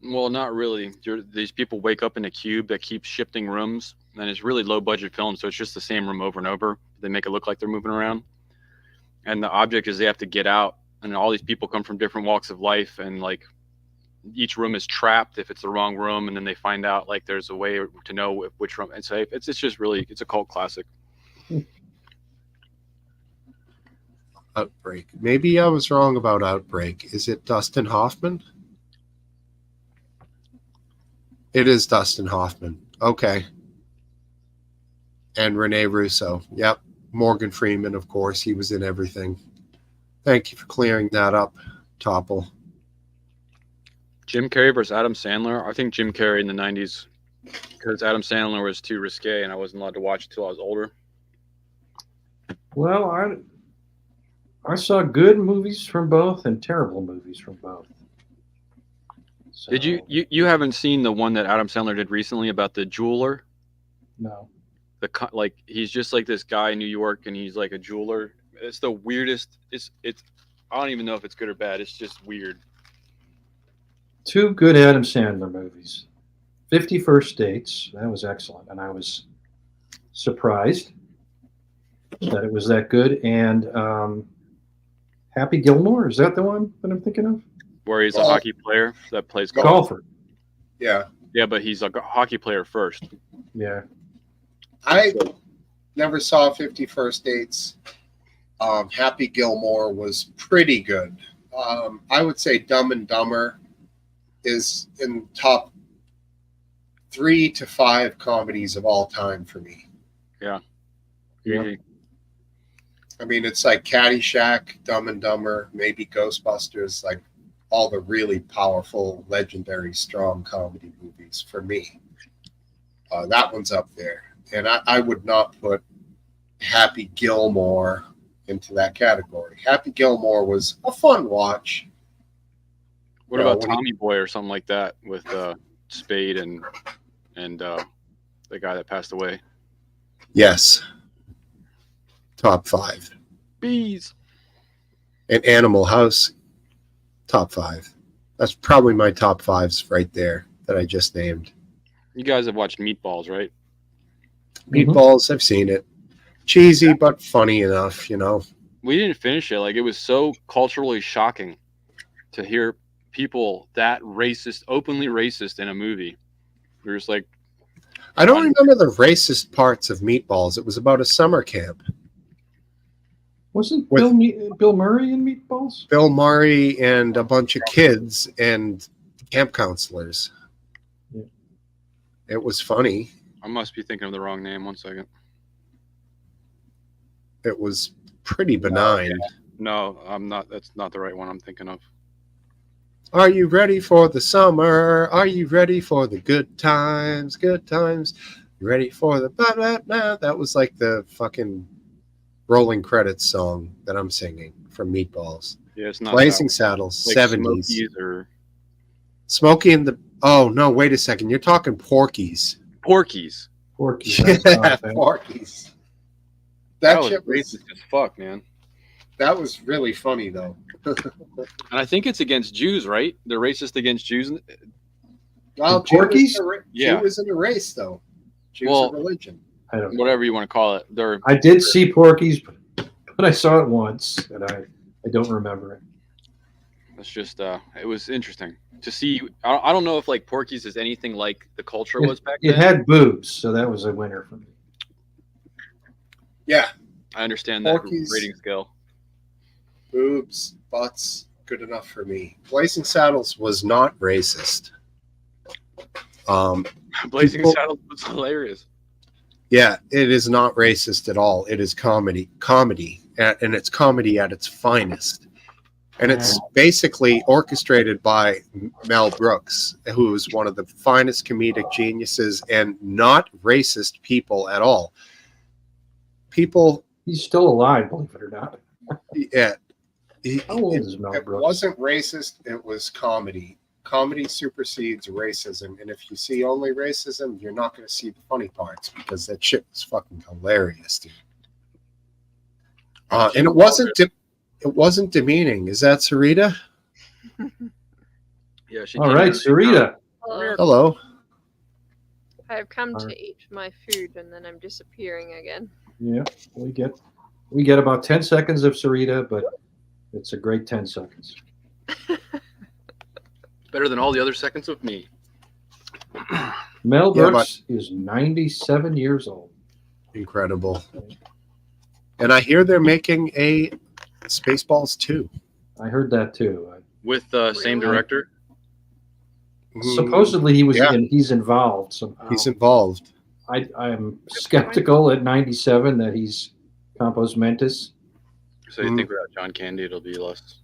Well, not really. These people wake up in a cube that keeps shifting rooms, and it's really low budget film, so it's just the same room over and over. They make it look like they're moving around, and the object is they have to get out, and all these people come from different walks of life, and like each room is trapped if it's the wrong room, and then they find out like there's a way to know which room. And so it's just really, it's a cult classic. Outbreak. Maybe I was wrong about Outbreak. Is it Dustin Hoffman? It is Dustin Hoffman. Okay. And Rene Russo. Yep. Morgan Freeman, of course. He was in everything. Thank you for clearing that up, Topple. Jim Carrey versus Adam Sandler. I think Jim Carrey in the 90s, because Adam Sandler was too risque and I wasn't allowed to watch it until I was older. Well, I saw good movies from both and terrible movies from both. So, Did you haven't seen the one that Adam Sandler did recently about the jeweler? No. Like he's just like this guy in New York and he's like a jeweler. It's the weirdest. It's I don't even know if it's good or bad. It's just weird. Two good Adam Sandler movies. 50 First Dates. That was excellent, and I was surprised that it was that good. And Happy Gilmore, is that the one that I'm thinking of? Where he's a hockey player that plays golf. Golfer. Yeah. Yeah, but he's a hockey player first. Yeah. I never saw 50 First Dates. Happy Gilmore was pretty good. I would say Dumb and Dumber is in top 3 to 5 comedies of all time for me. Yeah. Yeah. I mean, it's like Caddyshack, Dumb and Dumber, maybe Ghostbusters, like all the really powerful, legendary, strong comedy movies for me. That one's up there. And I would not put Happy Gilmore into that category. Happy Gilmore was a fun watch. What about Tommy Boy or something like that with Spade and the guy that passed away? Yes. Top 5. Bees. And Animal House, top 5. That's probably my top 5s right there that I just named. You guys have watched Meatballs, right? Meatballs, I've seen it. Cheesy, but funny enough, you know. We didn't finish it. Like, it was so culturally shocking to hear people that racist, openly racist in a movie. We were just like... I don't remember the racist parts of Meatballs. It was about a summer camp. Wasn't Bill Murray in Meatballs? Bill Murray and a bunch of kids and camp counselors. Yeah. It was funny. I must be thinking of the wrong name. 1 second. It was pretty benign. No, I'm not. That's not the right one I'm thinking of. Are you ready for the summer? Are you ready for the good times? Good times. You ready for the blah, blah, blah? That was like the fucking rolling credits song that I'm singing from Meatballs. Yeah, it's not Blazing Saddles, like 70s. Smokies or... Smokey and the... Oh, no, wait a second. You're talking Porky's. Porky's. Porky's. Yeah, Porky's. That was shit was racist as fuck, man. That was really funny, though. And I think it's against Jews, right? They're racist against Jews. Well, Porky's? Jew isn't a race, though. Jew's a religion. I don't know. Whatever you want to call it. I did see Porky's, but I saw it once, and I don't remember it. It's just, it was interesting to see. I don't know if like Porky's is anything like the culture was back then. It had boobs, so that was a winner for me. Yeah. I understand that Porky's, rating scale. Boobs, butts, good enough for me. Blazing Saddles was not racist. Blazing Saddles was hilarious. Yeah, it is not racist at all. It is comedy, and it's comedy at its finest. And it's basically orchestrated by Mel Brooks, who is one of the finest comedic geniuses and not racist people at all. He's still alive, believe it or not. Yeah. How old is Mel Brooks? It wasn't racist, it was comedy. Comedy supersedes racism, and if you see only racism, you're not going to see the funny parts because that shit was fucking hilarious, dude. And it wasn't demeaning. Is that Sarita? Yeah. All right, Sarita. Hello. I've come to eat my food and then I'm disappearing again. Yeah, we get about 10 seconds of Sarita, but it's a great 10 seconds. Better than all the other seconds of me. Mel Brooks is 97 years old. Incredible. And I hear they're making a Spaceballs 2. I heard that too. With the same director? Supposedly he's involved somehow. He's involved. I'm skeptical at 97 that he's compos mentis. So you think without John Candy it'll be less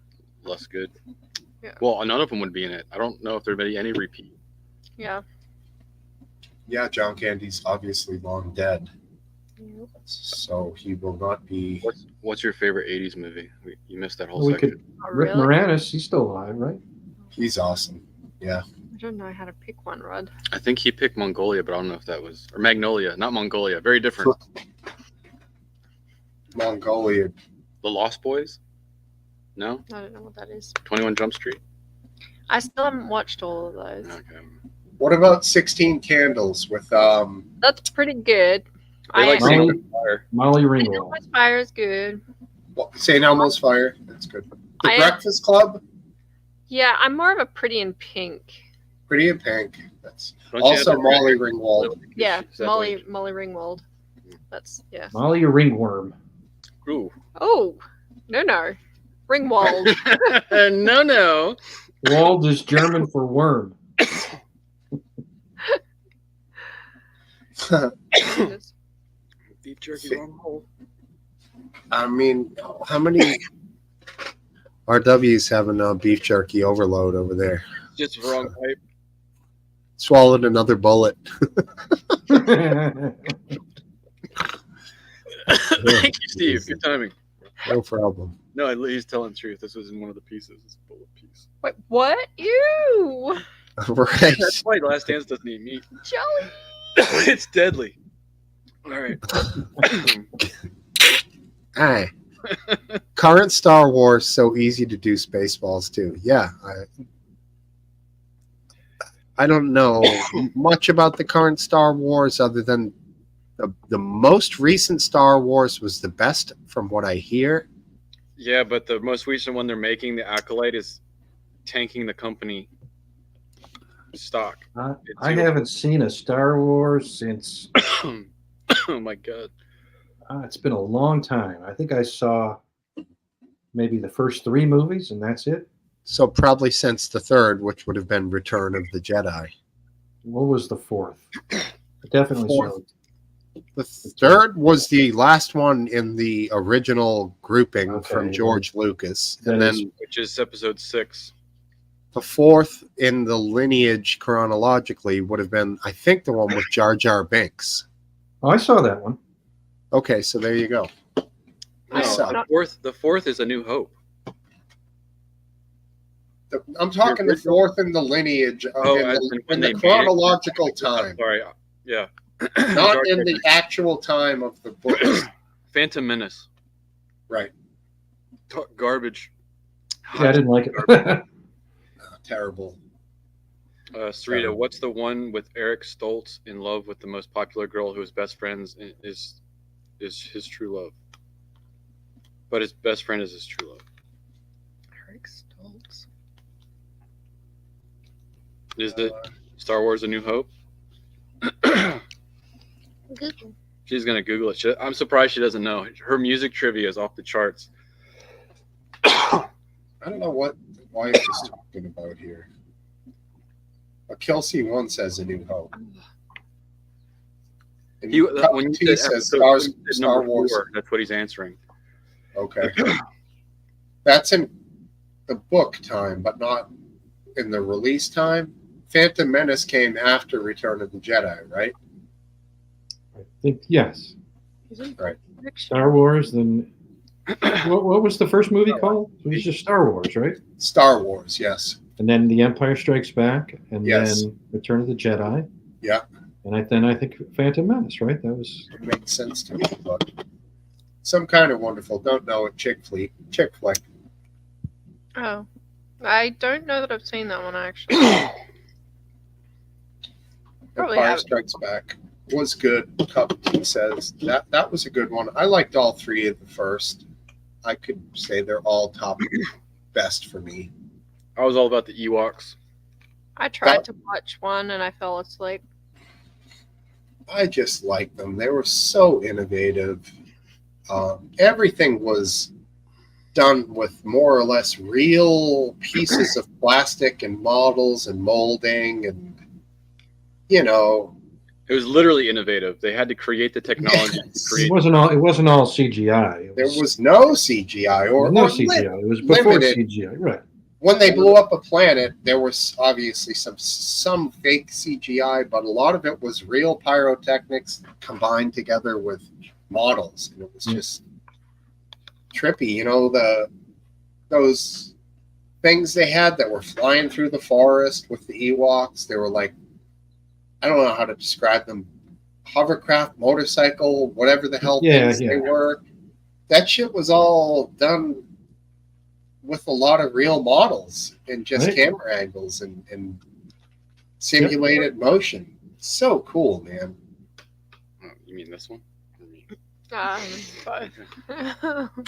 good? Yeah. Well, none of them would be in it. I don't know if there'd be any repeat. Yeah. Yeah, John Candy's obviously long dead, Yep. so he will not be. What's your favorite '80s movie? You missed that whole We section. could Oh, Rick really? Moranis, he's still alive, right? He's awesome. Yeah. I don't know how to pick one, Rod. I think he picked Mongolia, but I don't know if that was or Magnolia, not Mongolia. Very different. Mongolia. The Lost Boys? No. I don't know what that is. 21 Jump Street. I still haven't watched all of those. Okay. What about 16 Candles with That's pretty good. They like Molly- Sing with Fire. Molly Ringwald. Elmo's Fire is good. St. Elmo's Fire? That's good. The I- Breakfast Club? Yeah, I'm more of a Pretty in Pink. Pretty in Pink. That's Don't you have also that Molly record? Ringwald. Yeah, Is that Molly Ringwald. That's yeah. Molly Ringworm. Ooh. Oh, no. Ringwald. No. Wald is German for worm. Beef jerky wrong hole. I mean, how many RWs having beef jerky overload over there? Just wrong pipe. Swallowed another bullet. Thank you, Steve. Good timing. No problem. No, he's telling the truth. This was in one of the pieces. It's a bullet piece. Wait, what? Ew. Right. That's why Last Dance doesn't eat meat. Jelly. It's deadly. All right. Hey. Current Star Wars, so easy to do Spaceballs too. Yeah. I don't know much about the current Star Wars other than the most recent Star Wars was the best from what I hear. Yeah, but the most recent one they're making, the Acolyte, is tanking the company stock. I haven't seen a Star Wars since Oh my god. it's been a long time. I think I saw maybe the first 3 movies, and that's it. So probably since the third, which would have been Return of the Jedi. What was the 4th? I definitely Fourth. saw. The third was the last one in the original grouping Okay, from George Lucas. that And then is- Which is episode 6. the fourth in the lineage chronologically would have been, I think, the one with Jar Jar Binks. Oh, I saw that one. Okay, so there you go. No, saw the fourth is A New Hope. I'm talking the fourth in the lineage, Oh, in as the, in when in they the made it? chronological time, Sorry. Yeah. not Jar in Jar the actual time of the books. Phantom Menace. Right. Garbage. Yeah, I didn't like it. Terrible. Sarita, what's the one with Eric Stoltz in love with the most popular girl who is best friends is his true love? But his best friend is his true love. Eric Stoltz. Is the Star Wars A New Hope? Google. She's gonna Google it. I'm surprised she doesn't know. Her music trivia is off the charts. I don't know why is this talking about here. But Kelsey 1 says A New Hope. And When you T said says episode Star number Wars. 4, that's what he's answering. Okay. That's in the book time, but not in the release time. Phantom Menace came after Return of the Jedi, right? I think yes. Right. Star Wars. Then what was the first movie called? It was just Star Wars, right? Star Wars, yes. And then The Empire Strikes Back, and Yes. then Return of the Jedi. Yeah. And I think Phantom Menace, right? That was It makes sense to me. But some kind of wonderful, don't know it, chick flick. Oh, I don't know that I've seen that one actually. Probably Empire haven't. Strikes Back was good. Cup T says that was a good one. I liked all 3 of the first. I could say they're all top best for me. I was all about the Ewoks. I tried to watch one and I fell asleep. I just liked them. They were so innovative. Everything was done with more or less real pieces of plastic and models and molding and, you know. It was literally innovative. They had to create the technology to Yes. create. It wasn't all CGI. There was no CGI there or, was no or CGI. It was before limited. CGI, right? When they blew up a planet, there was obviously some fake CGI, but a lot of it was real pyrotechnics combined together with models, and it was just trippy. You know, those things they had that were flying through the forest with the Ewoks. They were like, I don't know how to describe them, hovercraft, motorcycle, whatever the hell things they were. That shit was all done with a lot of real models and just camera angles and simulated motion. So cool, man. Oh, you mean this one? But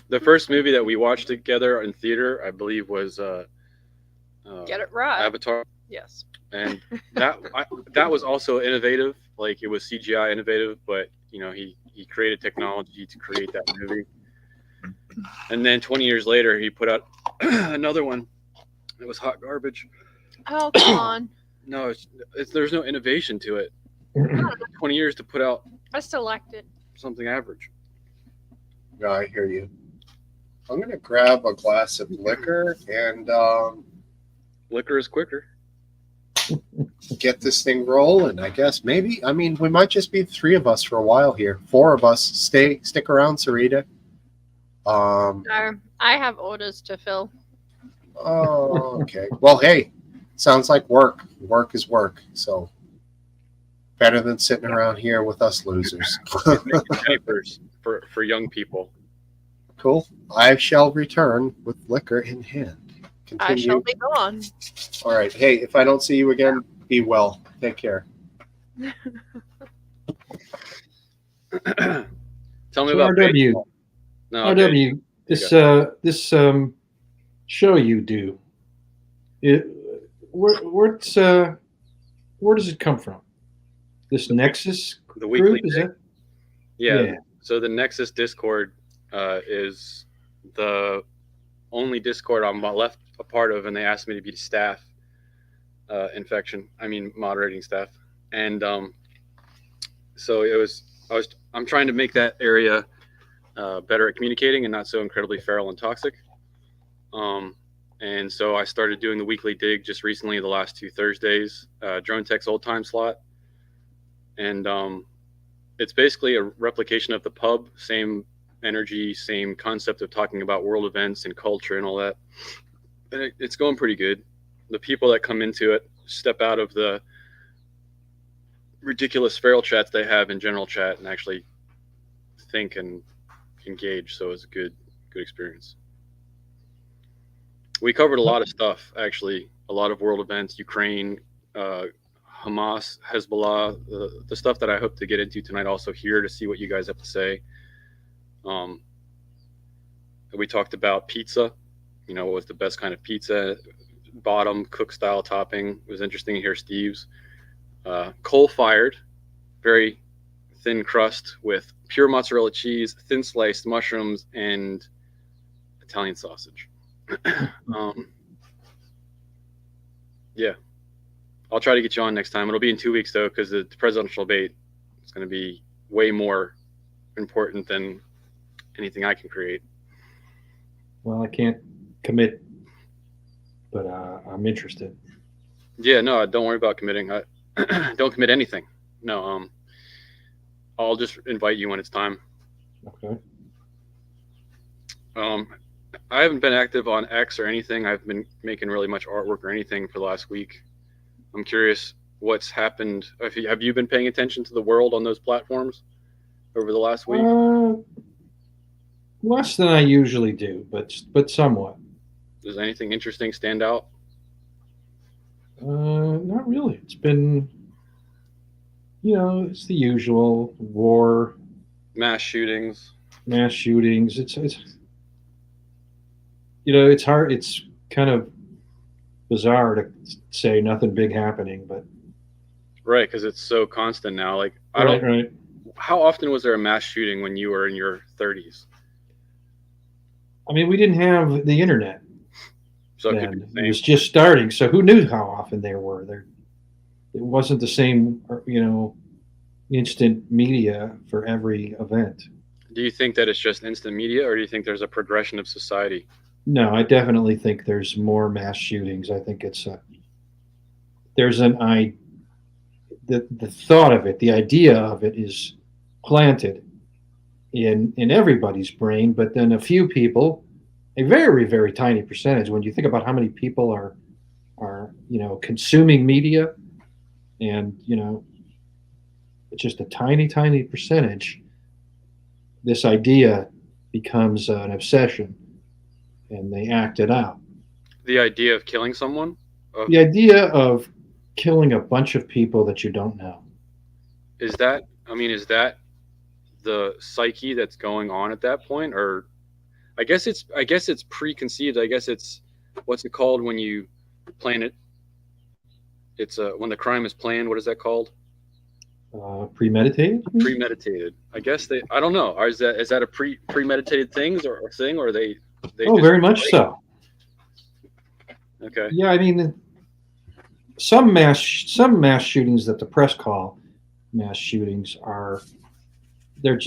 The first movie that we watched together in theater, I believe, was Get It Right. Avatar. Yes. And that was also innovative. Like, it was CGI innovative, but you know, he created technology to create that movie. And then 20 years later, he put out another one. It was hot garbage. Oh, come on. No, there's no innovation to it. 20 years to put out I still liked it. something average. Yeah, I hear you. I'm gonna grab a glass of liquor and Liquor is quicker. get this thing rolling. I guess maybe. I mean, we might just be 3 of us for a while here. 4 of us. Stick around, Sarita. No, I have orders to fill. Oh, okay. Well, hey, sounds like work. Work is work. So better than sitting around here with us losers. Diapers for young people. Cool. I shall return with liquor in hand. Continue. I shall be gone. All right. Hey, if I don't see you again, be well. Take care. Tell me about RW. No, RW. This show you do. Where does it come from? This Nexus the weekly group, is that? Yeah. So the Nexus Discord is the only Discord I'm left a part of, and they asked me to be the staff moderating staff, and so I'm trying to make that area better at communicating and not so incredibly feral and toxic. And so I started doing the weekly dig just recently, the last 2 Thursdays, Drone Tech's old time slot. And it's basically a replication of the pub, same energy, same concept of talking about world events and culture and all that. And it's going pretty good. The people that come into it step out of the ridiculous feral chats they have in general chat and actually think and engage. So it's a good experience. We covered a lot of stuff, actually, a lot of world events, Ukraine, Hamas, Hezbollah, the stuff that I hope to get into tonight, also here to see what you guys have to say. We talked about pizza, what was the best kind of pizza, bottom, cook style topping. It was interesting to hear Steve's. Coal fired, very thin crust with pure mozzarella cheese, thin sliced mushrooms, and Italian sausage. Yeah, I'll try to get you on next time. It'll be in 2 weeks though, because the presidential debate is going to be way more important than anything I can create. Well, I can't commit, but I'm interested. Yeah, no, don't worry about committing. Don't commit anything. No, I'll just invite you when it's time. Okay. I haven't been active on X or anything. I've been making really much artwork or anything for the last week. I'm curious what's happened. Have you been paying attention to the world on those platforms over the last week? Less than I usually do, but somewhat. Does anything interesting stand out? Not really. It's been, it's the usual war, Mass shootings. It's hard. It's kind of bizarre to say nothing big happening, but right, because it's so constant now. Like right. How often was there a mass shooting when you were in your 30s? I mean, we didn't have the internet So it could be then. the It was same. just starting, so who knew how often there were? It wasn't the same, instant media for every event. Do you think that it's just instant media, or do you think there's a progression of society? No, I definitely think there's more mass shootings. I think there's an I the thought of it, the idea of it is planted in everybody's brain, but then a few people, a very very tiny percentage. When you think about how many people are consuming media, and it's just a tiny percentage. This idea becomes an obsession, and they act it out. The idea of killing someone? The idea of killing a bunch of people that you don't know. Is that, is that the psyche that's going on at that point? Or I guess it's preconceived. I guess it's, what's it called when you plan it? It's when the crime is planned. What is that called? Premeditated? Premeditated. I guess I don't know. Is that a premeditated thing, or they Oh, just very much so. Okay. Yeah, I mean, some mass shootings that the press call mass shootings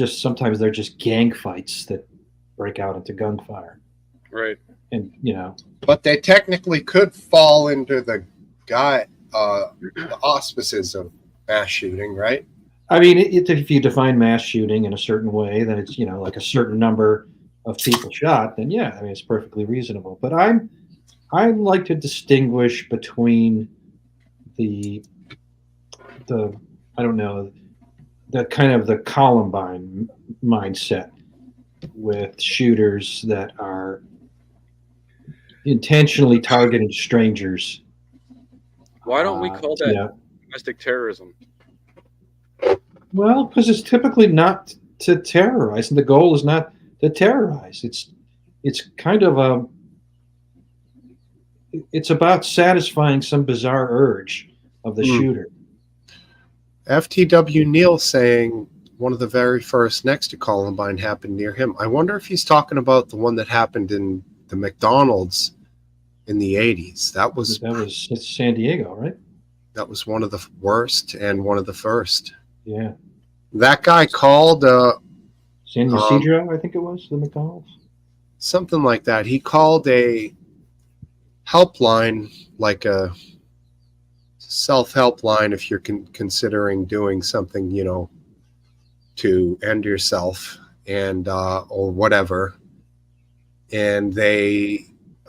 sometimes they're just gang fights that break out into gunfire, Right. and But they technically could fall into the auspices of mass shooting, right? I mean, if you define mass shooting in a certain way, then it's like a certain number of people shot. Then yeah, I mean it's perfectly reasonable. But I like to distinguish between the I don't know, the kind of the Columbine mindset with shooters that are intentionally targeting strangers. Why don't we call that domestic terrorism? Well, because it's typically not to terrorize, and the goal is not to terrorize. It's kind of it's about satisfying some bizarre urge of the shooter. FTW Neal saying one of the very first next to Columbine happened near him. I wonder if he's talking about the one that happened in the McDonald's in the 80s. It's San Diego, right? That was one of the worst and one of the first. Yeah. That guy called San Ysidro, I think it was, the McDonald's. Something like that. He called a helpline, like a self-help line, if you're considering doing something, to end yourself and or whatever. And they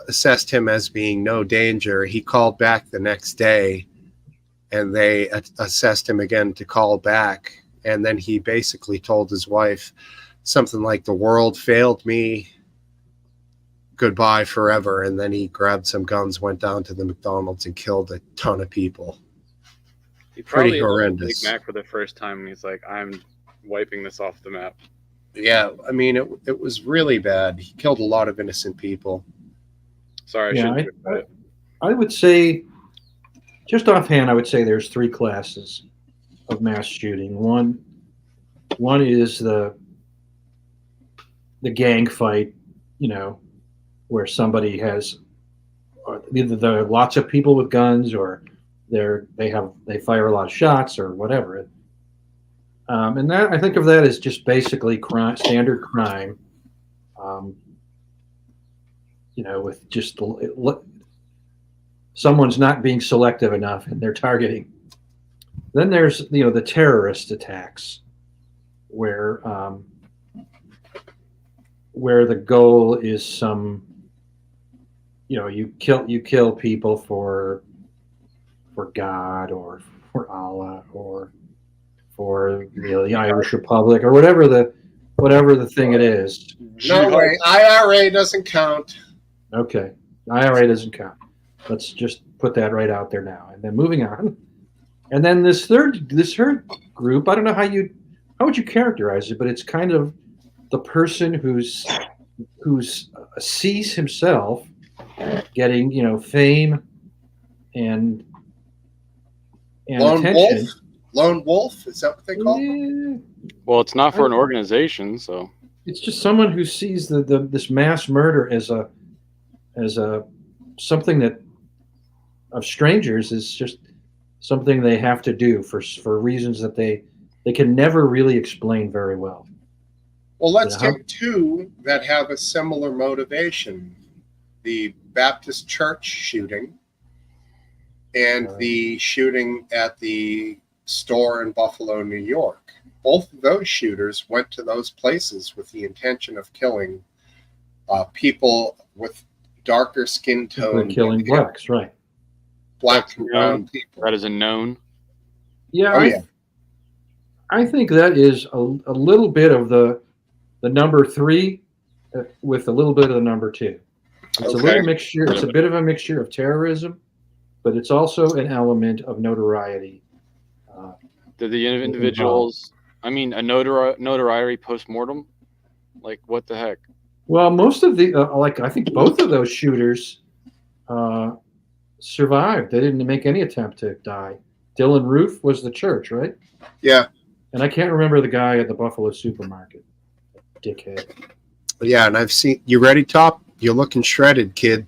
assessed him as being no danger. He called back the next day, and they assessed him again to call back. And then he basically told his wife something like, "The world failed me. Goodbye forever." And then he grabbed some guns, went down to the McDonald's, and killed a ton of people. He probably Pretty horrendous. Big Mac for the first time, and he's like, "I'm wiping this off the map." Yeah, I mean, it was really bad. He killed a lot of innocent people. Sorry, I shouldn't do it. I would say, just offhand, I would say there's three classes of mass shooting. One is the gang fight, where somebody has either there are lots of people with guns, or they fire a lot of shots or whatever. And that, I think of that as just basically standard crime, with just someone's not being selective enough and they're targeting. Then there's the terrorist attacks, where the goal is some, you kill people for God, or for Allah, or for the Irish Republic, or whatever the thing it is. No way, IRA doesn't count. Okay, IRA doesn't count. Let's just put that right out there now. And then moving on. And then this third group, I don't know how would you characterize it, but it's kind of the person who's sees himself getting fame and Lone attention. Wolf? Lone Wolf? Is that what they call it? Well, it's not for an organization, so. It's just someone who sees this mass murder as a something that of strangers is just something they have to do for reasons that they can never really explain very well. Well, let's You know? take two that have a similar motivation: the Baptist church shooting and the shooting at the store in Buffalo, New York. Both of those shooters went to those places with the intention of killing people with darker skin tone. They're killing blacks, right? Black and brown people. That is a known. Yeah, Oh, yeah. I think that is a little bit of the number 3 with a little bit of the number 2. It's a little mixture. It's a bit of a mixture of terrorism, but it's also an element of notoriety. Did the individuals? I mean, a notoriety post-mortem? Like, what the heck? Well, most of the I think both of those shooters survived. They didn't make any attempt to die. Dylan Roof was the church, right? Yeah. And I can't remember the guy at the Buffalo supermarket. Dickhead. Yeah, and I've seen you ready, Top? You're looking shredded, kid.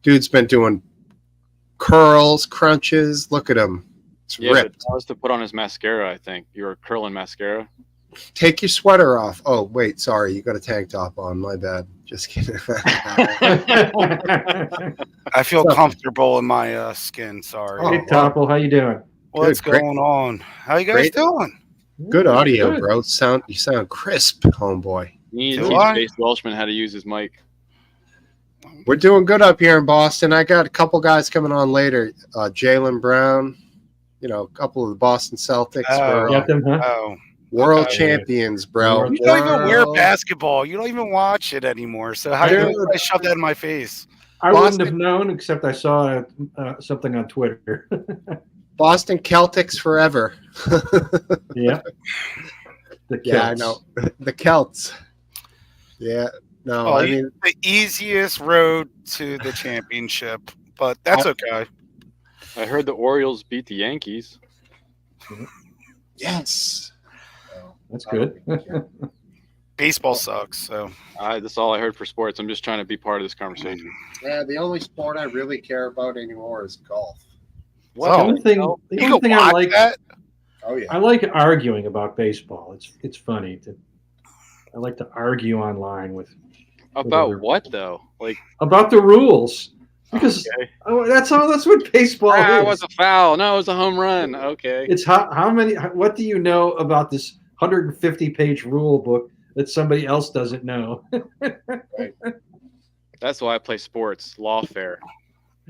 Dude's been doing curls, crunches. Look at him. It's ripped. That was to put on his mascara, I think. You were curling mascara. Take your sweater off. Oh, wait, sorry. You got a tank top on. My bad. Just kidding. I feel comfortable in my skin. Sorry. Hey, Topple, how you doing? What's going on? How you guys doing? Good audio, bro. You sound crisp, homeboy. You need to teach Base Welshman how to use his mic. We're doing good up here in Boston. I got a couple guys coming on later. Jaylen Brown, a couple of the Boston Celtics. Got them, huh? World champions, bro. You don't even wear basketball. You don't even watch it anymore. So how do you shove that in my face? I wouldn't have known, except I saw something on Twitter. Boston Celtics forever. Yeah. The Celts. Yeah, I know. The Celts. Yeah. No, I mean the easiest road to the championship, but that's okay. I heard the Orioles beat the Yankees. Yes. That's good. Baseball sucks. So that's all I heard for sports. I'm just trying to be part of this conversation. Yeah, the only sport I really care about anymore is golf. Well, the only thing I like. Oh yeah. I like arguing about baseball. It's funny. I like to argue online with. About what though? Like about the rules. Because that's what baseball is. It was a foul. No, it was a home run. Okay. It's how many. What do you know about this 150-page rule book that somebody else doesn't know? Right. That's why I play sports. Lawfare.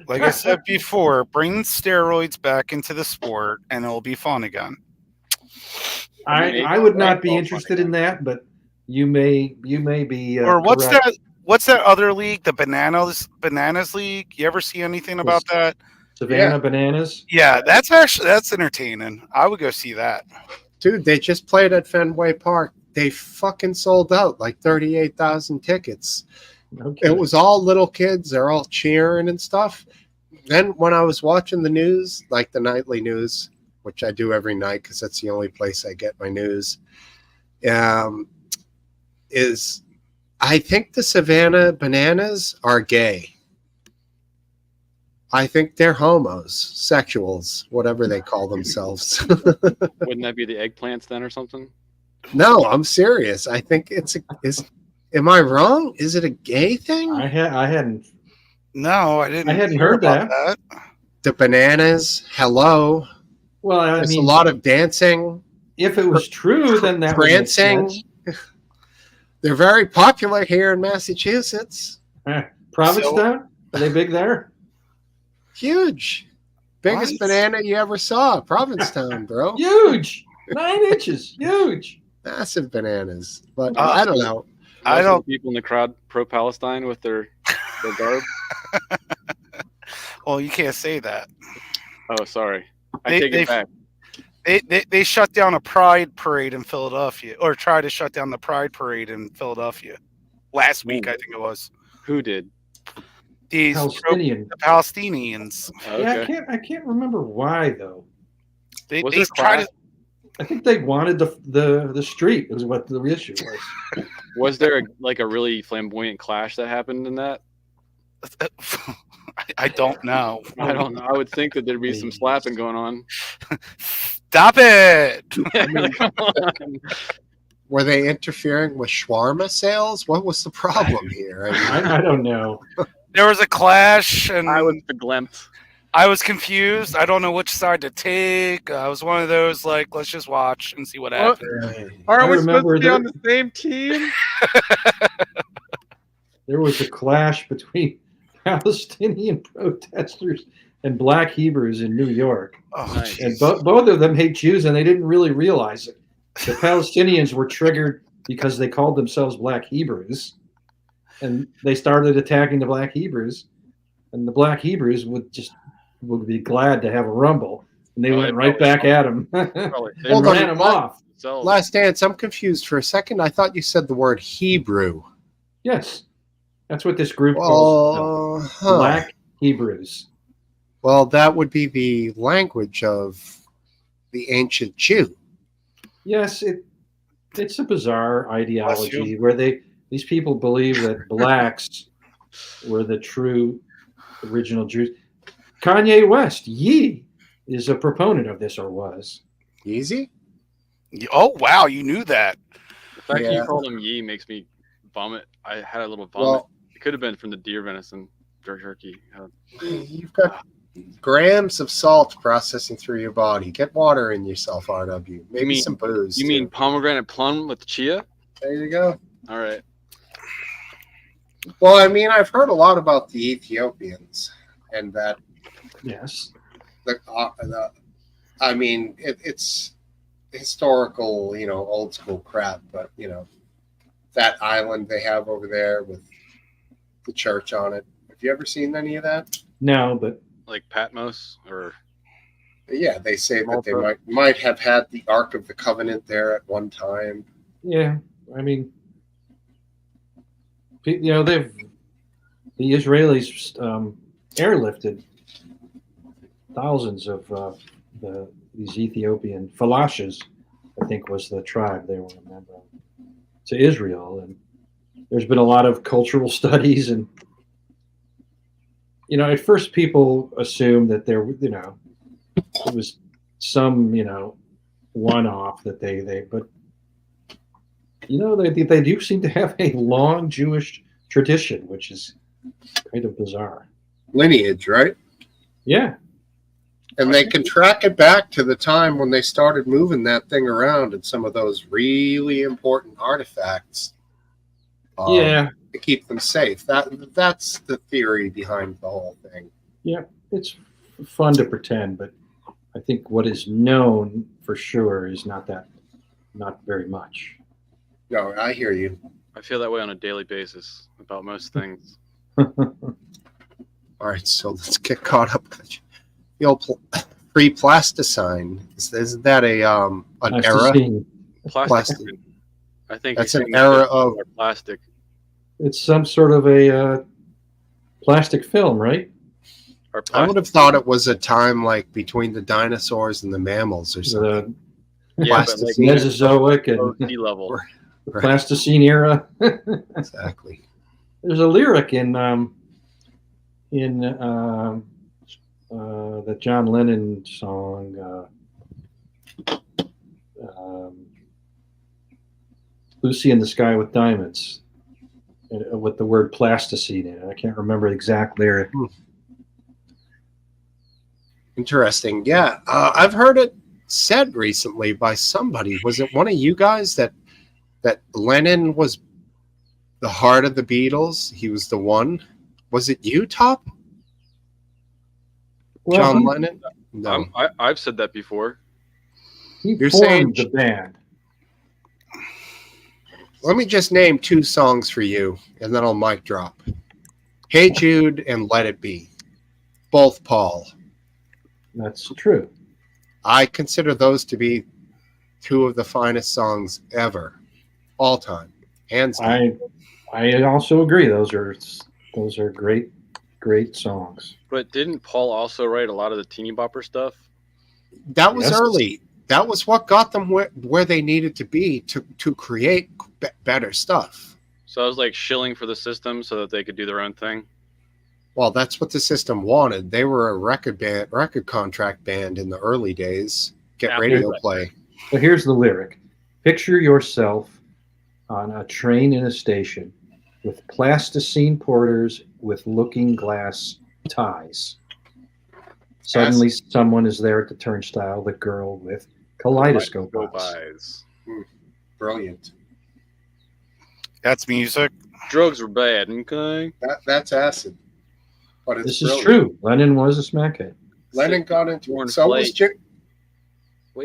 Like I said before, bring steroids back into the sport, and it'll be fun again. I would not be interested in that, but you may be. Or what's correct. that? What's that other league? The Bananas League. You ever see anything about that? Savannah Bananas. Yeah, that's entertaining. I would go see that. Dude, they just played at Fenway Park. They fucking sold out like 38,000 tickets. Okay. It was all little kids. They're all cheering and stuff. Then when I was watching the news, like the nightly news, which I do every night because that's the only place I get my news, is I think the Savannah Bananas are gay. I think they're homos, sexuals, whatever they call themselves. Wouldn't that be the eggplants then or something? No, I'm serious. I think am I wrong? Is it a gay thing? I hadn't. No, I didn't. I hadn't heard that. The Bananas. Hello. Well, there's a lot of dancing. If it was true, then that prancing. Would make sense. They're very popular here in Massachusetts. Provincetown? Are they big there? Huge. Biggest banana you ever saw. Provincetown, bro. Huge. 9 inches. Huge. Massive bananas. But I don't know. I don't. People in the crowd pro-Palestine with their garb. Well, you can't say that. Oh, sorry. I take it back. They shut down a pride parade in Philadelphia, or tried to shut down the pride parade in Philadelphia last week. I think it was. Who did? The Palestinians. Okay. Yeah, I can't remember why though. They tried to. I think they wanted the street is what the issue was. Was there a really flamboyant clash that happened in that? I don't know. I don't know. I would think that there'd be some slapping going on. Stop it! Come on. Were they interfering with shawarma sales? What was the problem here? I don't know. There was a clash, and I was verklempt. I was confused. I don't know which side to take. I was one of those like, let's just watch and see what happens. Aren't we supposed remember to be on the same team? There was a clash between Palestinian protesters and Black Hebrews in New York. Oh, Nice. And both of them hate Jews, and they didn't really realize it. The Palestinians were triggered because they called themselves Black Hebrews, and they started attacking the Black Hebrews, and the Black Hebrews would be glad to have a rumble, and they went right back at them and Probably. ran them off. Last Dance, I'm confused for a second. I thought you said the word Hebrew. Yes, that's what this group calls themselves. Black Hebrews. Well, that would be the language of the ancient Jew. Yes, it's a bizarre ideology where these people believe that blacks were the true original Jews. Kanye West, Ye, is a proponent of this, or was. Easy? Oh wow, you knew that. The fact that Yeah. you called him Yee makes me vomit. I had a little vomit. Well- It could have been from the deer venison jerky. You've got grams of salt processing through your body. Get water in yourself, RW. Maybe some booze. You too. mean pomegranate plum with chia? There you go. All right. Well, I mean, I've heard a lot about the Ethiopians and that. Yes. I mean, it's historical, old school crap, but that island they have over there with the church on it. Have you ever seen any of that? No, but Like Patmos or Yeah, they say that they Malta. might have had the Ark of the Covenant there at one time. yeah, I mean, the Israelis airlifted thousands of these Ethiopian Falashas, I think was the tribe they were a member of, to Israel, and there's been a lot of cultural studies, and at first people assumed that there, it was some, one-off that but they do seem to have a long Jewish tradition, which is kind of bizarre. Lineage, right? Yeah. And they can track it back to the time when they started moving that thing around and some of those really important artifacts. Yeah. To keep them safe. That's the theory behind the whole thing. Yeah. It's fun to pretend, but I think what is known for sure is not very much. No, I hear you. I feel that way on a daily basis about most things. All right, so let's get caught up. The old free plasticine. Isn't that an era? Plastic. I think That's an era of plastic. It's some sort of a plastic film, right? Or I would have thought it was a time like between the dinosaurs and the mammals or something. The Yeah, but like Mesozoic and sea level. Right. Plasticine era. Exactly. There's a lyric in the John Lennon song, Lucy in the Sky with Diamonds, with the word plasticine in it. I can't remember the exact lyric. Interesting. Yeah, I've heard it said recently by somebody. Was it one of you guys that Lennon was the heart of the Beatles? He was the one. Was it you, Top? Well, John Lennon? No. I've said that before. He You're formed saying- the band. Let me just name two songs for you, and then I'll mic drop. Hey Jude and Let It Be. Both Paul. That's true. I consider those to be two of the finest songs ever. All time. Hands down. I also agree. Those are great songs. But didn't Paul also write a lot of the teeny bopper stuff? That was Yes. early. that was what got them where they needed to be to create better stuff. So I was like shilling for the system so that they could do their own thing. Well, that's what the system wanted. They were a record contract band in the early days. Get Yeah, radio right. play. So here's the lyric. Picture yourself on a train in a station with plasticine porters with looking glass ties. Suddenly, someone is there at the turnstile, the girl with kaleidoscope eyes. eyes. Brilliant. That's music. Drugs were bad, okay? That's acid. But it's This is brilliant. true. Lennon was a smackhead. Lennon got into Born it. So was Flake. Jim.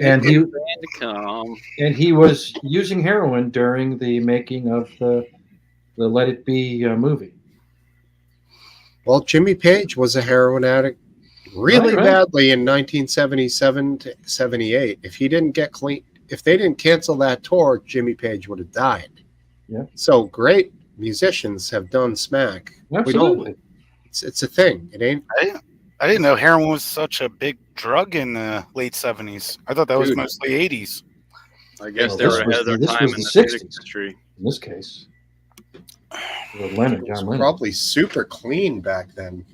And he- to come. And he was using heroin during the making of the Let It Be movie. Well, Jimmy Page was a heroin addict really Right. badly in 1977 to 78. If he didn't get clean, if they didn't cancel that tour, Jimmy Page would have died. Yeah. So great musicians have done smack. Absolutely. It's a thing. It ain't. I didn't know heroin was such a big drug in the late 70s. I thought that was Dude. mostly 80s. I guess Well, they this were was ahead of their the- this time was in the the 60s. music industry. In this case, with Lennon, It was John Lennon. probably super clean back then.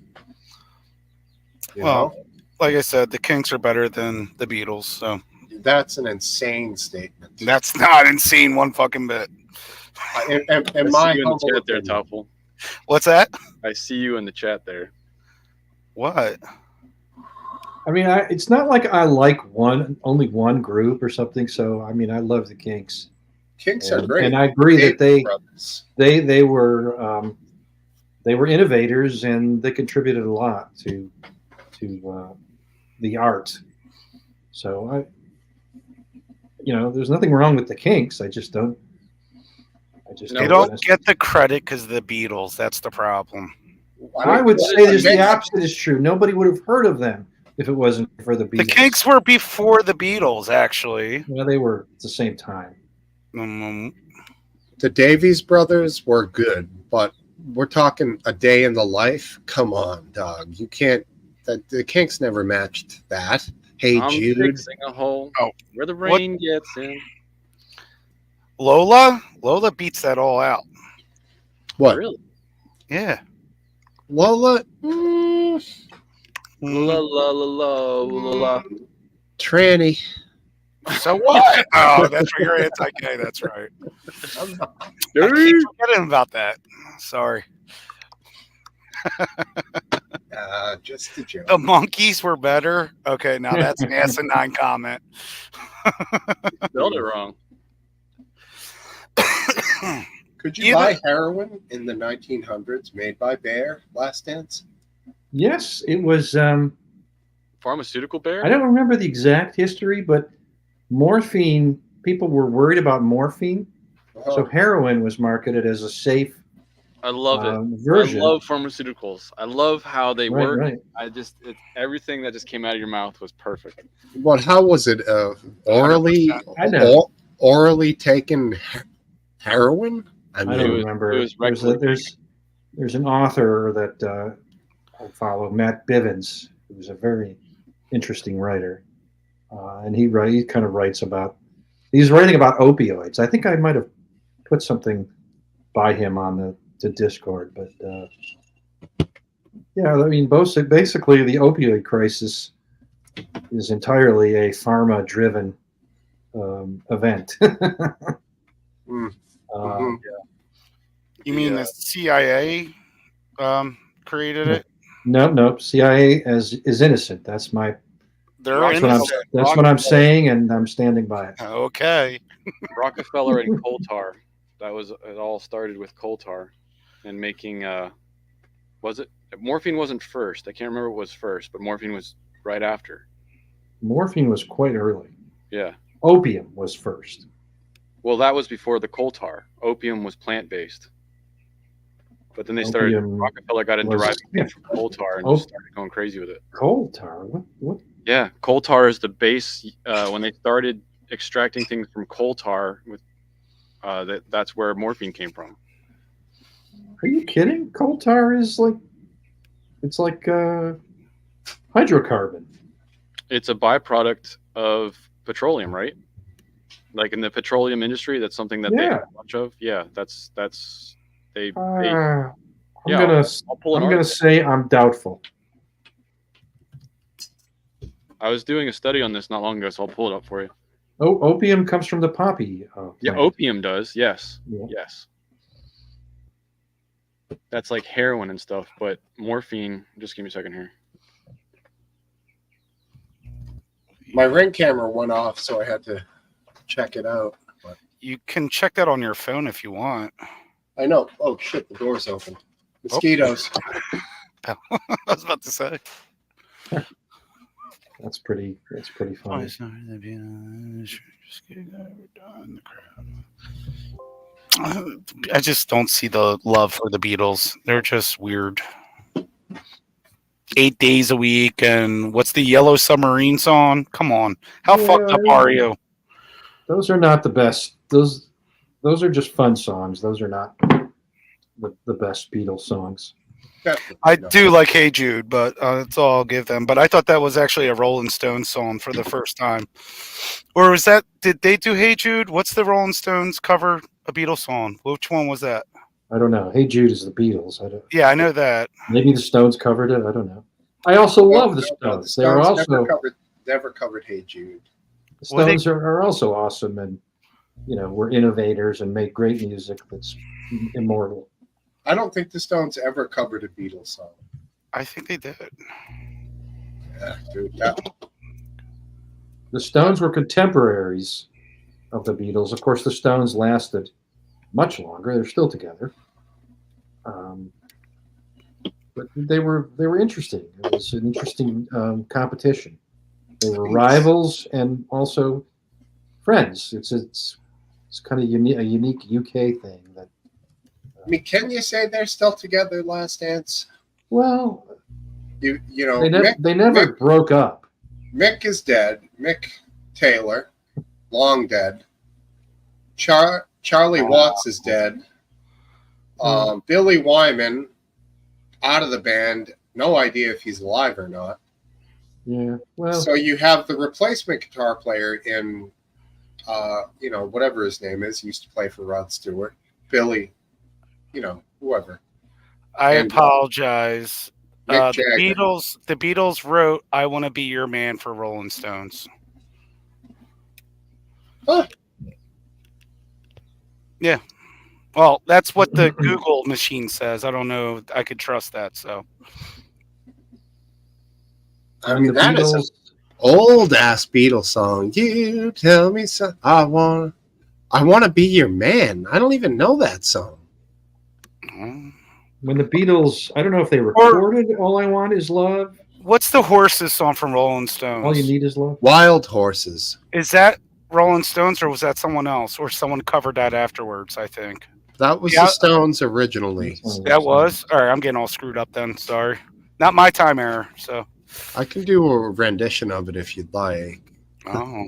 You Well, know? like I said, the Kinks are better than the Beatles, so That's an insane statement. that's not insane one fucking bit. In I my see you in the humble chat there, opinion. Toffel. What's that? I see you in the chat there. What? I mean, it's not like I like only one group or something. So I mean, I love the Kinks, Kinks are great. and I agree that Davis Brothers. they were innovators and they contributed a lot to the art. So there's nothing wrong with the Kinks. I just don't. They don't get the credit because of the Beatles. That's the problem. I would say the opposite is true. Nobody would have heard of them if it wasn't for the Beatles. The Kinks were before the Beatles, actually. Well, they were at the same time. The Davies brothers were good, but we're talking a day in the life. Come on, dog. You can't. The Kinks never matched that. Hey I'm Jude. fixing a hole where the rain gets in. Lola beats that all out. What? Really? Yeah. Lola? La la la la la la. Tranny. So what? Oh, that's right. You're anti-gay. That's right. I keep forgetting about that. Sorry. Just a joke. The Monkeys were better. Okay, now that's an asinine comment. Spelled it wrong. Could you buy heroin in the 1900s made by Bayer? Last Dance? Yes, it was. Pharmaceutical bear? I don't remember the exact history, but morphine. People were worried about morphine, so heroin was marketed as a safe. I love it. Version. I love pharmaceuticals. I love how they work. Right. Everything that just came out of your mouth was perfect. What? How was it? Orally? I know. Orally taken heroin? I don't remember. There's an author that I follow, Matt Bivens, who's a very interesting writer, and he kind of writes about. He's writing about opioids. I think I might have put something by him on the Discord, but yeah, I mean, basically the opioid crisis is entirely a pharma-driven event. You mean the CIA created it? No. CIA is innocent. That's what I'm saying, and I'm standing by it. Okay. Rockefeller and coal tar. It all started with coal tar and making was it morphine wasn't first. I can't remember what was first, but morphine was right after. Morphine was quite early. Yeah. Opium was first. Well, that was before the coal tar. Opium was plant-based. But then they started. Rockefeller got into deriving from coal tar and just started going crazy with it. Coal tar? What? Yeah, coal tar is the base. When they started extracting things from coal tar, that's where morphine came from. Are you kidding? Coal tar is like hydrocarbon. It's a byproduct of petroleum, right? Like in the petroleum industry, that's something that they Yeah. have a bunch of. Yeah, that's they. I'm Yeah, I'll pull an gonna article. say I'm doubtful. I was doing a study on this not long ago, so I'll pull it up for you. Oh, opium comes from the poppy Yeah, plant. opium does. Yes, Yeah. yes. That's like heroin and stuff, but morphine. Just give me a second here. My Ring camera went off, so I had to check it out. But You can check that on your phone if you want. I know. Oh shit, the door's open. Mosquitoes. I was about to say. That's pretty funny. I just don't see the love for the Beatles. They're just weird. 8 days a week, and what's the Yellow Submarine song? Come on, how fucked up are you? Those are not the best. Those are just fun songs. Those are not the best Beatles songs. I do like Hey Jude, but that's all I'll give them. But I thought that was actually a Rolling Stones song for the first time. Or was that, did they do Hey Jude? What's the Rolling Stones cover a Beatles song? Which one was that? I don't know. Hey Jude is the Beatles. Yeah, I know that. Maybe the Stones covered it. I don't know. I also love the Stones. The They were Stones also never covered Hey Jude. the Stones are also awesome, and were innovators and make great music that's immortal. I don't think the Stones ever covered a Beatles song. I think they did. Yeah, dude. The Stones were contemporaries of the Beatles. Of course, the Stones lasted much longer. They're still together, but they were interesting. It was an interesting competition. They were rivals and also friends. It's kind of a unique UK thing. That I mean, can you say they're still together? Last Dance. Well, you know, they never broke up. Mick is dead. Mick Taylor, long dead. Charlie Watts is dead. Billy Wyman, out of the band. No idea if he's alive or not. Yeah. Well. So you have the replacement guitar player in, whatever his name is. He used to play for Rod Stewart. Billy, whoever. I apologize. Mick The Beatles wrote "I Want to Be Your Man" for Rolling Stones. Huh. Yeah. Well, that's what the Google machine says. I don't know. I could trust that. So. I mean, that is an old ass Beatles song. You tell me so. I want to be your man. I don't even know that song. When the Beatles, I don't know if they recorded "All I Want Is Love." What's the Horses song from Rolling Stones? All You Need Is Love. Wild Horses. Is that Rolling Stones, or was that someone else, or someone covered that afterwards? I think that was the Stones originally. That was all right. I'm getting all screwed up then. Sorry, not my time error. So I can do a rendition of it if you'd like. Oh.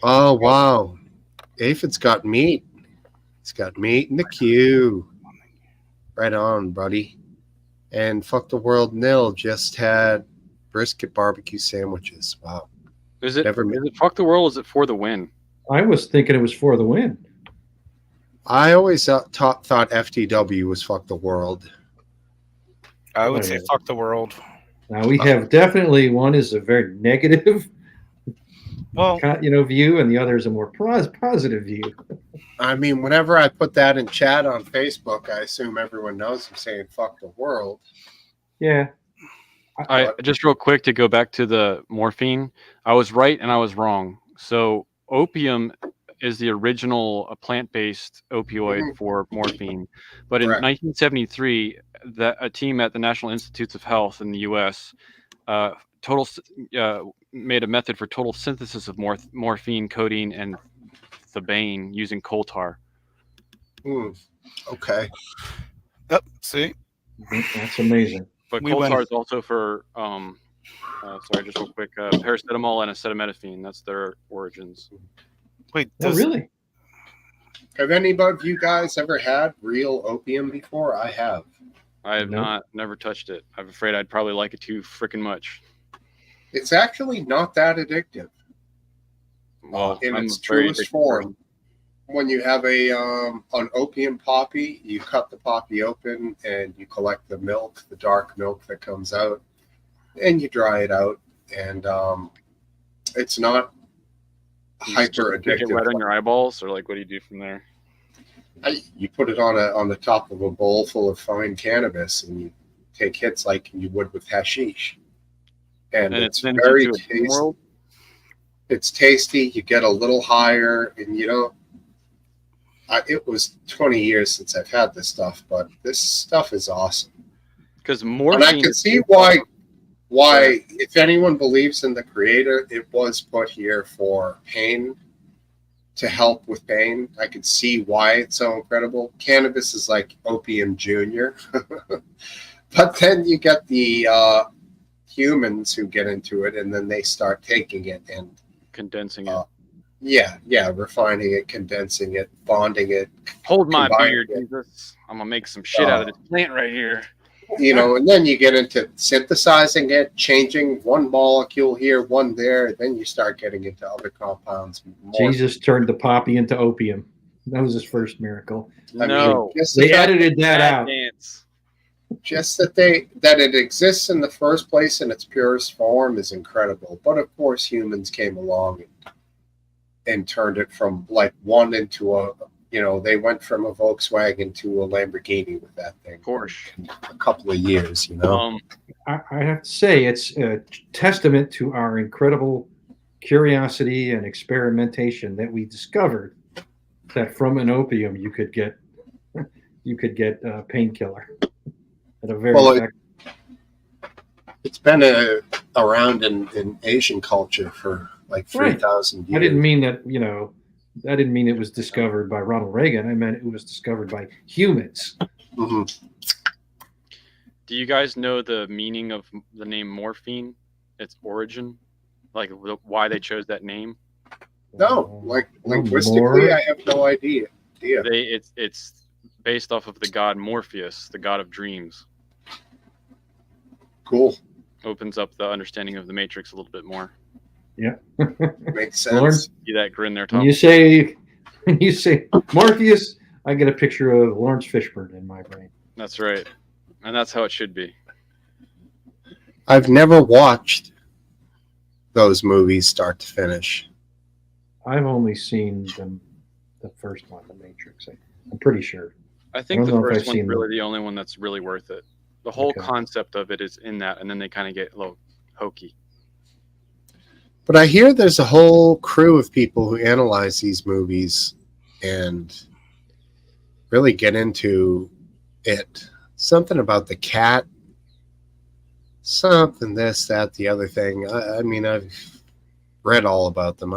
Oh wow, Aphid's got meat. He's got meat in the queue. Right on, buddy. And Fuck the World Nil just had brisket barbecue sandwiches. Wow. Is it Fuck the World? Is it For the Win? I was thinking it was For the Win. I always thought FTW was Fuck the World. I would say Fuck the World. Now we have definitely one is a very negative view, and the other is a more positive view. I mean, whenever I put that in chat on Facebook, I assume everyone knows I'm saying fuck the world. Yeah. I just real quick to go back to the morphine. I was right and I was wrong. So opium is the original plant-based opioid for morphine. But in 1973, a team at the National Institutes of Health in the U.S. Made a method for total synthesis of morphine, codeine, and thebaine using coal tar. Okay. Yep. See, that's amazing. But coal tar is also for sorry, just real quick, paracetamol and acetaminophen. That's their origins. Wait, really? Have any of you guys ever had real opium before? I have. I have never touched it. I'm afraid I'd probably like it too freaking much. It's actually not that addictive Well, in I'm its a very truest addicted form. person. When you have an opium poppy, you cut the poppy open and you collect the milk, the dark milk that comes out, and you dry it out, and it's not You just hyper stick it addictive. right on your eyeballs, or like what do you do from there? You put it on the top of a bowl full of fine cannabis, and you take hits like you would with hashish, and And it it's sends very you to a dream tasty. world. It's tasty. You get a little higher, and it was 20 years since I've had this stuff, but this stuff is awesome. Because And I morphine can is see based off why, if anyone believes in the creator, it was put here for pain, to help with pain. I could see why it's so incredible. Cannabis is like opium junior. But then you get the humans who get into it, and then they start taking it and condensing it. refining it, condensing it, bonding it, Hold my combining beer, it. Jesus. I'm gonna make some shit out of this plant right here. And then you get into synthesizing it, changing one molecule here, one there. Then you start getting into other compounds. Jesus turned the poppy into opium. That was his first miracle. No, They edited that out. dance. Just that it exists in the first place in its purest form is incredible. But of course, humans came along and turned it from like one into they went from a Volkswagen to a Lamborghini with that thing. Porsche. A couple of years, I have to say, it's a testament to our incredible curiosity and experimentation that we discovered that from an opium you could get a painkiller at a very effective. It's been around in Asian culture for like 3,000 years. I didn't mean it was discovered by Ronald Reagan. I meant it was discovered by humans. Mm-hmm. Do you guys know the meaning of the name morphine? Its origin, like why they chose that name? No, linguistically, I have no idea. It's based off of the god Morpheus, the god of dreams. Cool. Opens up the understanding of the Matrix a little bit more. Yeah. Makes sense. Lord, See that grin there, Tom? When you say Morpheus, I get a picture of Lawrence Fishburne in my brain. That's right. And that's how it should be. I've never watched those movies start to finish. I've only seen the first one, The Matrix. I'm pretty sure. I think the first one's really the only one that's really worth it. The whole concept of it is in that, and then they kind of get a little hokey. But I hear there's a whole crew of people who analyze these movies and really get into it. Something about the cat, something this, that, the other thing. I mean, I've read all about them.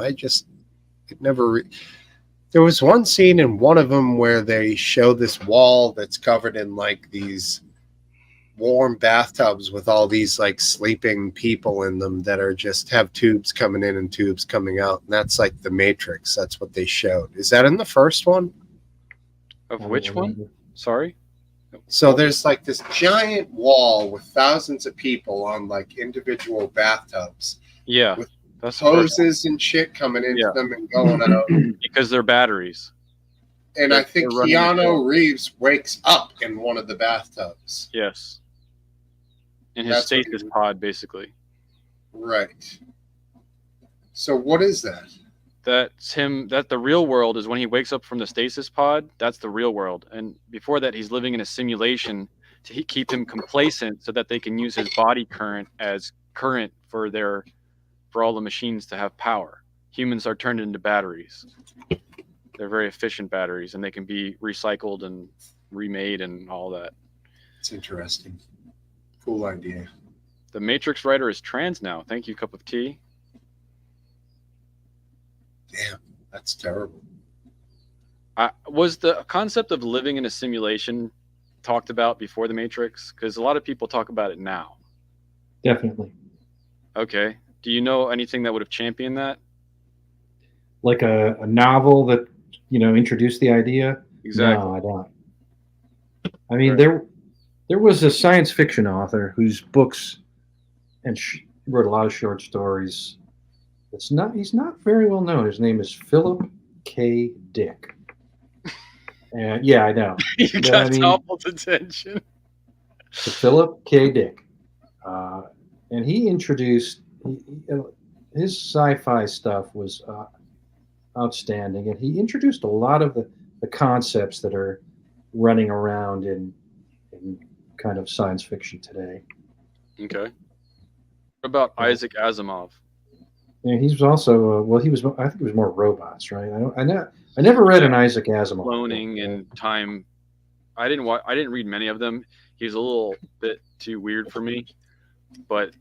There was one scene in one of them where they show this wall that's covered in like these warm bathtubs with all these like sleeping people in them that are just have tubes coming in and tubes coming out, and that's like the Matrix. That's what they showed. Is that in the first one? Of which one? Sorry. So there's like this giant wall with thousands of people on like individual bathtubs. Yeah, with that's hoses and shit coming into them and going out because they're batteries. And I think Keanu Reeves wakes up in one of the bathtubs. Yes. In his stasis pod, basically. Right. So what is that? That's him. That the real world is when he wakes up from the stasis pod. That's the real world. And before that, he's living in a simulation to keep him complacent so that they can use his body current as current for all the machines to have power. Humans are turned into batteries. They're very efficient batteries, and they can be recycled and remade and all that. It's interesting. Cool idea. The Matrix writer is trans now. Thank you, cup of tea. Damn, that's terrible. Was the concept of living in a simulation talked about before the Matrix? Because a lot of people talk about it now. Definitely. Okay. Do you know anything that would have championed that? Like a novel that introduced the idea? Exactly. No, I don't. I mean, there was a science fiction author whose books, and wrote a lot of short stories. He's not very well known. His name is Philip K. Dick. And yeah, I know. You But, got I mean, Topple's attention. to Philip K. Dick. And he introduced his sci-fi stuff was outstanding, and he introduced a lot of the concepts that are running around in kind of science fiction today. Okay. What about Isaac Asimov? And he's also I think he was more robots, right? I never read an Isaac Asimov Cloning book. and time. I didn't read many of them. He was a little bit too weird for me, but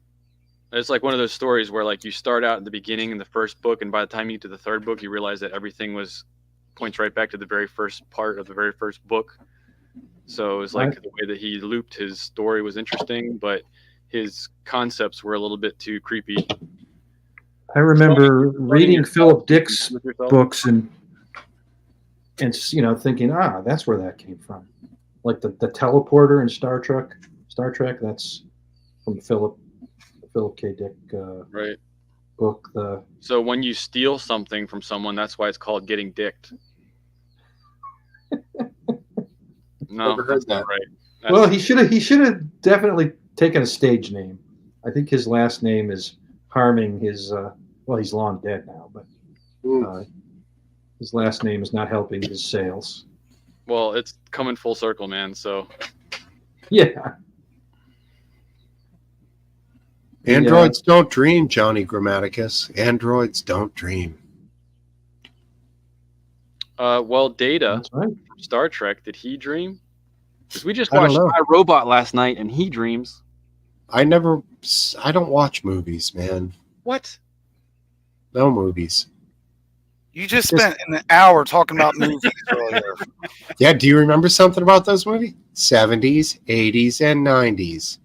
it's like one of those stories where like you start out at the beginning in the first book, and by the time you get to the third book, you realize that everything points right back to the very first part of the very first book. So it was like the way that he looped his story was interesting, but his concepts were a little bit too creepy. I remember reading Philip Dick's books and thinking, that's where that came from. Like the teleporter in Star Trek. That's from Philip K. Dick right book. So when you steal something from someone, that's why it's called getting dicked. No, Never heard that. Right. Well, he should have definitely taken a stage name. I think his last name is harming his. He's long dead now, but his last name is not helping his sales. Well, it's coming full circle, man. So yeah. Androids don't dream, Johnny Grammaticus. Androids don't dream. Well, Data That's right. from Star Trek, did he dream? Because we just watched iRobot last night, and he dreams. I don't watch movies, man. What? No movies. You just spent an hour talking about movies earlier. Yeah, do you remember something about those movies? 70s, 80s, and 90s.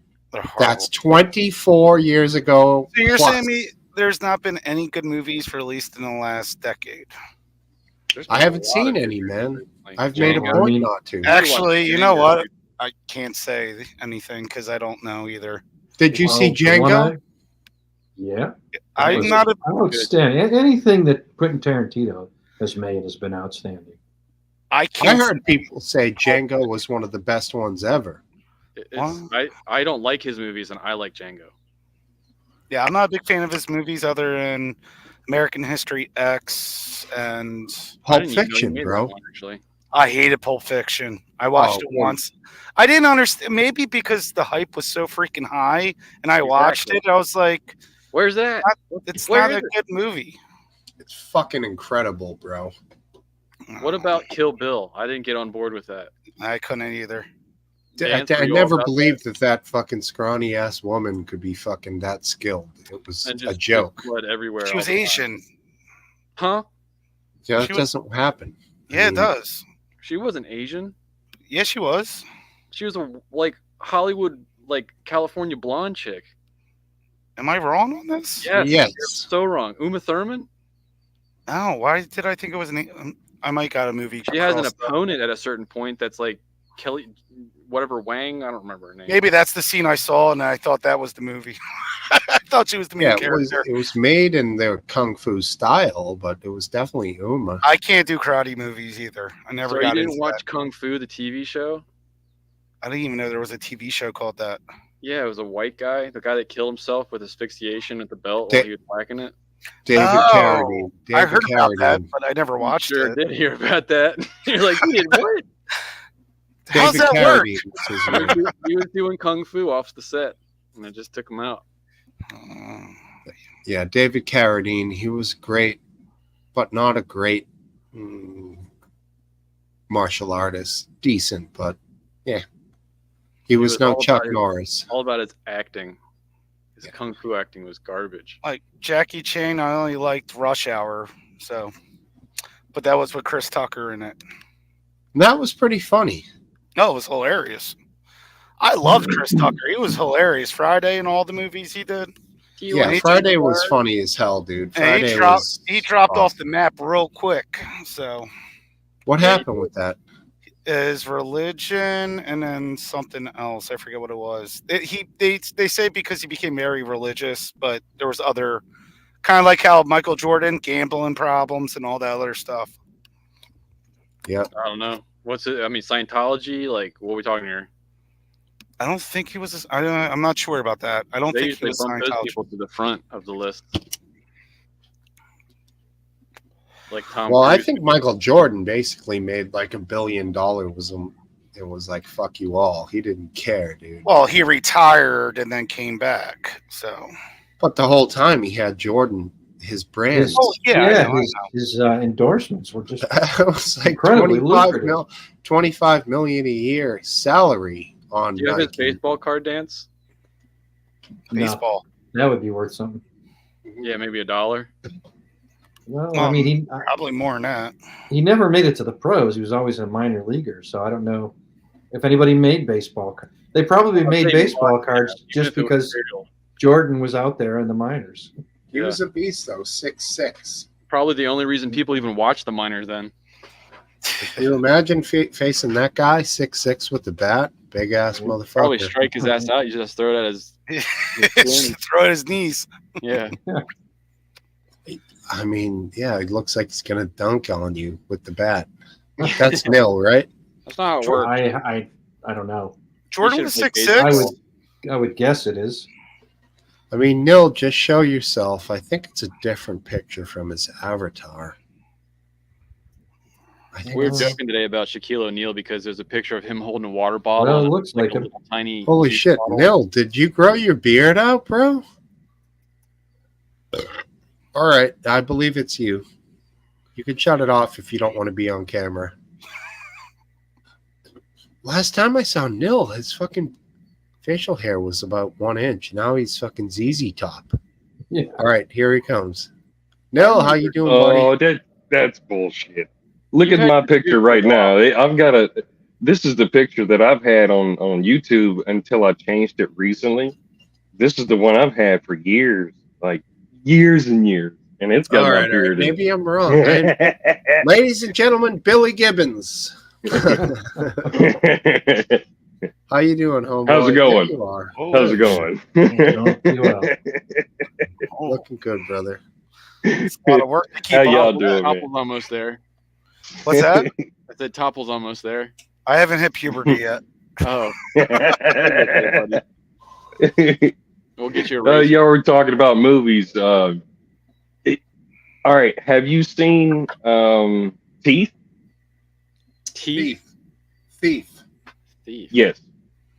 That's 24 years ago. So you're plus. saying me there's not been any good movies for at least in the last decade? I haven't seen any, man. I've made a point not to. Actually, you know what? I can't say anything because I don't know either. Did you see Django? Yeah. I'm not a outstanding. Anything that Quentin Tarantino has made has been outstanding. I heard people say Django was one of the best ones ever. I don't like his movies, and I like Django. Yeah, I'm not a big fan of his movies other than American History X and Pulp Fiction, bro. Actually, I hated Pulp Fiction. I watched it once. I didn't understand, maybe because the hype was so freaking high, and I watched it. I was like, "Where's that? It's not a good movie." It's fucking incredible, bro. What about Kill Bill? I didn't get on board with that. I couldn't either. I never believed that fucking scrawny ass woman could be fucking that skilled. It was a joke. Blood everywhere. She was Asian. Huh? Yeah, that doesn't happen. Yeah, it does. She wasn't Asian. Yeah, she was. She was a Hollywood California blonde chick. Am I wrong on this? Yes. You're so wrong. Uma Thurman? Oh, why did I think it was I might got a movie. She has an opponent at a certain point that's like Kelly, whatever Wang. I don't remember her name. Maybe that's the scene I saw, and I thought that was the movie. I thought she was the main character. It was made in their kung fu style, but it was definitely Uma. I can't do karate movies either. I never got into that. You didn't watch Kung Fu, the TV show? I didn't even know there was a TV show called that. Yeah, it was a white guy, the guy that killed himself with asphyxiation at the belt while he was whacking it. David Carradine. I heard about that, but I never watched it. Sure did hear about that. You're like, you did what? How's that work? He was doing Kung Fu off the set, and it just took him out. Yeah, David Carradine. He was great, but not a great martial artist. Decent, but yeah. He was no Chuck Norris. All about his acting. His Kung Fu acting was garbage. Like Jackie Chan, I only liked Rush Hour, but that was with Chris Tucker in it. That was pretty funny. No, it was hilarious. I loved Chris Tucker. He was hilarious. Friday and all the movies he did. Friday was funny as hell, dude. Friday he dropped off the map real quick. So what happened with that? is religion and then something else. I forget what it was. They say because he became very religious, but there was other kind of like how Michael Jordan gambling problems and all that other stuff. Yeah. I don't know. What's it? I mean, Scientology. Like, what are we talking here? I don't think he was. I'm not sure about that. I don't They think he usually was bump those Scientology. people to the front of the list. Like Tom. Well, I Cruise. think Michael Jordan basically made like $1 billion. It was like fuck you all. He didn't care, dude. Well, he retired and then came back. So. But the whole time he had Jordan, his brand. His, Oh, yeah, I know, I his endorsements were just It was like incredibly 25 million a year salary on Do you have his Nike. baseball card dance? Baseball. That would be worth something. Yeah, maybe $1. Well, I mean, Probably more than that. he never made it to the pros. He was always a minor leaguer. So I don't know if anybody made baseball cards. They probably made baseball cards just because Jordan was out there in the minors. He was a beast though, 6'6". Probably the only reason people even watch the minors then. Can you imagine facing that guy, 6'6", with the bat? Big ass motherfucker. Probably strike his ass out. You just throw it at his. Throw it at his knees. Yeah. I mean, yeah, it looks like he's gonna dunk on you with the bat. That's nil, right? That's not how it works. I don't know. Jordan You was should take 6'6". I would guess it is. I mean, Nil, just show yourself. I think it's a different picture from his avatar. I think We were it's- joking today about Shaquille O'Neal because there's a picture of him holding a water bottle. Well, it and looks like a him. little tiny. Holy juice shit, bottle. Nil, did you grow your beard out, bro? All right, I believe it's you. You can shut it off if you don't want to be on camera. Last time I saw Nil, his fucking facial hair was about 1 inch. Now he's fucking ZZ Top. Yeah. All right, here he comes. Nil, how you doing, Oh, buddy? that's bullshit. Look You've at had my your picture beard right for a now. I've got a. This is the picture that I've had on YouTube until I changed it recently. This is the one I've had for years, like years and years, and it's got All my right, all right. beard. in Maybe I'm wrong. Man. Ladies and gentlemen, Billy Gibbons. it. How you doing, homeboy? How's it going? There you are. How's it going? Looking good, brother. It's a lot of work to keep How y'all up. doing, man? Topple's almost there. What's that? I said Topple's almost there. I haven't hit puberty yet. Oh. We'll get you a raise. Y'all were talking about movies. All right, have you seen Teeth? Teeth. Thief. Thief. Yes,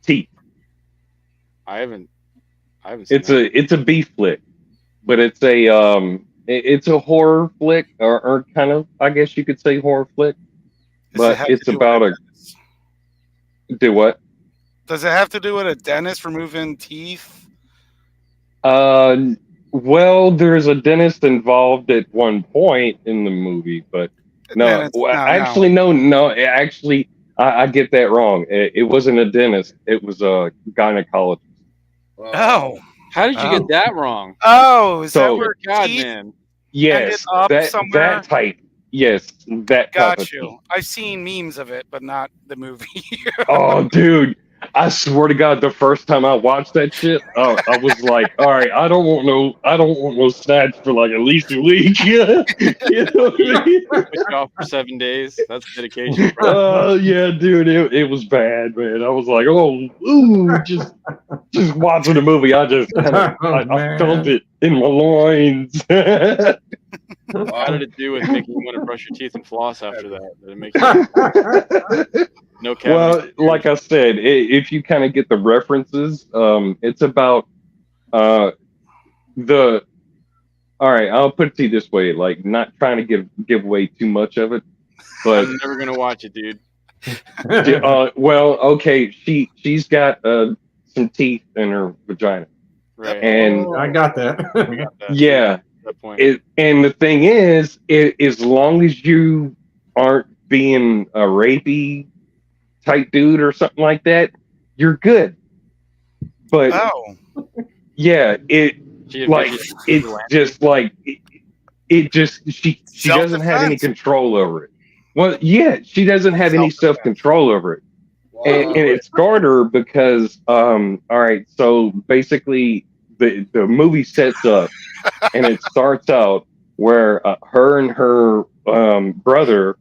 Teeth. I haven't seen It's a B flick, but it's a horror flick, or kind of, I guess you could say horror flick. Does it But have it's to do about with a do what? Does it have to do with a dentist removing teeth? Well, there's a dentist involved at one point in the movie, but no. Actually, no. Actually, I get that wrong. It wasn't a dentist. It was a gynecologist. Oh. How did you get that wrong? Oh, is that So- where God, teeth man. Yes, up somewhere? that type. Yes, that type got of you? teeth. I've seen memes of it, but not the movie. Oh, dude. I swear to God, the first time I watched that shit, I was like, "All right, I don't want no snacks for like at least a week." You know what I mean? Switch off for 7 days. That's dedication. Bro. Yeah, dude, it was bad, man. I was like, "Oh, ooh," just watching the movie. I just kinda, I felt it in my loins. How did it do with making you want to brush your teeth and floss after that? Did it make you no cavity? Well, like I said, if you kind of get the references, it's about all right, I'll put it to you this way, like not trying to give away too much of it, but I'm never gonna watch it, dude. well, okay, she's got some teeth in her vagina, Right. and I got that. I got that. yeah, That point. and the thing is, as long as you aren't being a rapey type dude or something like that, you're good. But Oh, yeah, She like it's just like it just she doesn't have any Self-defense. control over it. Well, yeah, she doesn't have any self-control over it. And it scarred her because, all right, so basically the movie sets up and it starts out where her and her brother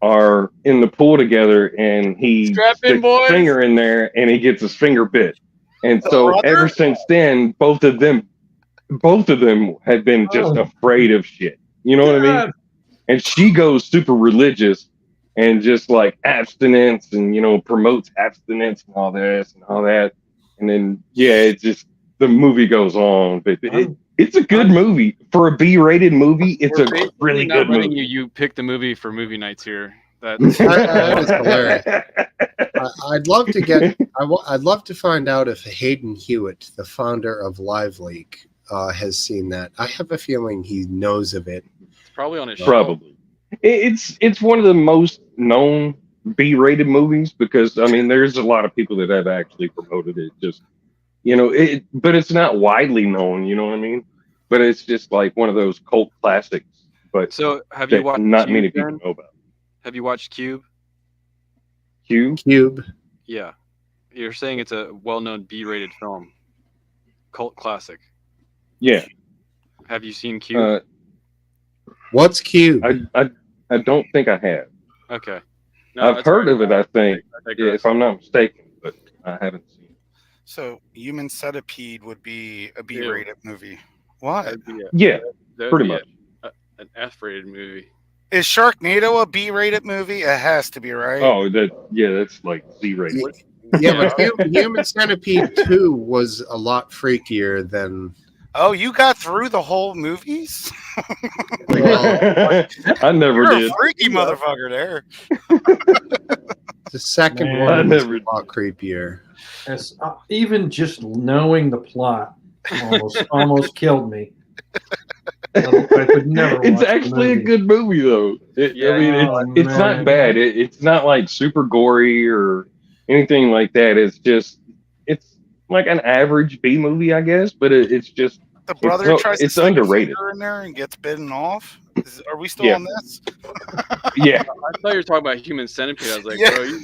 are in the pool together, and he Strap in, sticks boys. his finger in there and he gets his finger bit. And so ever since then, both of them have been just afraid of shit. You know what I mean? And she goes super religious and just like abstinence and, promotes abstinence and all this and all that. And then, it's just, the movie goes on, but it's a good movie for a B-rated movie. It's a really good movie. You pick the movie for movie nights here. That is hilarious. I'd love to get. I'd love to find out if Hayden Hewitt, the founder of Live Leak, has seen that. I have a feeling he knows of it. It's probably on his show. Probably. It's one of the most known B-rated movies because there's a lot of people that have actually promoted it. Just but it's not widely known. You know what I mean? But it's just like one of those cult classics. But so have you watched? Not many people know about. Have you watched Cube? Cube. Yeah, you're saying it's a well-known B-rated film, cult classic. Yeah. Have you seen Cube? What's Cube? I don't think I have. Okay. No, I've heard of it, I think, if I'm not mistaken, but I haven't seen it. So, Human Centipede would be a B-rated movie. What? Yeah, pretty much. An F-rated movie. Is Sharknado a B-rated movie? It has to be, right? Oh, that's like Z-rated. Yeah, but Human Centipede 2 was a lot freakier than... Oh, you got through the whole movies? I never did. You're a freaky motherfucker there. The second one was a lot creepier. Even just knowing the plot almost killed me. I could never watch it's actually a good movie, though. It's not bad. It's not like super gory or anything like that. It's like an average B movie, I guess. But it's just the brother tries to stick underrated. A finger in there and gets bitten off. Are we still on this? Yeah. I thought you were talking about Human Centipede. I was like, bro,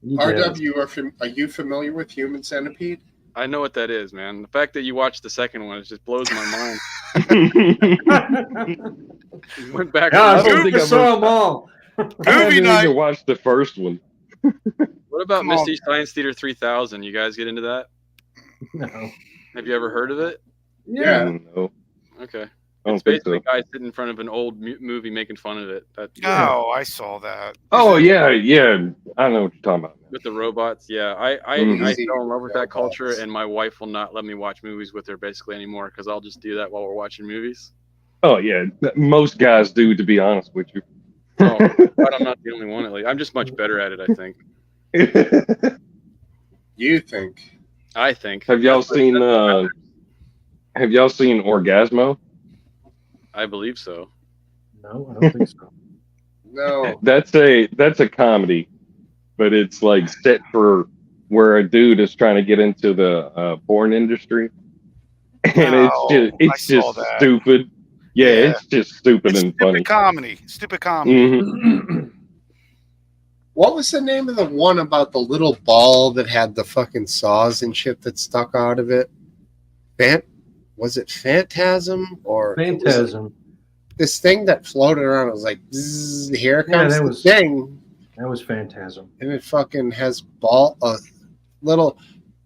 RW, are you familiar with Human Centipede? I know what that is, man. The fact that you watched the second one, it just blows my mind. Went back. I don't think I saw them all. I haven't even watched the first one. What about Mystery Science Theater 3000? You guys get into that? No. Have you ever heard of it? Yeah. No. Okay. It's basically a guy sitting in front of an old movie making fun of it. I saw that. Oh, yeah. I know what you're talking about. With the robots, yeah. I fell in love with that culture, and my wife will not let me watch movies with her basically anymore because I'll just do that while we're watching movies. Oh, yeah. Most guys do, to be honest with you. Oh, but I'm not the only one. At least I'm just much better at it, I think. You think? I think. Have y'all seen Orgasmo? I believe so. No, I don't think so. No. That's a comedy, but it's like set for where a dude is trying to get into the porn industry, and it's just stupid. Yeah, it's just stupid and funny. Stupid comedy. Mm-hmm. What was the name of the one about the little ball that had the fucking saws and shit that stuck out of it? Was it Phantasm or Phantasm? This thing that floated around. It was like, zzz, here comes the thing. That was Phantasm. And it fucking has little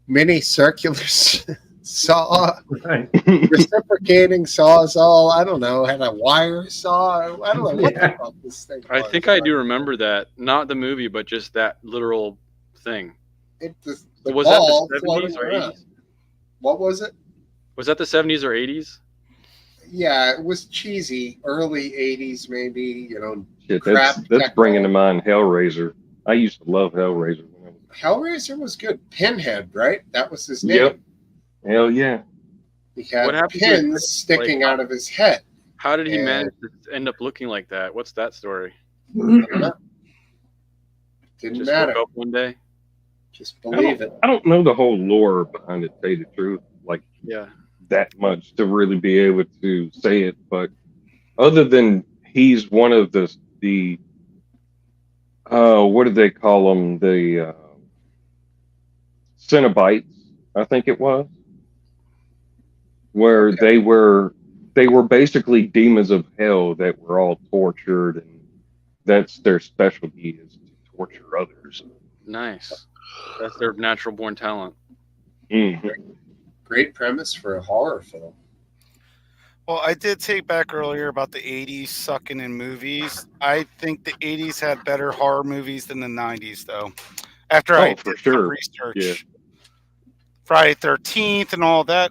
mini circular saw, right. Reciprocating sawzall. I don't know. Had a wire saw. I don't know what the fuck this thing was. I think I do remember that. Not the movie, but just that literal thing. Was that the 70s or 80s? What was it? Was that the 70s or 80s? Yeah, it was cheesy. Early 80s, maybe. Shit, that's bringing to mind Hellraiser. I used to love Hellraiser. Hellraiser was good. Pinhead, right? That was his name. Yep. Hell yeah. He had pins sticking out of his head. How did he manage to end up looking like that? What's that story? Didn't Just matter. Woke up one day. Just believe it. I don't know the whole lore behind it, to tell you the truth. Like, yeah, that much to really be able to say it, but other than he's one of the what did they call them? The Cenobites, I think it was, where Okay. they were basically demons of hell that were all tortured, and that's their specialty is to torture others. Nice. That's their natural born talent. Mhm. Great premise for a horror film. Well, I did take back earlier about the 80s sucking in movies. I think the 80s had better horror movies than the 90s, though. After I For did some sure. research, Yeah. Friday 13th and all that.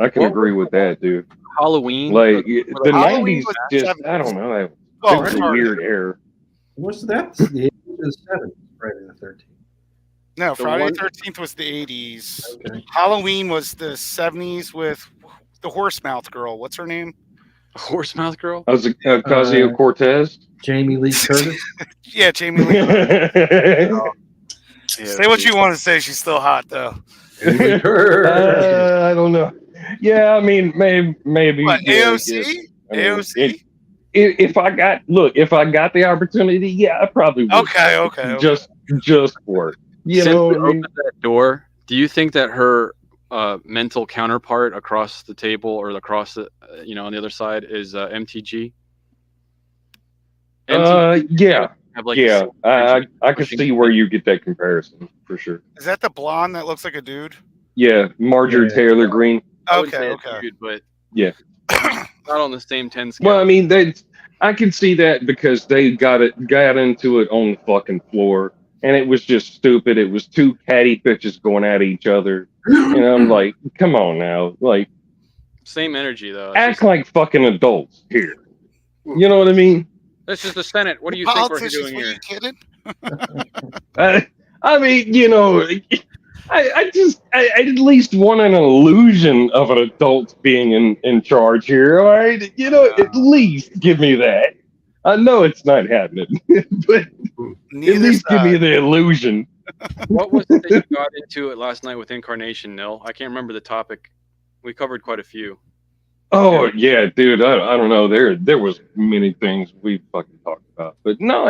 I can What agree with that, dude. Halloween? Like the Halloween 90s, was just 70s. I don't know. It Well, was it's a hard. weird era. What's that? The 80s or the 70s, Friday the 13th. No, Friday one- the 13th was the 80s. Okay. Halloween was the 70s with the horse mouth girl. What's her name? Horse Mouth Girl? I was Ocasio Cortez. Jamie Lee Curtis. Yeah, Jamie Lee. I Say what you want to say. She's still hot, though. Jamie Lee Curtis. I don't know. Yeah, I mean, maybe. What, yeah, AOC? I mean, AOC? if I got the opportunity, yeah, I probably would. Okay. Just for it. You Since know we what I mean? opened that door, do you think that her mental counterpart across the table or across the, on the other side is MTG? Yeah. have like Yeah, I can pushing- see where you get that comparison for sure. Is that the blonde that looks like a dude? Yeah, Marjorie Yeah. Taylor Greene. I wouldn't say Okay. it's weird, but Yeah. not on the same 10 scale. Well, I mean, I can see that because they got into it on the fucking floor, and it was just stupid. It was two catty bitches going at each other, and I'm like, come on now, like, Same energy though. It's act just- like fucking adults here. You know what I mean? This is the Senate. What do you think we're Politicians, doing were here? you kidding? I mean, I at least want an illusion of an adult being in charge here. All right, at least give me that. I know it's not happening, but at Neither least give me side. the illusion. What was it that you got into it last night with Incarnation, Nil? I can't remember the topic. We covered quite a few. Oh yeah, dude. I don't know. There was many things we fucking talked about, but no,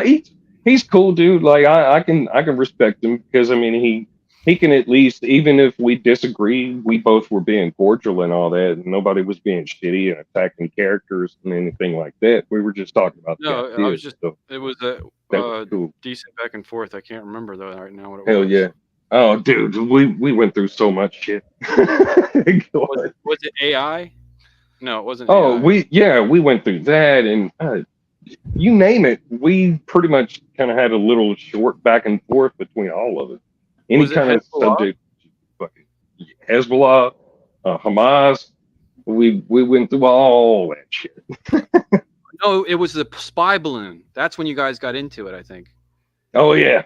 he's cool, dude. Like I can respect him because I mean he can at least, even if we disagree, we both were being cordial and all that, and nobody was being shitty and attacking characters and anything like that. We were just talking about the No, I ideas, was just. so It was a that was cool. decent back and forth. I can't remember though right now what it Hell was. yeah. Oh, dude, we went through so much shit. Was it AI? No, it wasn't. Oh, AI. we went through that, and you name it. We pretty much kind of had a little short back and forth between all of it. Any Was it kind of Hezbollah? subject, fucking Hezbollah, Hamas. We went through all that shit. No, it was the spy balloon. That's when you guys got into it, I think. Oh yeah.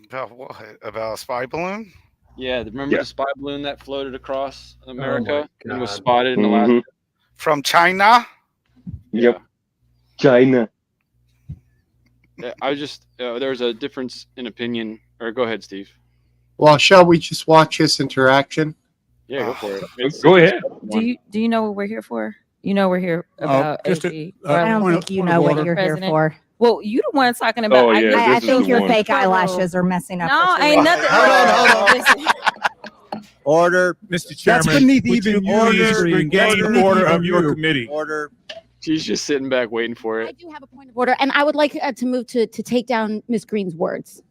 About what? About a spy balloon? Yeah, remember Yeah. the spy balloon that floated across America my and was God. spotted in Mhm. Alaska? From China? Yep. China. Yeah, I just there's a difference in opinion. Or go ahead, Steve. Well, shall we just watch this interaction? Yeah, go for it. It's- Go ahead. Do you know what we're here for? You know we're here about just AG. I I don't Point think of- you point know of what order. you're here President. for. Well, you the one talking about. Oh, yeah, guess this I is think the your one. fake eyelashes are messing up. No, what you're ain't wearing. nothing. Hold on. Listen, Order, Mr. Chairman. That's beneath would even you you, please Mr. regain Beneath order even of your you. committee. Order. She's just sitting back waiting for I it. do have a point of order, and I would like to move to take down Ms. Green's words.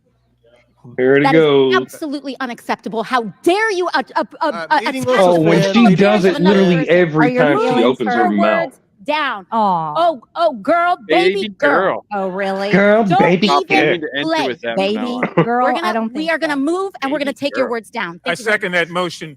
Here it That is goes. absolutely unacceptable. How dare you meeting attack will Oh, when suspend. she the does it another literally person? every Are your time she feelings opens her hurt? mouth. Words down. Aw. Oh, girl, baby, girl. Oh, really? Girl, Don't baby, even Stop yeah. me to enter play, with that baby. now. Girl, We're gonna, I don't think we are going to so. move, and we're going to Baby take your girl. words down. I Thank you very second that motion.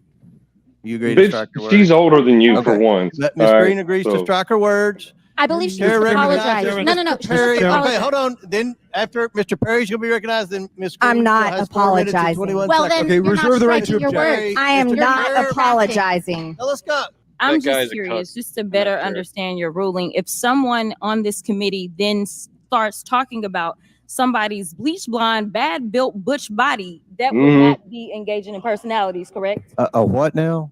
You agree to strike your Bitch, she's word. older than you for Okay. one. Let Ms. All right, Green agrees to so- strike her words. I believe she Chair needs to recognizes apologize. No, Mr. She Perry. needs to Okay, apologize. hold on. Then after Mr. Perry's gonna be recognized, then Ms. Green. I'm not still has 4 minutes and apologizing. 21 Well, seconds. then Okay, you're not reserve the right to striking your object. words. I am Mr. not Perry, apologizing. Now let's go. I'm That guy's just a curious, cuck. just to I'm better not sure. understand your ruling. If someone on this committee then starts talking about somebody's bleach blonde, bad built butch body, that would Mhm. not be engaging in personalities, correct? What now?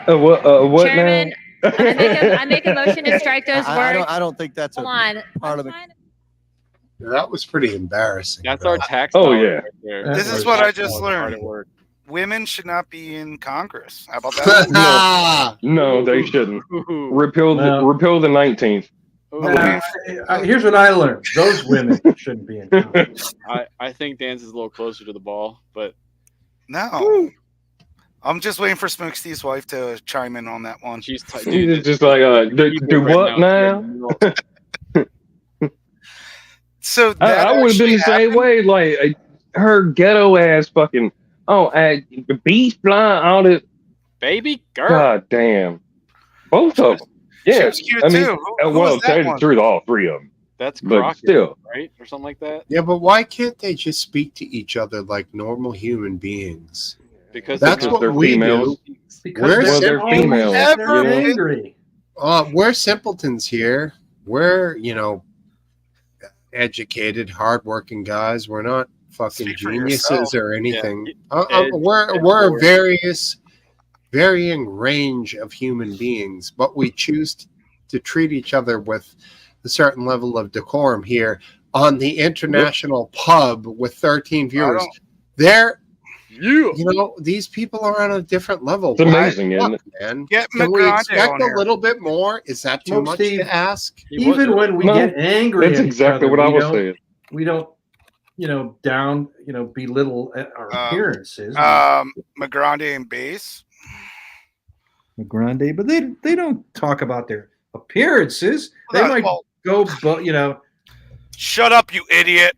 What Chairman, now? I make a motion to strike those words. I don't think that's Hold a on. part of the. That was pretty embarrassing. That's bro. our tax. Oh, dollars yeah. right there. This is Our what I tax just dollars are hard learned. at work. Women should not be in Congress. How about that? No, they shouldn't. Ooh. Repeal the 19th. Here's what I learned: those women shouldn't be in Congress. I think Dan's is a little closer to the ball, but No. I'm just waiting for Smokesteve's wife to chime in on that one. she's It's just like, do what now? So I would have been the same way. Like her ghetto ass fucking. Beach blind, all this. Baby girl. God damn. Both of them. She Yeah. was cute I mean, too. Who well, was to tell that you the one? truth, all three of them. That's But Crockett, still. right? Or something like that. Yeah, but why can't they just speak to each other like normal human beings? Because That's Because what they're we females. do. Because they're females. They're angry. We're simpletons here. We're, educated, hardworking guys. We're not fucking Speak for geniuses yourself. or anything. Ed- We're Ed- a varying range of human beings, but we choose to treat each other with a certain level of decorum here on the international pub with 13 viewers. These people are on a different level. It's amazing, isn't it? Man. Get Can we McGrande expect on a here. little bit more? Is that too much Smokesteve, to ask? Even when we get angry, That's at exactly each other, what I was saying. We don't, belittle our appearances. McGrande and bass. Grande, but they don't talk about their appearances. They might go, Shut up, you idiot!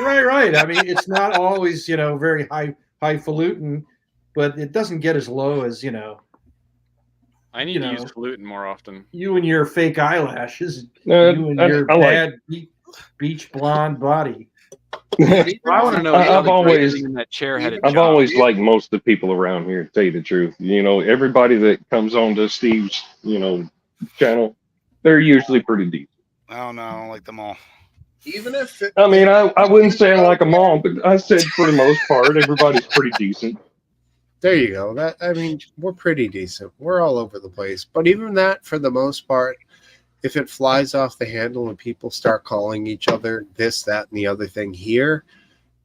Right. I mean, it's not always very highfalutin, but it doesn't get as low as I need to use falutin more often. You and your fake eyelashes, No, you and I your like- bad beach blonde body. I want to know. I've always, in that chair had a I've job. always liked most of the people around here. To tell you the truth, everybody that comes on to Steve's, channel, they're usually pretty decent. I don't know. I don't like them all. Even if I mean, I wouldn't say I like them all, but I said for the most part, everybody's pretty decent. There you go. We're pretty decent. We're all over the place. But even that, for the most part, if it flies off the handle and people start calling each other this, that, and the other thing here,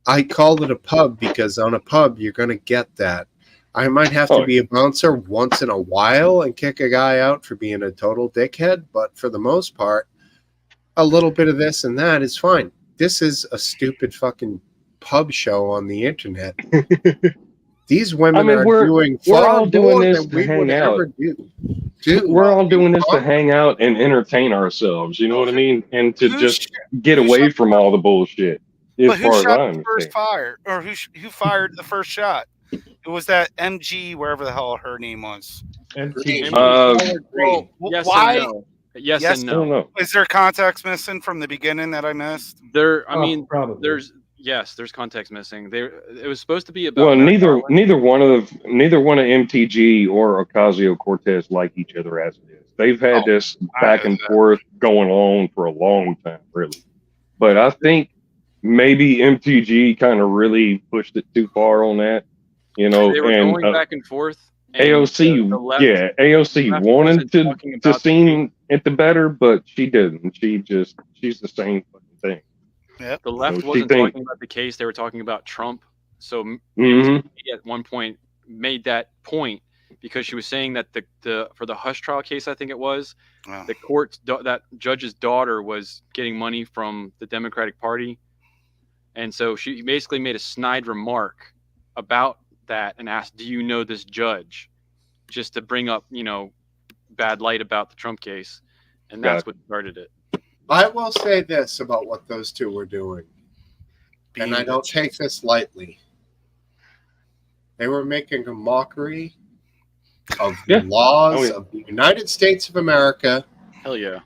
I call it a pub because on a pub, you're going to get that. I might have to be a bouncer once in a while and kick a guy out for being a total dickhead. But for the most part, a little bit of this and that is fine. This is a stupid fucking pub show on the internet. These women are doing we're far all doing more this than to we hang would out. ever do. We're all doing this to hang out and entertain ourselves. You know what I mean? And to just get away from all the bullshit. But As who far as I shot the understand. first fire, or who fired the first shot? It was that MG, wherever the hell her name was. MG. Well, Yes why? and no. Yes and I don't no. know. Is there context missing from the beginning that I missed? Probably. There's context missing. It was supposed to be about. Well, neither one of MTG or Ocasio-Cortez like each other as it is. They've had this back and forth going on for a long time, really. But I think maybe MTG kind of really pushed it too far on that. They were going back and forth. And AOC, AOC wanted to seem at the better, but she didn't. She's the same fucking thing. Yeah. The left wasn't talking about the case; they were talking about Trump. So Mhm. at one point made that point because she was saying that for the Hush trial case, I think it was, the court's that judge's daughter was getting money from the Democratic Party, and so she basically made a snide remark about that and asked, "Do you know this judge?" Just to bring up, bad light about the Trump case, and that's what started it. I will say this about what those two were doing, and I don't take this lightly. They were making a mockery of the laws of the United States of America. Hell yeah.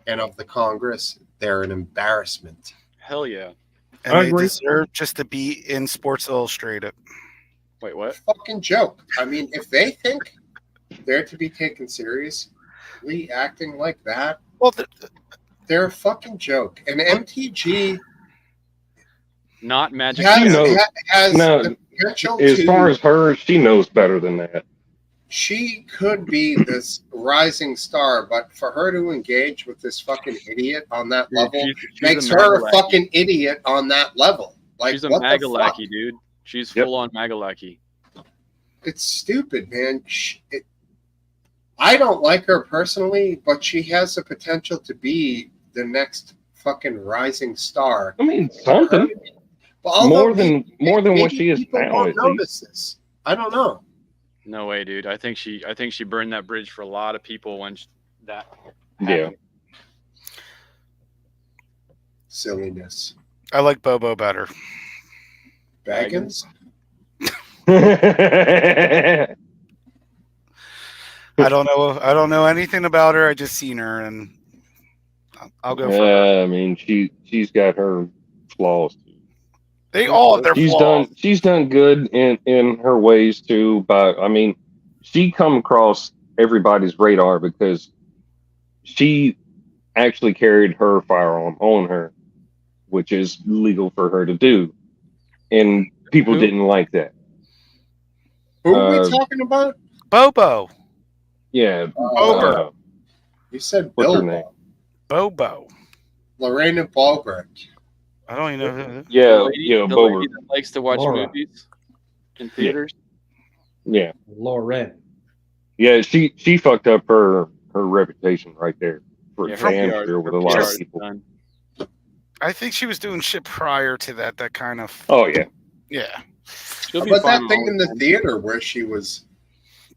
And of the Congress. They're an embarrassment. Hell yeah. And they deserve just to be in Sports Illustrated. Wait, what? Fucking joke. I mean, if they think they're to be taken seriously acting like that, well, they're a fucking joke. And MTG not magic. Has the potential as to, far as her, she knows better than that. she could be this rising star, but for her to engage with this fucking idiot on that level she's makes a her a MAGA fucking idiot on that level. Like, she's a what MAGA the fuck? lackey, dude. She's full on MAGA lackey. It's stupid, man. I don't like her personally, but she has the potential to be the next fucking rising star. I mean, something. More than what she is people now. Won't At notice least. this. I don't know. No way, dude. I think she burned that bridge for a lot of people when that Yeah. happened. Silliness. I like Bobo better. Baggins? I don't know anything about her. I just seen her, and I'll go for her. I mean, she's got her flaws too. They all have their flaws. She's done good in her ways too, but I mean, she come across everybody's radar because she actually carried her firearm on her, which is legal for her to do, and people didn't like that. Who are we talking about? Bobo. Yeah, Bober. You said what's her Bilbo. name? Bobo. Lorena Bobert. I don't even know. Yeah, the Bober. lady that likes to watch Laura. movies in theaters. Yeah, Lauren. yeah. She fucked up her reputation right there for Yeah, her damn PR sure with her a lot PR of is people. done. I think she was doing shit prior to that. That kind of. Oh yeah. Yeah. She'll be But fine that thing all in the the time. theater where she was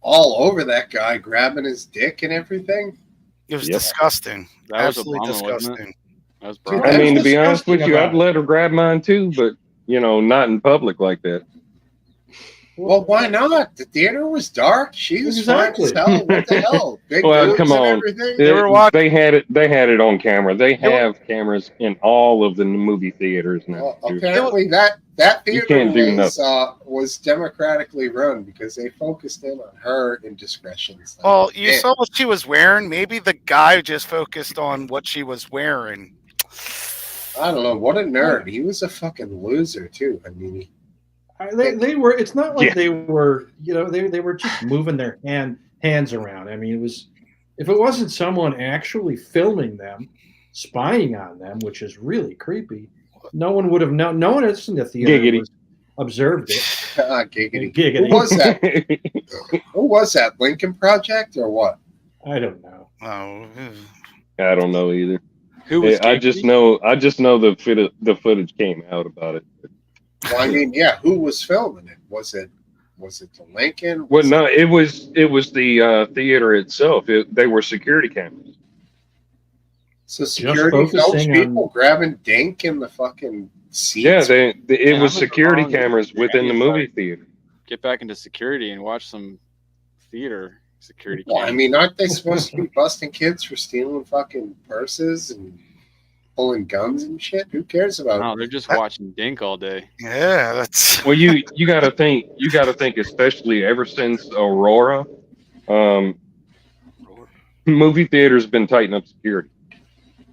all over that guy, grabbing his dick and everything. It was Yep. disgusting. That was Absolutely Obama, wasn't it? disgusting. That was Dude, Barack. I That's mean, to be honest with disgusting you, I'd about let her grab mine too, but not in public like that. Well, why not? The theater was dark. She was Exactly. fine as hell. What the hell? Big Well, boobs come and on. everything. They were watching- They had it. They had it on camera. They have cameras in all of the movie theaters now. Well, apparently that theater can't do was democratically run because they focused in on her indiscretions. Like, Well, you man, saw what she was wearing. Maybe the guy just focused on what she was wearing. I don't know. What a nerd. He was a fucking loser too. I mean, They were. It's not like Yeah. they were. They were just moving their hands around. I mean, it was. If it wasn't someone actually filming them, spying on them, which is really creepy, no one would have known. No one else in the theater Giggity. was observed it. giggity. Giggity. Who was that? Who was that? Lincoln Project or what? I don't know. Oh, I don't know either. Who was I just know the footage came out about it. Well, I mean, yeah. Who was filming it? Was it the Lincoln? Well, no, it was the theater itself. They were security cameras. So security films focusing people on- grabbing dink in the fucking seats. Yeah, it was I'm security wrong. cameras within the movie theater. Get back into security and watch some theater security. Well, I cams. mean, aren't they supposed to be busting kids for stealing fucking purses and pulling guns and shit? Who cares about no, they're just watching Dink all day. yeah, that's. Well, you got to think, especially ever since Aurora, movie theaters been tightening up security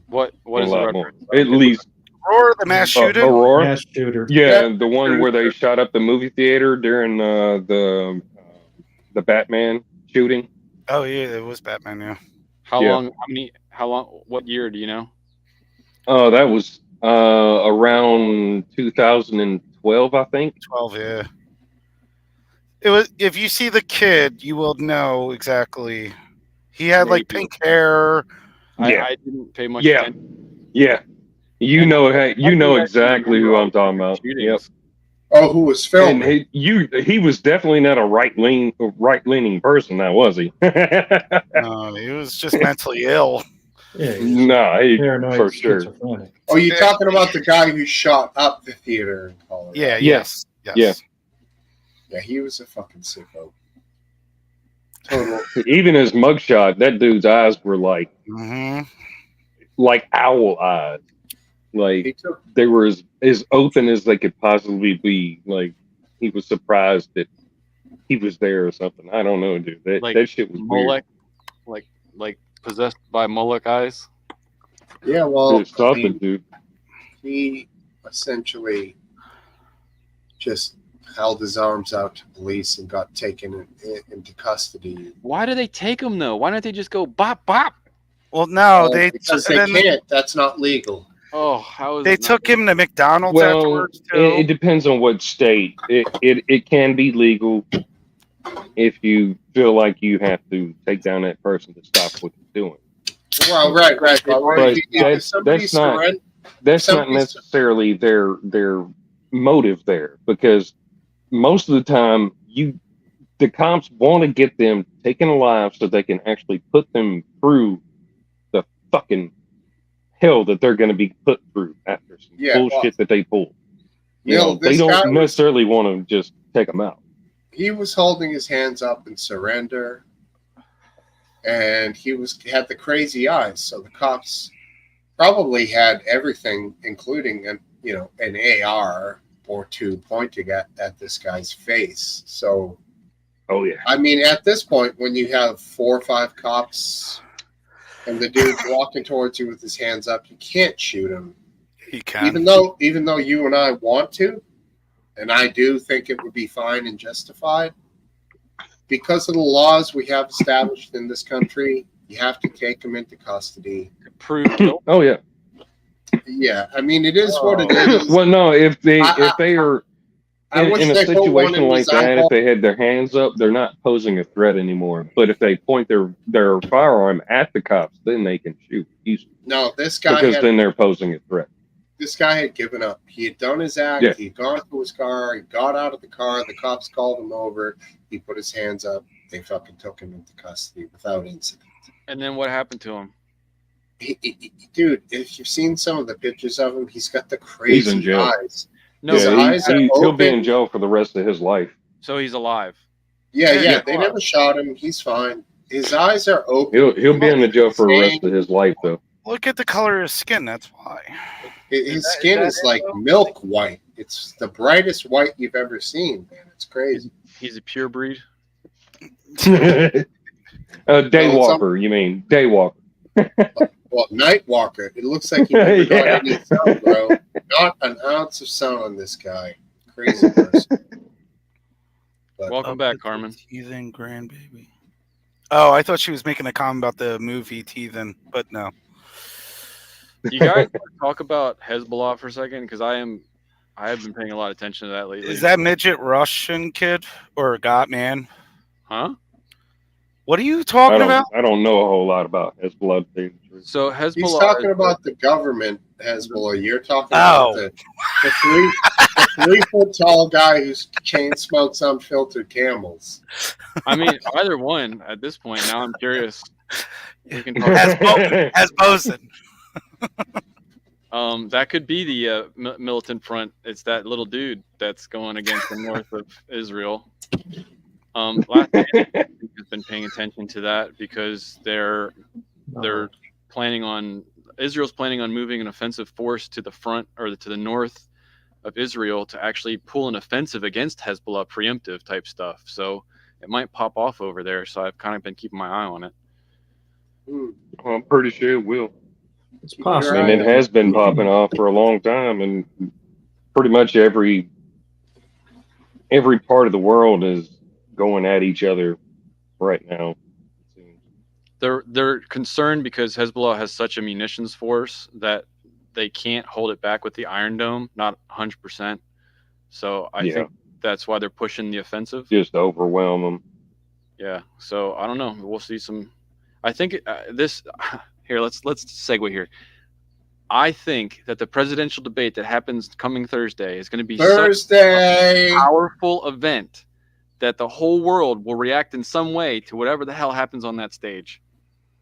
What a is the lot more. reference? At least Or the mass shooting. Aurora. Mass shooter. Yeah, Yeah. the one where they shot up the movie theater during the Batman shooting. Oh yeah, it was Batman. Yeah. How Yeah. long? How long? What year do you know? Oh, that was around 2012, I think. 12. Yeah. It was. If you see the kid, you will know exactly. He had like Maybe. pink hair. Yeah. I didn't pay much Yeah. attention. Yeah, you And know, I you know actually exactly who remember I'm talking about. shootings. Yep. Oh, who was filming? And he was definitely not a right leaning person, now was he? No, he was just mentally ill. Yeah, he's No, paranoid, for sure. schizophrenic. Oh, you're talking about the guy who shot up the theater in Colorado. Yeah. Yes. Yes. Yeah. Yeah, he was a fucking sicko. Total. Even his mugshot, that dude's eyes were like Mm-hmm. owl eyes. He Like took. they were as open as they could possibly be. Like he was surprised that he was there or something. I don't know, dude. Like That shit was Moloch, like possessed by Moloch eyes. Yeah, weird. well, It's something, dude. he essentially just held his arms out to police and got taken into custody. Why do they take him though? Why don't they just go bop bop? Well, no, because they can't. That's not legal. Oh, how is they it took him to McDonald's Well, afterwards too. it depends on what state. It can be legal if you feel like you have to take down that person to stop what they're doing. Well, right. But that's not necessarily their motive there, because most of the time the cops want to get them taken alive so they can actually put them through the fucking hell that they're going to be put through after some bullshit that they pull. They don't necessarily want to just take them out. He was holding his hands up in surrender, and he had the crazy eyes. So the cops probably had everything, including an AR or two pointing at this guy's face. So, oh yeah. I mean, at this point, when you have 4 or 5 cops and the dude's walking towards you with his hands up, you can't shoot him. He can. Even though you and I want to, and I do think it would be fine and justified, because of the laws we have established in this country, you have to take them into custody. Prove guilt. Oh yeah. Yeah, I mean, it is what it is. Well, no, if they are in a situation like that, if they had their hands up, they're not posing a threat anymore. But if they point their firearm at the cops, then they can shoot easily. No, this guy then they're posing a threat. This guy had given up. He had done his act. Yeah. He had gone to his car. He got out of the car. The cops called him over. He put his hands up. They fucking took him into custody without incident. And then what happened to him? Dude, if you've seen some of the pictures of him, he's got the crazy eyes. No, his eyes are he'll open. be in jail for the rest of his life. So he's alive. Yeah. They never shot him. He's fine. His eyes are open. He'll be in the jail for the rest of his life, though. Look at the color of his skin. That's why. His skin is like milk white. It's the brightest white you've ever seen, man. It's crazy. He's a pure breed. Daywalker, you mean? Daywalker. Well, night walker. It looks like he never got any sun, bro. Not an ounce of sun on this guy. Crazy person. But, welcome back, Carmen. Teething grandbaby. Oh, I thought she was making a comment about the movie Teething, but no. You guys want to talk about Hezbollah for a second? Because I have been paying a lot of attention to that lately. Is that midget Russian kid or God man? Huh? What are you talking about? I don't know a whole lot about Hezbollah. So Hezbollah. He's talking about the government Hezbollah. You're talking about the 3 foot tall guy who's chain smokes unfiltered camels. I mean, either one at this point. Now I'm curious. We can talk as Bosun. That could be the militant front. It's that little dude that's going against the north of Israel. Last night, I've been paying attention to that because they're planning on Israel's planning on moving an offensive force to the front or to the north of Israel to actually pull an offensive against Hezbollah, preemptive type stuff. So it might pop off over there. So I've kind of been keeping my eye on it. I'm pretty sure it will. It's possible. And it has been popping off for a long time, and pretty much every part of the world is going at each other right now. They're concerned because Hezbollah has such a munitions force that they can't hold it back with the Iron Dome, not 100%. So I think that's why they're pushing the offensive. Just overwhelm them. Yeah. So I don't know. We'll see some. I think this here. Let's segue here. I think that the presidential debate that happens coming Thursday is going to be such a powerful event that the whole world will react in some way to whatever the hell happens on that stage.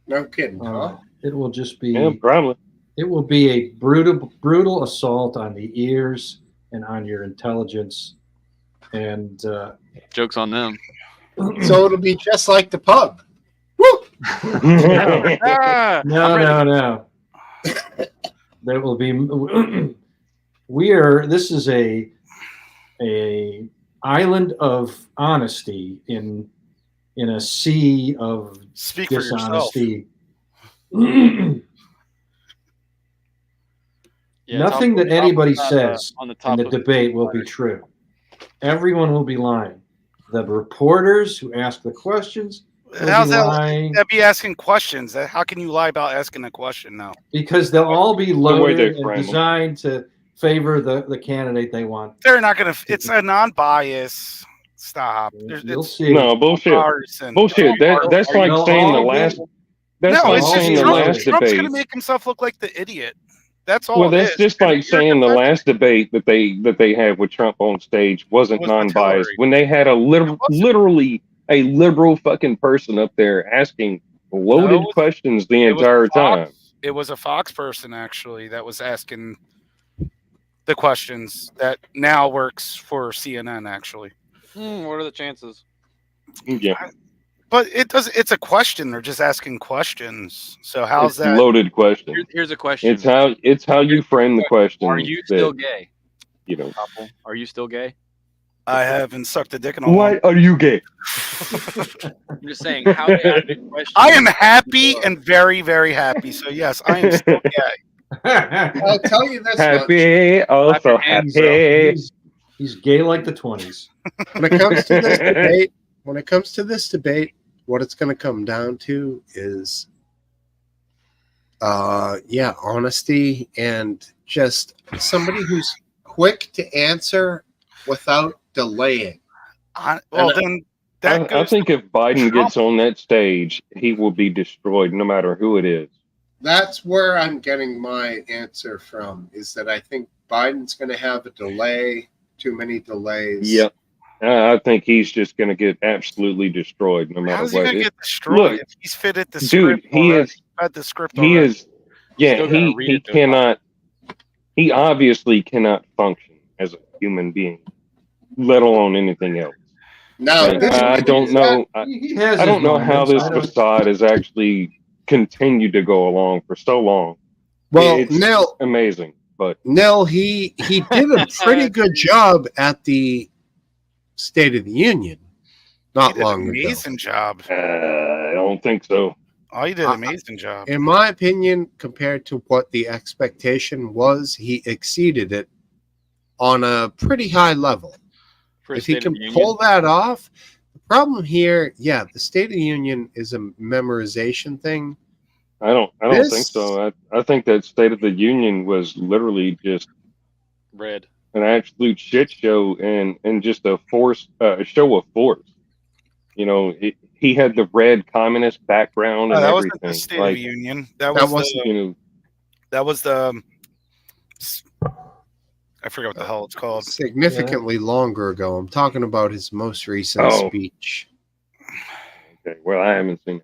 No kidding, huh? It will just be. Yeah, probably. It will be a brutal assault on the ears and on your intelligence. And joke's on them. So it'll be just like the pub. Woo! No. There will be. This is a island of honesty in a sea of dishonesty. Nothing that anybody says in the debate will be true. Everyone will be lying. The reporters who ask the questions will How's be lying. that be asking questions? How can you lie about asking a question now? Because they'll all be The way they loaded and frame 'em. designed to favor the candidate they want. They're not going to. It's a non-bias. Stop. You'll It's see. No, bullshit. partisan. Bullshit. That's like They'll saying the all last. be- That's No, like it's saying just the Trump. last Trump's going debate. to make himself look like the idiot. That's all Well, it that's is. just And like you're saying the defending- last debate that they had with Trump on stage wasn't Was with non-biased Hillary. when they had a literally a liberal fucking person up there asking loaded No, questions the it was entire a Fox- time. It was a Fox person actually that was asking the questions that now works for CNN actually. What are the chances? Yeah, But it does. It's a question. They're just asking questions. So how's it's that? loaded question. Here's a question. It's how you frame the question. Are you still gay? You know. Couple? Are you still gay? I haven't sucked a dick in a Why are you gay? I'm just saying how they ask the question. I am happy and very, very happy. So yes, I am still gay. I'll tell you this much. Happy, also happy. He's gay like the 20s. When it comes to this debate, what it's going to come down to is, honesty and just somebody who's quick to answer without delaying. I think if Biden gets on that stage, he will be destroyed no matter who it is. That's where I'm getting my answer from, is that I think Biden's going to have a delay, too many delays. Yep. I think he's just going to get absolutely destroyed no matter How's what. he gonna get destroyed? Look, If he's fitted the dude, script. he already. is. He's had the script. He already. is. Yeah, he cannot. He obviously cannot function as a human being, let alone anything else. Now, Like, I don't know. I don't know how this facade has actually continued to go along for so long. Well, it's Nell, amazing, but Nell, he did a pretty good job at the State of the Union not long ago. Amazing job. I don't think so. Oh, he did an amazing job. In my opinion, compared to what the expectation was, he exceeded it on a pretty high level. If he can pull that off, the problem here, the State of the Union is a memorization thing. I don't think so. I think that State of the Union was literally just red, an absolute shit show and just a show of force. You know, he had the red communist background and that everything. wasn't the State of the Union. That was the I forget what the hell it's called. Significantly longer ago. I'm talking about his most recent speech. Okay, well, I haven't seen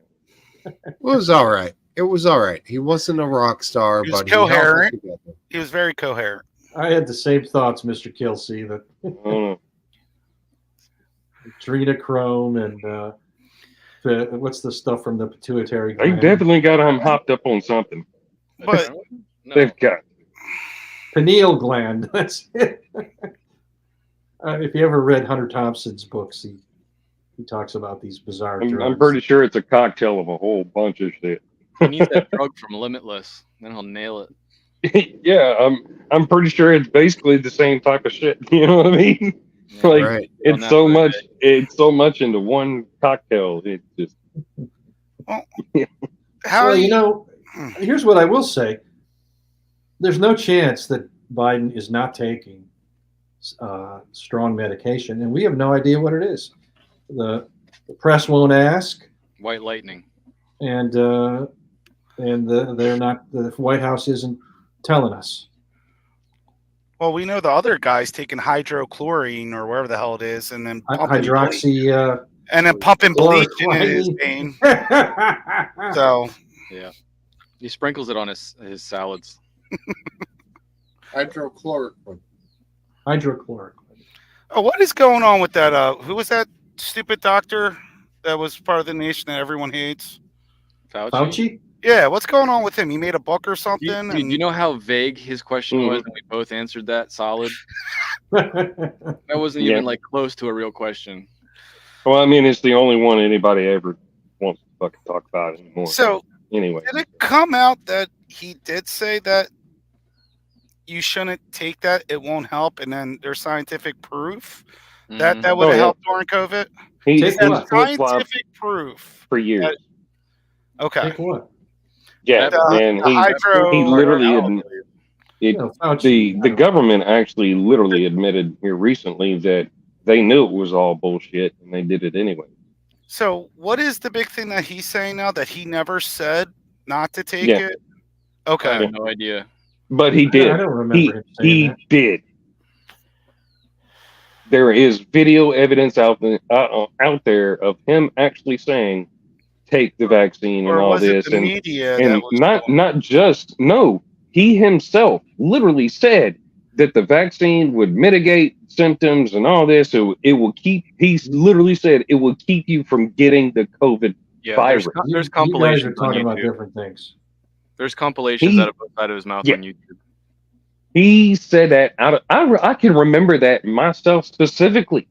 it. It was all right. It was all right. He wasn't a rock star, He was but he held it coherent. together. He was very coherent. I had the same thoughts, Mr. Kelsey, that adrenochrome and what's the stuff from the pituitary They gland? definitely got him hopped up on something. But they've got pineal gland. That's it. If you ever read Hunter Thompson's books, he talks about these bizarre drugs. I'm pretty sure it's a cocktail of a whole bunch of shit. He needs that drug from Limitless. Then he'll nail it. Yeah, I'm pretty sure it's basically the same type of shit. You know what I mean? Yeah, like right. it's so much into one cocktail. It just here's what I will say. There's no chance that Biden is not taking strong medication, and we have no idea what it is. The press won't ask. White lightning. And they're not. The White House isn't telling us. Well, we know the other guy's taking hydrochlorine or wherever the hell it is, and then hydroxy, and then pumping bleach in his vein. So yeah, he sprinkles it on his salads. Hydrochloroquine. Oh, what is going on with that? Who was that stupid doctor that was part of the nation that everyone hates? Fauci? Yeah, what's going on with him? He made a book or something? Do you know how vague his question was? And we both answered that solid. That wasn't even like close to a real question. Well, I mean, it's the only one anybody ever wants to fucking talk about anymore. So anyway, did it come out that he did say that you shouldn't take that? It won't help, and then there's scientific proof That would have helped during COVID. He's scientific proof for years. Okay. Take what? Yeah, and he literally the government actually literally admitted here recently that they knew it was all bullshit and they did it anyway. So what is the big thing that he's saying now that he never said not to take it? Okay. I have no idea. But he did. I don't remember him saying he that. did. There is video evidence out there of him actually saying, "Take the vaccine" and all this, and not just he himself literally said that the vaccine would mitigate symptoms and all this, so it will keep. He literally said it will keep you from getting the COVID virus. There's compilations. You guys are talking about different things. There's compilations out of his mouth on YouTube. He said that I can remember that myself specifically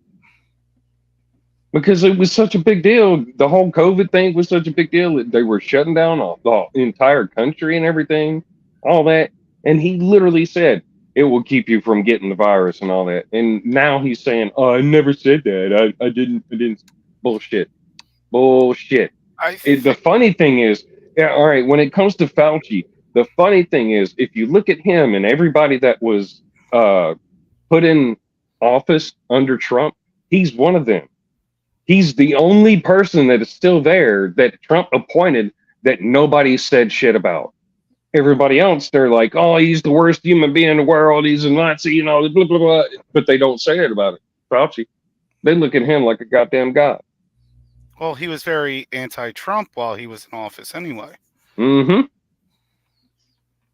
because it was such a big deal. The whole COVID thing was such a big deal that they were shutting down the entire country and everything, all that. And he literally said it will keep you from getting the virus and all that. And now he's saying, "Oh, I never said that. I didn't." Bullshit. The funny thing is, all right, when it comes to Fauci, the funny thing is, if you look at him and everybody that was put in office under Trump, he's one of them. He's the only person that is still there that Trump appointed that nobody said shit about. Everybody else, they're like, "Oh, he's the worst human being in the world. He's a Nazi, blah, blah, blah." But they don't say it about it. Fauci, they look at him like a goddamn god. Well, he was very anti-Trump while he was in office anyway. Mm-hmm.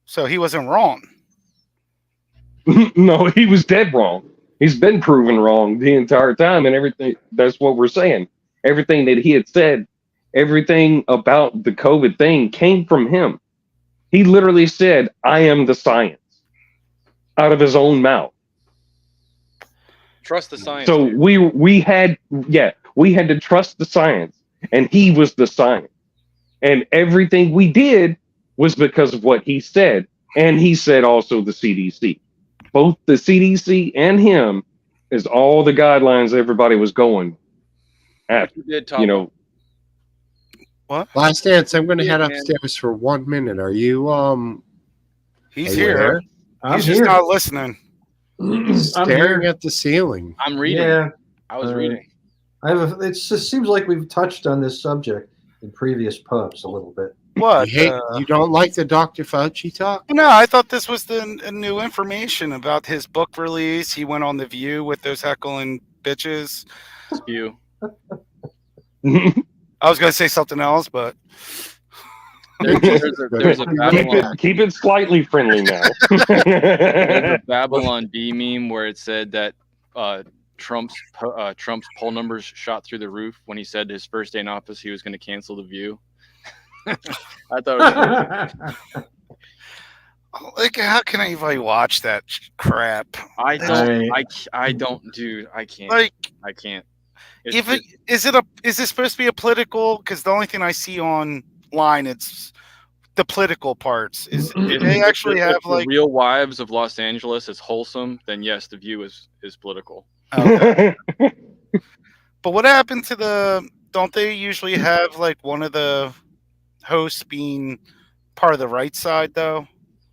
So he wasn't wrong. No, he was dead wrong. He's been proven wrong the entire time, and everything. That's what we're saying. Everything that he had said, everything about the COVID thing came from him. He literally said, "I am the science," out of his own mouth. Trust the science. So we had to trust the science, and he was the science, and everything we did was because of what he said. And he said also the CDC. Both the CDC and him is all the guidelines everybody was going at. What? Last Dance, I'm going to head upstairs for 1 minute. Are you, He's here. He's just not listening. Staring at the ceiling. I'm reading. Yeah. I was reading. It just seems like we've touched on this subject in previous pubs a little bit. What? You don't like the Dr. Fauci talk? No, I thought this was the new information about his book release. He went on The View with those heckling bitches. View. I was going to say something else, but there's a Babylon. Keep it slightly friendly now. There's a Babylon B meme where it said that Trump's poll numbers shot through the roof when he said his first day in office he was going to cancel The View. I thought it was like, how can anybody watch that crap? I don't, dude. I can't. Like, I can't. Is this supposed to be a political? Because the only thing I see online, it's the political parts. If they actually have like Real Wives of Los Angeles is wholesome, then yes, The View is political. Okay. But what happened to don't they usually have like one of the hosts being part of the right side though?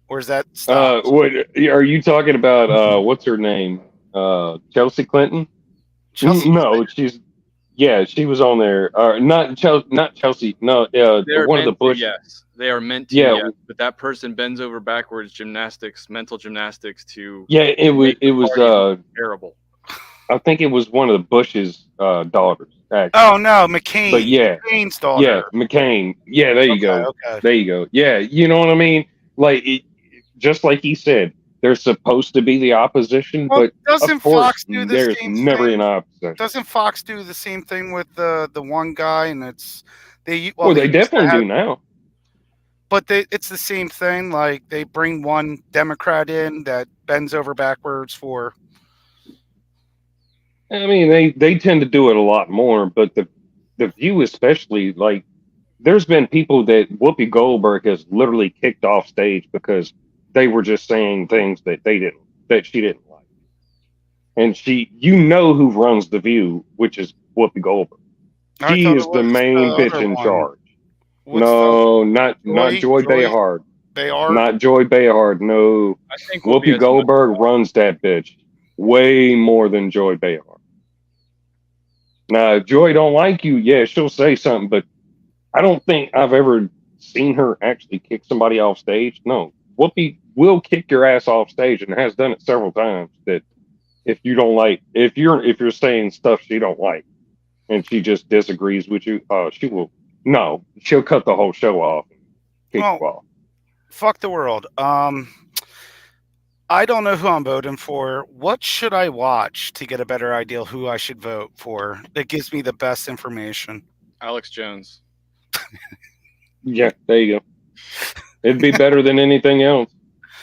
Or is that stopped? What are you talking about? What's her name? Chelsea Clinton? No, she was on there. Not Chelsea. No, one of the Bush. Yes, they are meant to. Yeah, but that person bends over backwards, mental gymnastics to. Yeah, it was terrible. I think it was one of the Bush's daughters. Actually. Oh no, McCain. But yeah, McCain's daughter. Yeah, McCain. Yeah, there you go. Okay. There you go. Yeah, you know what I mean? Like, just like he said, there's supposed to be the opposition, but doesn't of course, Fox do the there's same never thing? an opposition. Doesn't Fox do the same thing with the one guy? And they definitely do now. But it's the same thing. Like they bring one Democrat in that bends over backwards for. I mean, they tend to do it a lot more, but the View especially, like, there's been people that Whoopi Goldberg has literally kicked off stage because they were just saying things that she didn't like. and you know who runs the View, which is Whoopi Goldberg. She is the main bitch in charge. No, not Joy Behar. Not Joy Behar. No, I think Whoopi Goldberg runs that bitch way more than Joy Behar. Now, if Joy don't like you, yeah, she'll say something, but I don't think I've ever seen her actually kick somebody off stage. No, Whoopi will kick your ass off stage and has done it several times. That if you don't like, if you're saying stuff she don't like, and she just disagrees with you, she will. No, she'll cut the whole show off and kick you off. Fuck the world. I don't know who I'm voting for. What should I watch to get a better idea who I should vote for? That gives me the best information. Alex Jones. Yeah, there you go. It'd be better than anything else.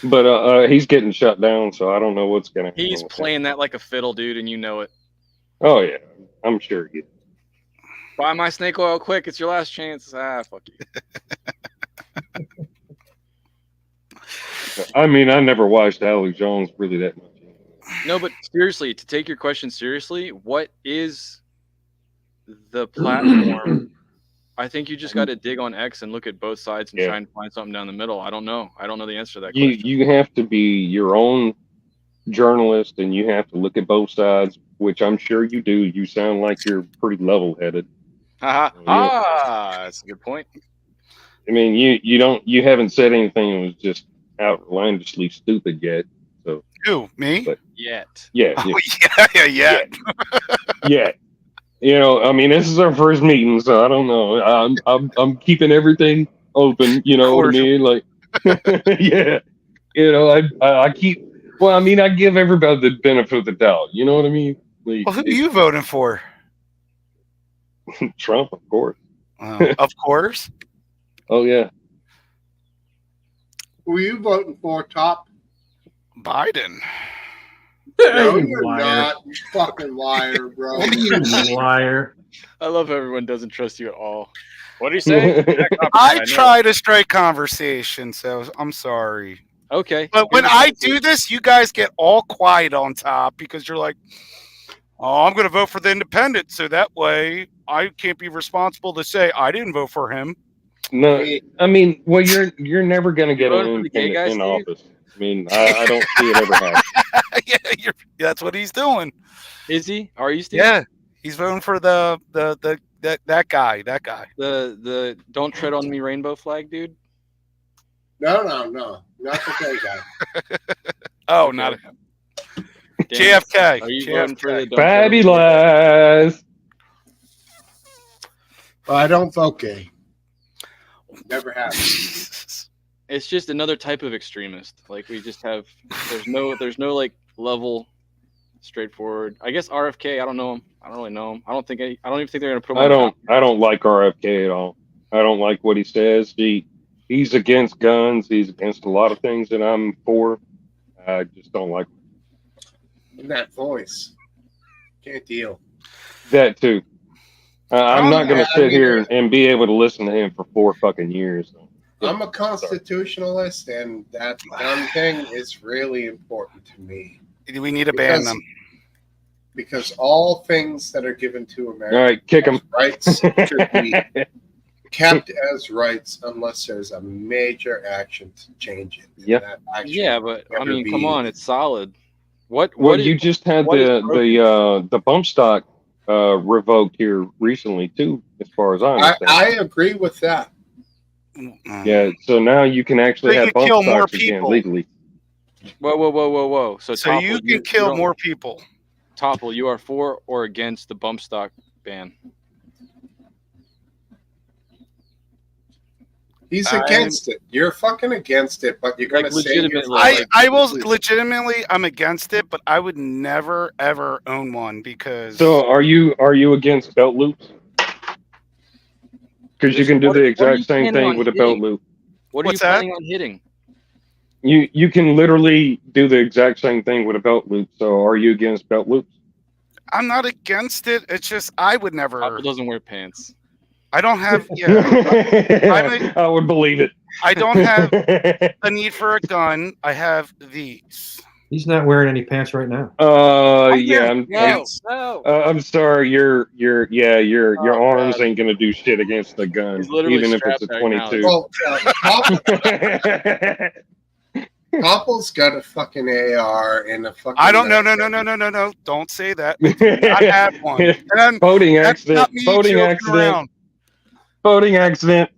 But he's getting shut down, so I don't know what's gonna happen. He's playing that like a fiddle, dude, and you know it. Oh yeah, I'm sure he. Buy my snake oil quick. It's your last chance. Fuck you. I mean, I never watched Alex Jones really that much. No, but seriously, to take your question seriously, what is the platform? I think you just got to dig on X and look at both sides and try and find something down the middle. I don't know. I don't know the answer to that question. You have to be your own journalist, and you have to look at both sides, which I'm sure you do. You sound like you're pretty level-headed. That's a good point. I mean, you haven't said anything that was just outlandishly stupid yet. So who, me? But, yet. Yeah. Oh, yeah. Yeah. You know, I mean, this is our first meeting, so I don't know. I'm keeping everything open. You know what I mean? Like, yeah. You know, I keep. Well, I mean, I give everybody the benefit of the doubt. You know what I mean? Like, well, who are you voting for? Trump, of course. Of course. Oh yeah. Who are you voting for, Top? Biden. No, you're not. You fucking liar, bro. You liar. I love how everyone doesn't trust you at all. What do you say? I try to strike conversation, so I'm sorry. Okay. But when I do this, you guys get all quiet on top because you're like, oh, I'm going to vote for the independent, so that way I can't be responsible to say I didn't vote for him. No, I mean, well, you're never going to get an independent in office. I mean, I don't see it ever happen. Yeah, that's what he's doing. Is he? Are you, Steve? Yeah, he's voting for that guy. The don't tread on me rainbow flag, dude. No, not the gay guy. Oh, not him. JFK. Are you voting for the Fabulous? Well, I don't vote gay. Never have. It's just another type of extremist. Like we just have. There's no like level, straightforward. I guess RFK. I don't know him. I don't really know him. I don't even think they're gonna put him. I don't like RFK at all. I don't like what he says. He's against guns. He's against a lot of things that I'm for. I just don't like In that voice. Can't deal. that too. I'm not going to sit here and be able to listen to him for 4 fucking years. I'm a constitutionalist, and that gun thing is really important to me. We need to ban them. Because all things that are given to America, all right, kick them. Rights should be kept as rights unless there's a major action to change it. Yeah. Yeah, but I mean, come on, it's solid. Well, you just had the bump stock revoked here recently too, as far as I understand. I agree with that. Yeah, so now you can actually have bump stocks again legally. Whoa! So Topple, you can kill more people. Topple, you are for or against the bump stock ban? He's against it. You're fucking against it, but you're going to say I will legitimately. I'm against it, but I would never ever own one because. So are you against belt loops? Because you can do the exact same thing with a belt loop. What are you planning on hitting? You can literally do the exact same thing with a belt loop. So are you against belt loops? I'm not against it. It's just I would never. Topple doesn't wear pants. I don't have. Yeah, I would believe it. I don't have a need for a gun. I have these. He's not wearing any pants right now. Yeah, I'm sorry. Your arms ain't gonna do shit against the gun, He's literally even if it's a strapped right now. 22. Well, Koppel's got a fucking AR and a fucking. I don't. No. Don't say that. I do not have one. And Boating that's accident. not me Boating joking accident. around. Boating accident.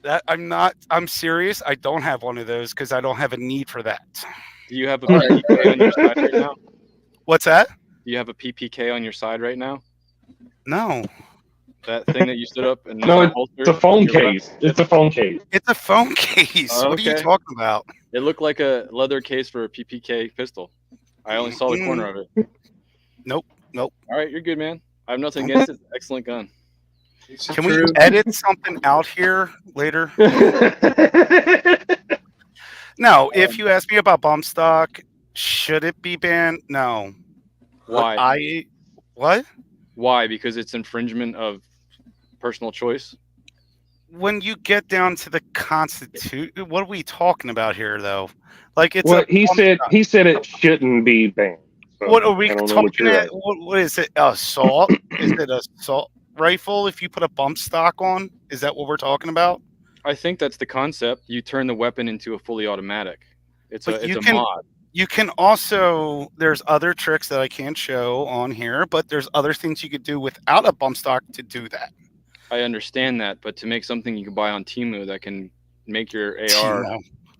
That I'm not. I'm serious. I don't have one of those because I don't have a need for that. Do you have a PPK on your side right now? What's that? Do you have a PPK on your side right now? No. That thing that you stood up and No, it's a phone case. It's a phone case. It's a phone case. Oh, What are you okay. talking about? It looked like a leather case for a PPK pistol. I only saw the corner of it. Nope. All right, you're good, man. I have nothing against it. Excellent gun. Can we edit something out here later? No. If you ask me about bump stock, should it be banned? No. Why? What? Why? Because it's infringement of personal choice. When you get down to the Constitution, what are we talking about here, though? Like it's Well, he said it shouldn't be banned. So what are we I don't know talking what about? What is it? Assault? Is it assault rifle? If you put a bump stock on, is that what we're talking about? I think that's the concept. You turn the weapon into a fully automatic. It's a mod. You can also, there's other tricks that I can't show on here, but there's other things you could do without a bump stock to do that. I understand that, but to make something you can buy on Temu that can make your AR,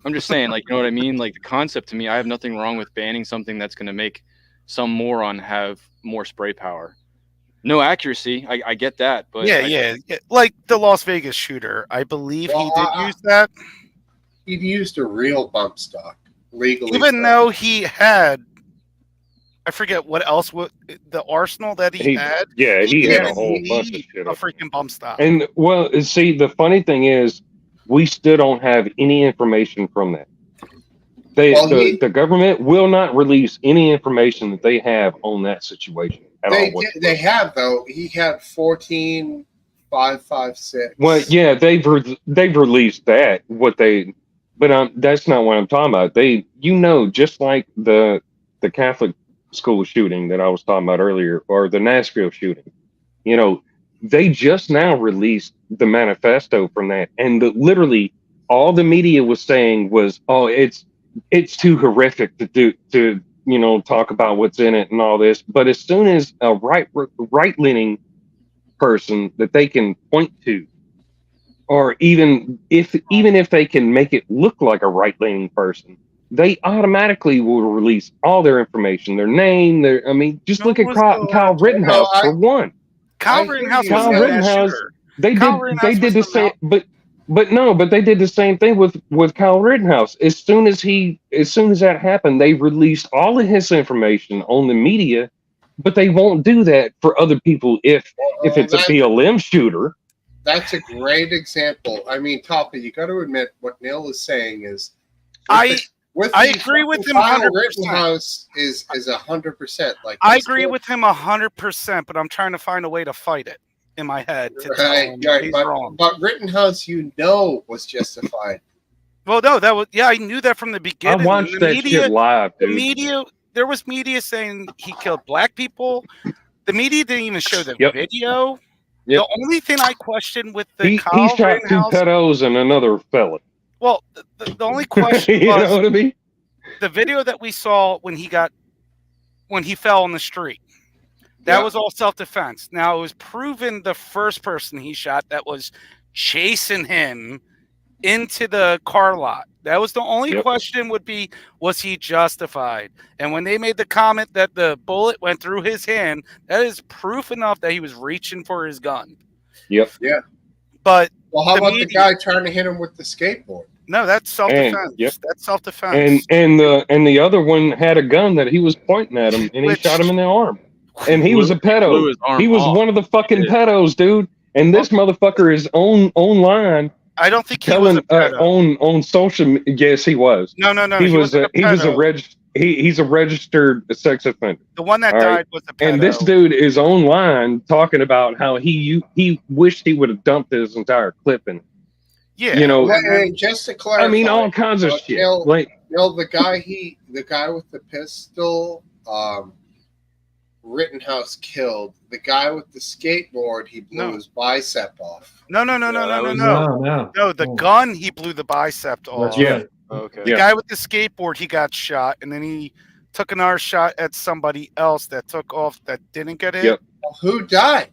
I'm just saying, like, you know what I mean? Like the concept to me, I have nothing wrong with banning something that's going to make some moron have more spray power. No accuracy, I get that, but yeah, like the Las Vegas shooter, I believe he did use that. He used a real bump stock legally, even though he had, I forget what else. The arsenal that he had. Yeah, he had a whole bunch of shit. A freaking bump stock. And well, see, the funny thing is, we still don't have any information from that. The government will not release any information that they have on that situation at all. They have though. He had 14,556. Well, yeah, they've released that. But that's not what I'm talking about. Just like the Catholic school shooting that I was talking about earlier, or the Nashville shooting, they just now released the manifesto from that, and literally all the media was saying was, "Oh, it's too horrific to talk about what's in it and all this." But as soon as a right-leaning person that they can point to, or even if they can make it look like a right-leaning person, they automatically will release all their information, their name, just look at Kyle Rittenhouse for one. Kyle Rittenhouse, they did the same, but they did the same thing with Kyle Rittenhouse. As soon as that happened, they released all of his information on the media, but they won't do that for other people if it's a BLM shooter. That's a great example. I mean, Toppy, you got to admit what Neil is saying is. I agree with him 100%. Rittenhouse is 100%. Like I agree with him 100%, but I'm trying to find a way to fight it in my head to tell him he's wrong. But Rittenhouse, was justified. Well, no, I knew that from the beginning. I watched that shit live, dude. The media, there was media saying he killed black people. The media didn't even show the video. Yep. The only thing I questioned with he shot two pedos and another felon. Well, the only question you was, know what I mean? The video that we saw when he fell on the street. That was all self-defense. Now, it was proven the first person he shot that was chasing him into the car lot. That was the only question would be, was he justified? And when they made the comment that the bullet went through his hand, that is proof enough that he was reaching for his gun. Yep. Yeah. But how about the guy trying to hit him with the skateboard? No, that's self-defense. That's self-defense. And the other one had a gun that he was pointing at him, and he shot him in the arm. And he was a pedo. He was one of the fucking pedos, dude. And this motherfucker is online. I don't think he was a pedo. On social. Yes, he was. No. He's a registered sex offender. The one that died was a pedo. And this dude is online talking about how he wished he would have dumped his entire clip in. Yeah. You know, And just to clarify, I mean, all kinds of shit. Neil, Like, the guy with the pistol, Rittenhouse killed. The guy with the skateboard, he blew his bicep off. No. No. No, the gun, he blew the bicep off. That's right. Okay. The guy with the skateboard, he got shot, and then he took another shot at somebody else that took off that didn't get hit. Yep. Who died?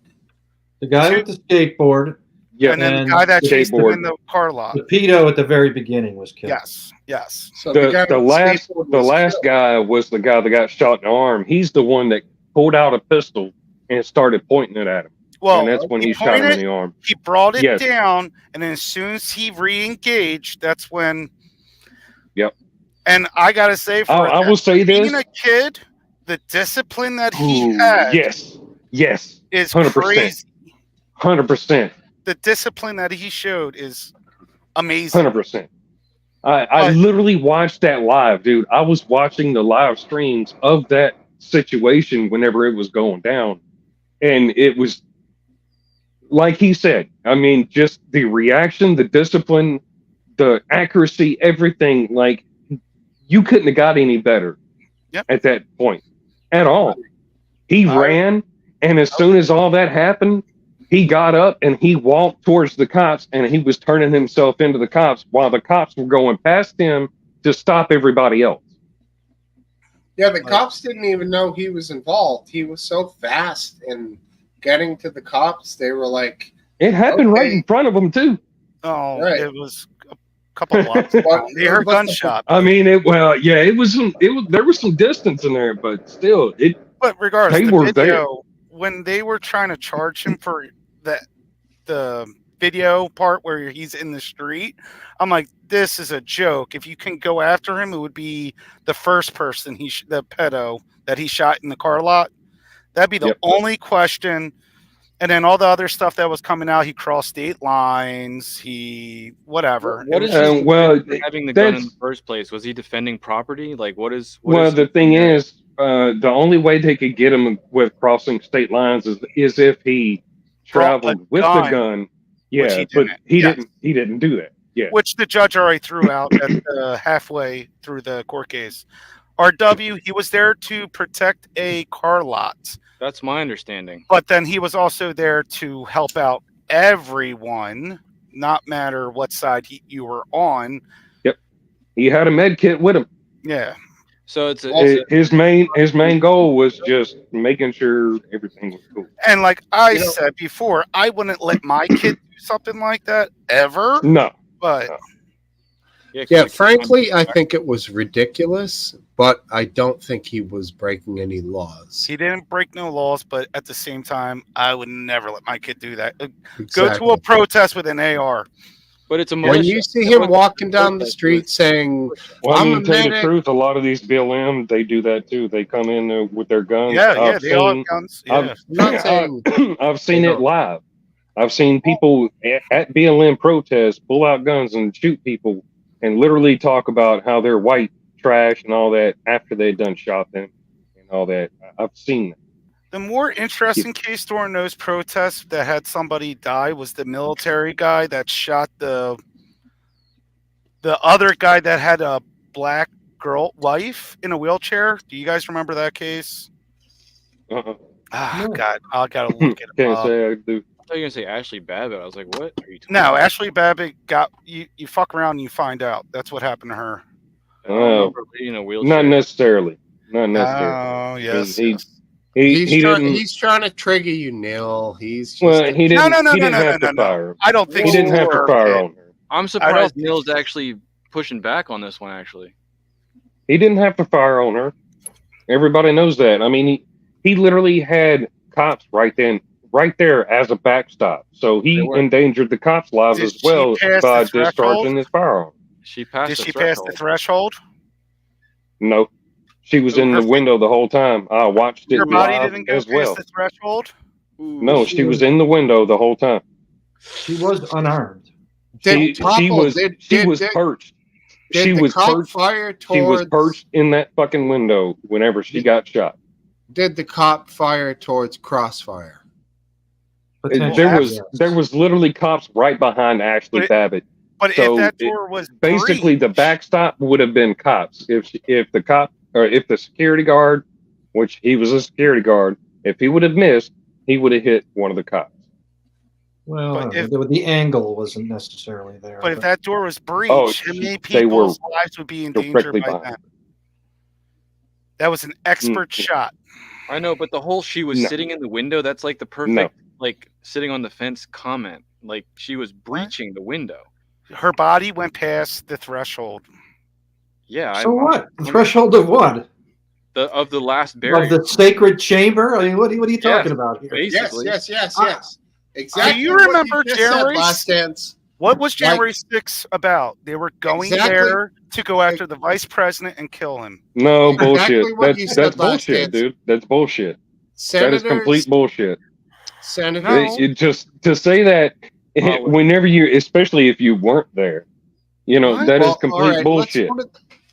The guy with the skateboard. Yeah. And then the guy that chased him in the car lot. The pedo at the very beginning was killed. Yes. So the last guy was the guy that got shot in the arm. He's the one that pulled out a pistol and started pointing it at him. Well, and that's when he shot him in the arm. He brought it down, and then as soon as he re-engaged, that's when. Yep. And I gotta say, I will say this: being a kid, the discipline that he had, yes, is 100%. crazy. 100%. The discipline that he showed is amazing. 100%. I literally watched that live, dude. I was watching the live streams of that situation whenever it was going down, and it was like he said. I mean, just the reaction, the discipline, the accuracy, everything. Like, you couldn't have got any better at that point at all. He ran, and as soon as all that happened, he got up and he walked towards the cops, and he was turning himself into the cops while the cops were going past him to stop everybody else. Yeah, the cops didn't even know he was involved. He was so fast in getting to the cops. They were like, it happened right in front of them too. Oh, right. It was a couple blocks. They heard gunshot. I mean, it was there was some distance in there, but still, But regardless, they the were video, there. when they were trying to charge him for the video part where he's in the street, I'm like, this is a joke. If you can go after him, it would be the first person the pedo that he shot in the car lot. That'd be the only question. And then all the other stuff that was coming out, he crossed state lines. He whatever. What is having the gun in the first place? Was he defending property? Like, what is? The thing is, the only way they could get him with crossing state lines is if he traveled with the gun. Yeah, but he didn't do that. Yeah, which the judge already threw out at halfway through the court case. RW, he was there to protect a car lot. That's my understanding. But then he was also there to help out everyone, not matter what side you were on. Yep, he had a med kit with him. Yeah. So it's his main goal was just making sure everything was cool. And like I said before, I wouldn't let my kid do something like that ever. No. But yeah, frankly, I think it was ridiculous, but I don't think he was breaking any laws. He didn't break no laws, but at the same time, I would never let my kid do that. Go to a protest with an AR. But it's a when you see him walking down the street saying, well, I'm to tell you the truth, a lot of these BLM, they do that too. They come in there with their guns. Yeah, they all have guns. Yeah. I've seen it live. I've seen people at BLM protests pull out guns and shoot people and literally talk about how they're white trash and all that after they've done shot them and all that. I've seen that. The more interesting case during those protests that had somebody die was the military guy that shot the other guy that had a black wife in a wheelchair. Do you guys remember that case? Uh-uh. God, I gotta look it Can't up. say I do. I thought you were gonna say Ashley Babbitt. I was like, what are you talking No, about? Ashley Babbitt got you fuck around and you find out. That's what happened to her. In a wheelchair. Not necessarily. Not necessarily. Oh, yes. He's trying to trigger you, Neil. He's just, well, he didn't. No, he didn't have to fire. I don't think he didn't have to fire on her. I'm surprised Neil's actually pushing back on this one. Actually, he didn't have to fire on her. Everybody knows that. I mean, he literally had cops right there as a backstop. So he endangered the cops' lives as well by discharging his firearm. Did she pass the threshold? No. She was in the window the whole time. I watched it Your body live didn't go as well. past the threshold? No, she was in the window the whole time. She was unarmed. She was perched. She was perched in that fucking window whenever she got shot. Did the cop fire towards Crossfire? There was literally cops right behind Ashley Babbitt But So if that door was basically, the backstop would have been cops. If the cop or if the security guard, which he was a security guard, if he would have missed, he would have hit one of the cops. Well, the angle wasn't necessarily there. But if that door was breached, how many they were people's lives would be in danger directly by behind. that? That was an expert shot. I know, but the whole she was sitting in the window, that's like the perfect, like sitting on the fence comment. Like she was breaching the window. Her body went past the threshold. Yeah. So what? The threshold of what? Of the last barrier. Of the sacred chamber? I mean, what are you talking about here? Basically. Yes. Exactly. Do you remember January? Last Dance. What was January 6th about? They were going there to go after the vice president and kill him. No, bullshit. Exactly That's bullshit, dude. That's bullshit. Senators, that is complete bullshit. Senators. Just to say that whenever you, especially if you weren't there, that is complete bullshit.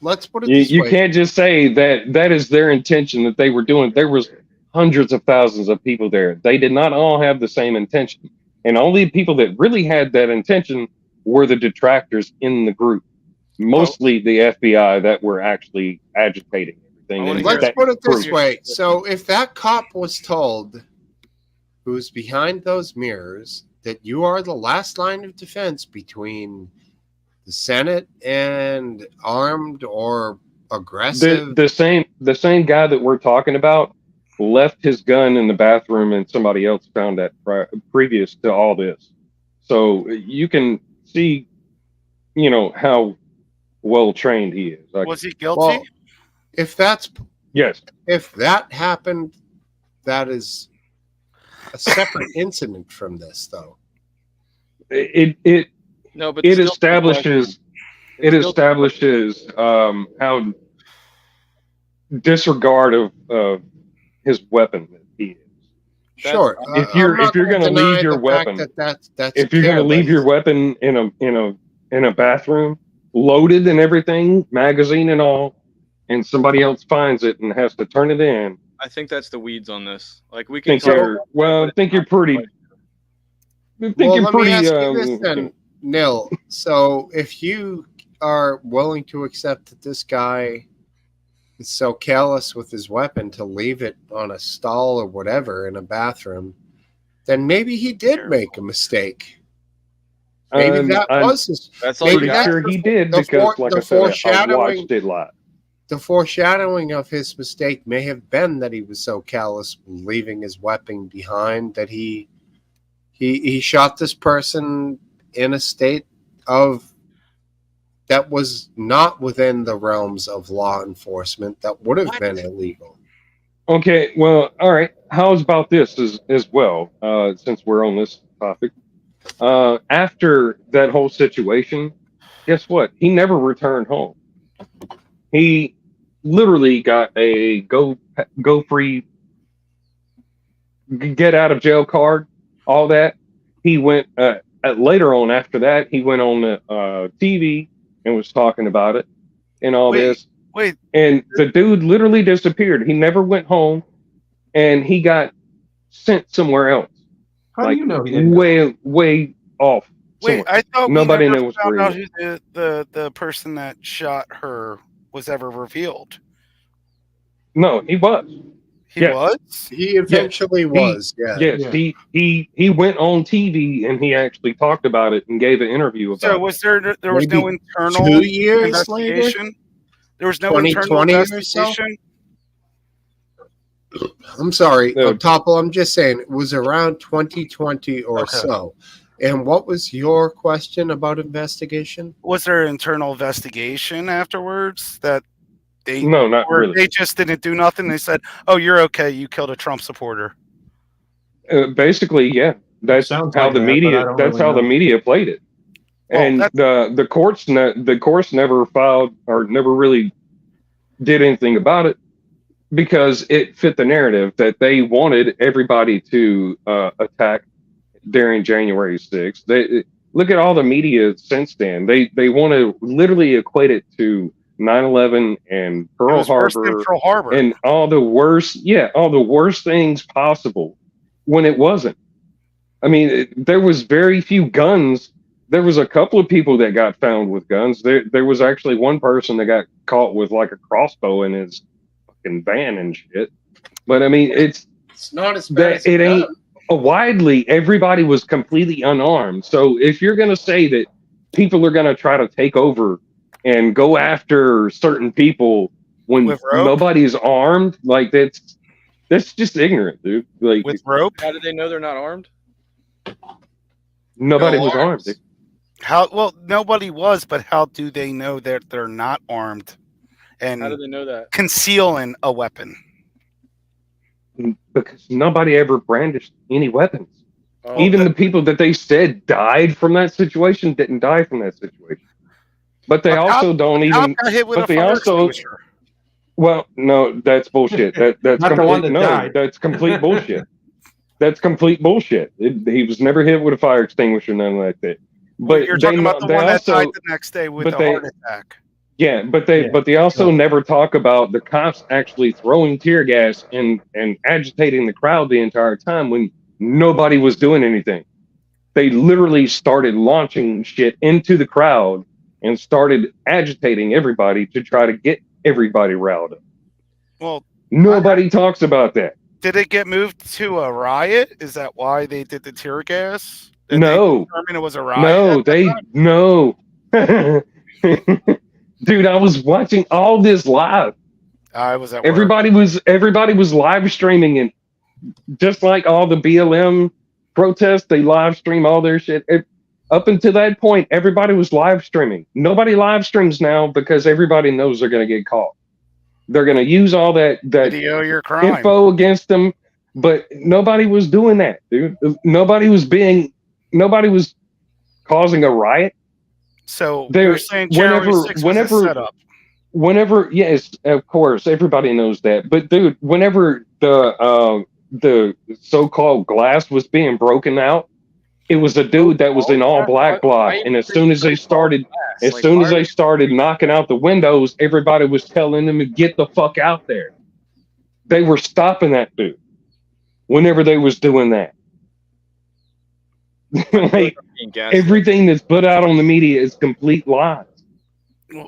Let's put it this You way. can't just say that is their intention that they were doing. There was hundreds of thousands of people there. They did not all have the same intention. And only people that really had that intention were the detractors in the group. Mostly the FBI that were actually agitating everything. Let's put it this way. So if that cop was told, who's behind those mirrors, that you are the last line of defense between the Senate and armed or aggressive. The same guy that we're talking about left his gun in the bathroom and somebody else found that previous to all this. So you can see, how well trained he is. Was he guilty? Well, if that happened, that is a separate incident from this, though. It establishes how disregard of his weapon he is. Sure. If you're going to leave your weapon, if you're going to leave your weapon in a bathroom, loaded and everything, magazine and all, and somebody else finds it and has to turn it in. I think that's the weeds on this. Like we can. I think you're pretty. Let me ask you this then, Nil. So if you are willing to accept that this guy is so careless with his weapon to leave it on a stall or whatever in a bathroom, then maybe he did make a mistake. Maybe that was his. That's all. Pretty sure he did because, like I said, I watched it live. The foreshadowing of his mistake may have been that he was so callous, leaving his weapon behind, that he shot this person in a state of that was not within the realms of law enforcement. That would have been illegal. Okay, well, all right. How's about this as well? Since we're on this topic, after that whole situation, guess what? He never returned home. He literally got a go free, get out of jail card, all that. He went later on after that. He went on the TV and was talking about it and all this. And the dude literally disappeared. He never went home, and he got sent somewhere else. How do you know he didn't way off? Wait, I thought nobody we never knows found where out he who is. the person that shot her was ever revealed. No, he was. He was? He eventually was. Yes, he went on TV and he actually talked about it and gave an interview about it. So was there was no internal 2 years later? investigation? There was no internal 2020 or so? investigation? I'm sorry, Topple. I'm just saying it was around 2020 or so. And what was your question about investigation? Was there an internal investigation afterwards that they No, not really. They just didn't do nothing? They said, "Oh, you're okay. You killed a Trump supporter." Basically, yeah. That's how the media. That's how the media played it. And the courts never filed or never really did anything about it because it fit the narrative that they wanted everybody to attack during January 6th. They look at all the media since then. They want to literally equate it to 9/11 and Pearl Harbor and all the worst things possible when it wasn't. I mean, there was very few guns there was a couple of people that got found with guns. There was actually one person that got caught with like a crossbow in his fucking van and shit. But I mean, it's not as bad as it ain't widely. Everybody was completely unarmed. So if you're gonna say that people are gonna try to take over and go after certain people when nobody's armed, like that's just ignorant, dude. Like with rope. How do they know they're not armed? Nobody was armed. Dude. How well nobody was, but how do they know that they're not armed? And how do they know that? Concealing a weapon. Because nobody ever brandished any weapons. Oh, even the people that they said died from that situation didn't die from that situation. But they also don't even. But they also. Well, no, that's bullshit. That's not the one that no, died. That's complete bullshit. That's complete bullshit. He was never hit with a fire extinguisher, nothing like that. But you're talking about the one that died the next day with a heart attack. Yeah, but they also never talk about the cops actually throwing tear gas and agitating the crowd the entire time when nobody was doing anything. They literally started launching shit into the crowd and started agitating everybody to try to get everybody riled up. Well, nobody talks about that. Did it get moved to a riot? Is that why they did the tear gas? Did they determine it was a riot? No. Dude, I was watching all this live. I was at everybody was live streaming, and just like all the BLM protests, they live stream all their shit. Up until that point, everybody was live streaming. Nobody live streams now because everybody knows they're going to get caught. They're going to use all that video your crime info against them, but nobody was doing that, dude. Nobody was causing a riot. So they're saying January 6th was a setup. Whenever, yes, of course, everybody knows that. But dude, whenever the so-called glass was being broken out, it was a dude that was in all black block, and as soon as they started knocking out the windows, everybody was telling them to get the fuck out there. They were stopping that dude whenever they was doing that. Like, everything that's put out on the media is complete lies.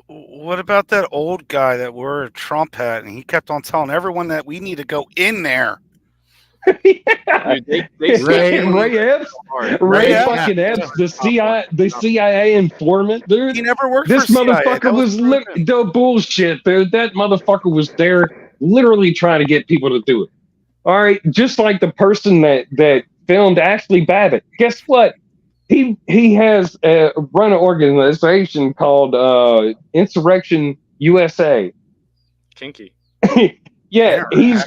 What about that old guy that wore a Trump hat and he kept on telling everyone that we need to go in there? Yeah. Dude, Ray Epps, the CIA informant, dude. He never worked this for motherfucker CIA. was bullshit, dude. That motherfucker was there literally trying to get people to do it. All right, just like the person that filmed Ashley Babbitt. Guess what? He has run an organization called Insurrection USA. Kinky. Yeah, he's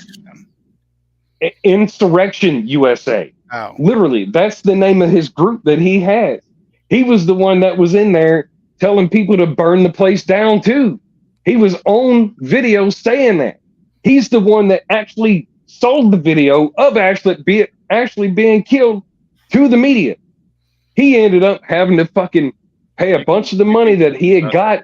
Insurrection USA. Oh. Literally, that's the name of his group that he has. He was the one that was in there telling people to burn the place down too. He was on video saying that. He's the one that actually sold the video of Ashley being killed to the media. He ended up having to fucking pay a bunch of the money that he had got,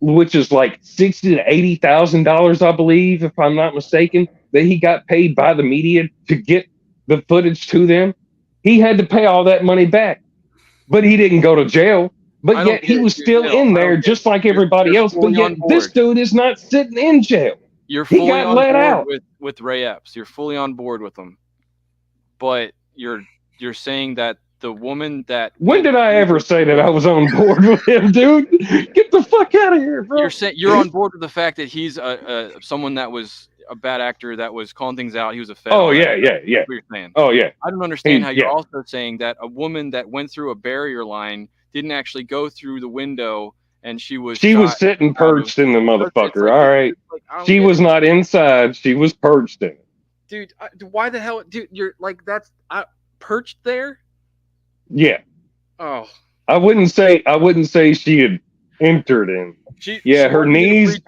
which is like $60,000 to $80,000, I believe, if I'm not mistaken, that he got paid by the media to get the footage to them. He had to pay all that money back, but he didn't go to jail. But yet he was still in there, just like everybody else. But yet this dude is not sitting in jail. You're fully he got on let board out with Ray Epps. You're fully on board with him, but you're saying that the woman that when did I ever say that I was on board with him, dude? Get the fuck out of here, bro. You're saying you're on board with the fact that he's someone that was a bad actor that was calling things out. He was a fed. Oh yeah. What you're saying. Oh yeah. I don't understand how you're also saying that a woman that went through a barrier line didn't actually go through the window and she was sitting perched in the motherfucker. All right. She was not inside. She was perched in it. Dude, why the hell, dude? You're like perched there. Yeah. Oh. I wouldn't say she had entered in. Her knees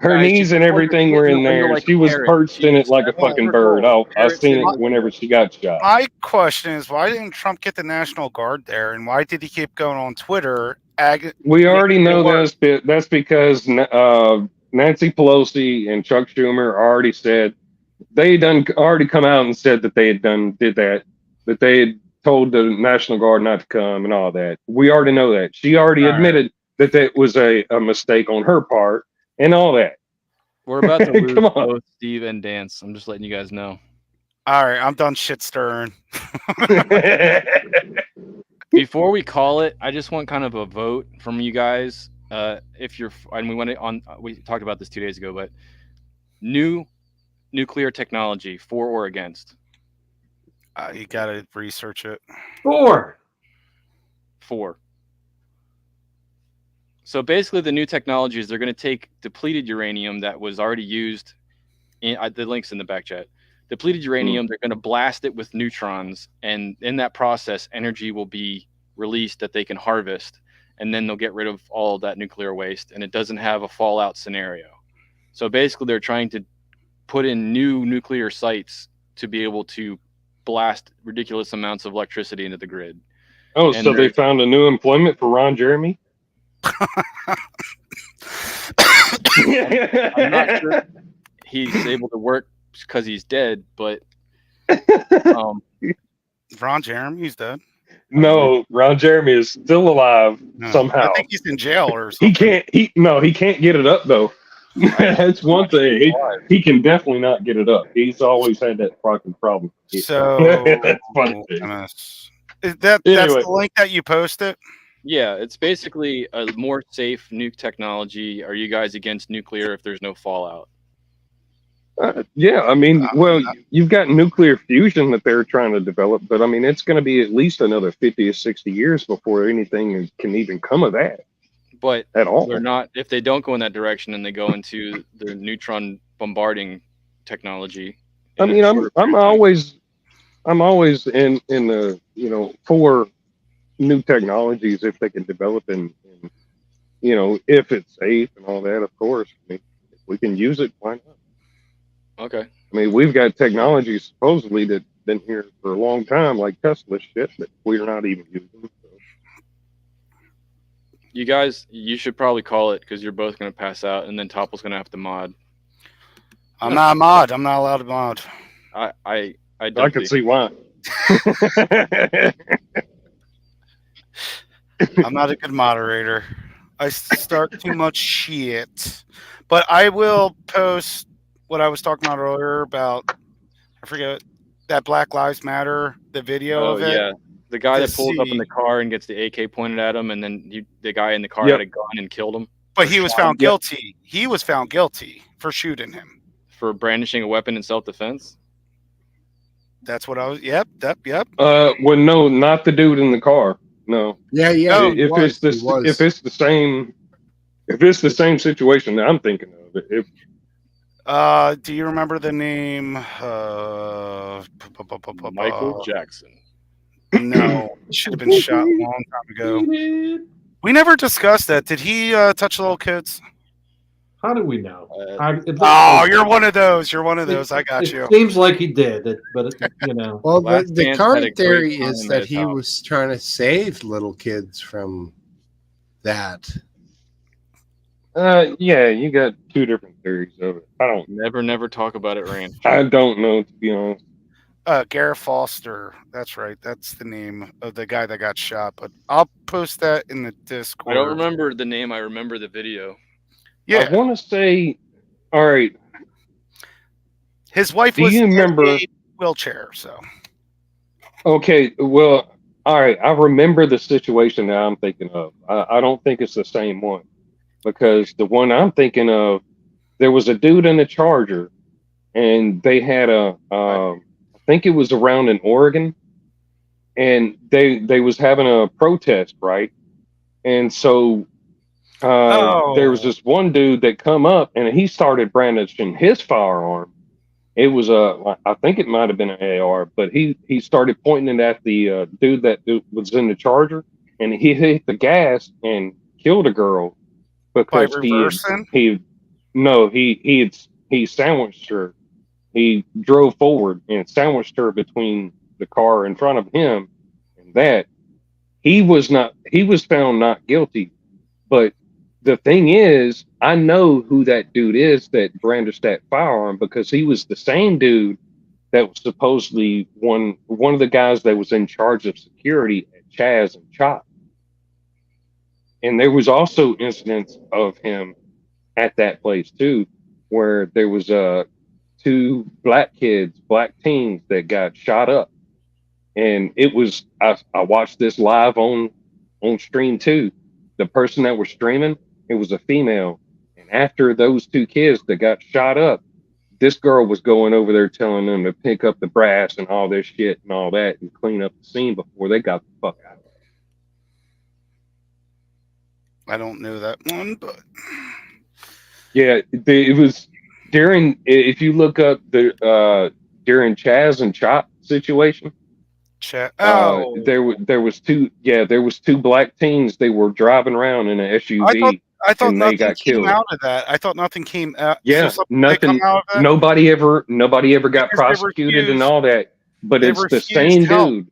and everything were in there. She was perched in it like a fucking bird. I've seen it whenever she got shot. My question is, why didn't Trump get the National Guard there, and why did he keep going on Twitter? We already know this. That's because Nancy Pelosi and Chuck Schumer already said already come out and said that they had did that they had told the National Guard not to come and all that. We already know that. She already admitted that that was a mistake on her part and all that. We're about to lose Come on. both Steve and Dance. I'm just letting you guys know. All right, I'm done shit stirring. Before we call it, I just want kind of a vote from you guys. If you're, and we talked about this 2 days ago, but new nuclear technology, for or against? You gotta research it. For. So basically, the new technologies, they're going to take depleted uranium that was already used. The link's in the back chat. Depleted uranium, they're going to blast it with neutrons, and in that process, energy will be released that they can harvest, and then they'll get rid of all of that nuclear waste, and it doesn't have a fallout scenario. So basically, they're trying to put in new nuclear sites to be able to blast ridiculous amounts of electricity into the grid. Oh, And so they found a new employment for Ron Jeremy? I'm not sure he's able to work because he's dead, but Ron Jeremy's dead. No, Ron Jeremy is still alive somehow. I think he's in jail or something. He can't get it up though. That's one thing. He can definitely not get it up. He's always had that fucking problem. So that's funny. That's the link that you posted? Yeah, it's basically a more safe nuke technology. Are you guys against nuclear if there's no fallout? Yeah, I mean, well, you've got nuclear fusion that they're trying to develop, but I mean, it's going to be at least another 50 or 60 years before anything can even come of that. But at all, they're not. If they don't go in that direction and they go into the neutron bombarding technology, I mean, I'm always in the for new technologies if they can develop and if it's safe and all that. Of course, I mean, if we can use it, why not? Okay. I mean, we've got technology supposedly that's been here for a long time, like Tesla shit, that we're not even using. So. You guys, you should probably call it because you're both going to pass out, and then Topple's going to have to mod. I'm not a mod. I'm not allowed to mod. I can see why. I'm not a good moderator. I start too much shit. But I will post what I was talking about earlier about, I forget, that Black Lives Matter, the video of it. Yeah. The guy that pulls up in the car and gets the AK pointed at him, and then the guy in the car had a gun and killed him. But he was found guilty. He was found guilty for shooting him. For brandishing a weapon in self-defense? That's what I was. Yep. Well, no, not the dude in the car. No. Yeah. No, if it's the same situation that I'm thinking of, do you remember the name? Michael Jackson. No, he should have been shot a long time ago. We never discussed that. Did he touch little kids? How do we know? You're one of those. You're one of those. I got you. It seems like he did, but Well, the current theory is that he was trying to save little kids from that. Yeah, you got two different theories of it. I don't never talk about it, Rand. I don't know, to be honest. Garrett Foster. That's right. That's the name of the guy that got shot. But I'll post that in the Discord. I don't remember the name. I remember the video. Yeah. I want to say, all right. His wife was in a wheelchair, so. Okay, well, all right. I remember the situation that I'm thinking of. I don't think it's the same one. Because the one I'm thinking of, there was a dude in a Charger, and they had I think it was around in Oregon, and they was having a protest, right? And so there was this one dude that come up, and he started brandishing his firearm. It was I think it might have been an AR, but he started pointing it at the dude that was in the Charger, and he hit the gas and killed a girl. Because he sandwiched her. He drove forward and sandwiched her between the car in front of him and that. He was found not guilty. But the thing is, I know who that dude is that brandished that firearm because he was the same dude that was supposedly one of the guys that was in charge of security at Chaz and Chop. And there was also incidents of him at that place too, where there was two black kids, black teens that got shot up. And it was I watched this live on stream too. The person that was streaming, it was a female. And after those two kids that got shot up, this girl was going over there telling them to pick up the brass and all this shit and all that and clean up the scene before they got the fuck out. I don't know that one, but yeah, it was during. If you look up the during Chaz and Chop situation, there was two black teens. They were driving around in an SUV. I thought and nothing they got came killed. out of that. I thought nothing came out. Yeah, so nothing. Nobody ever got prosecuted and all that. But it's the same dude.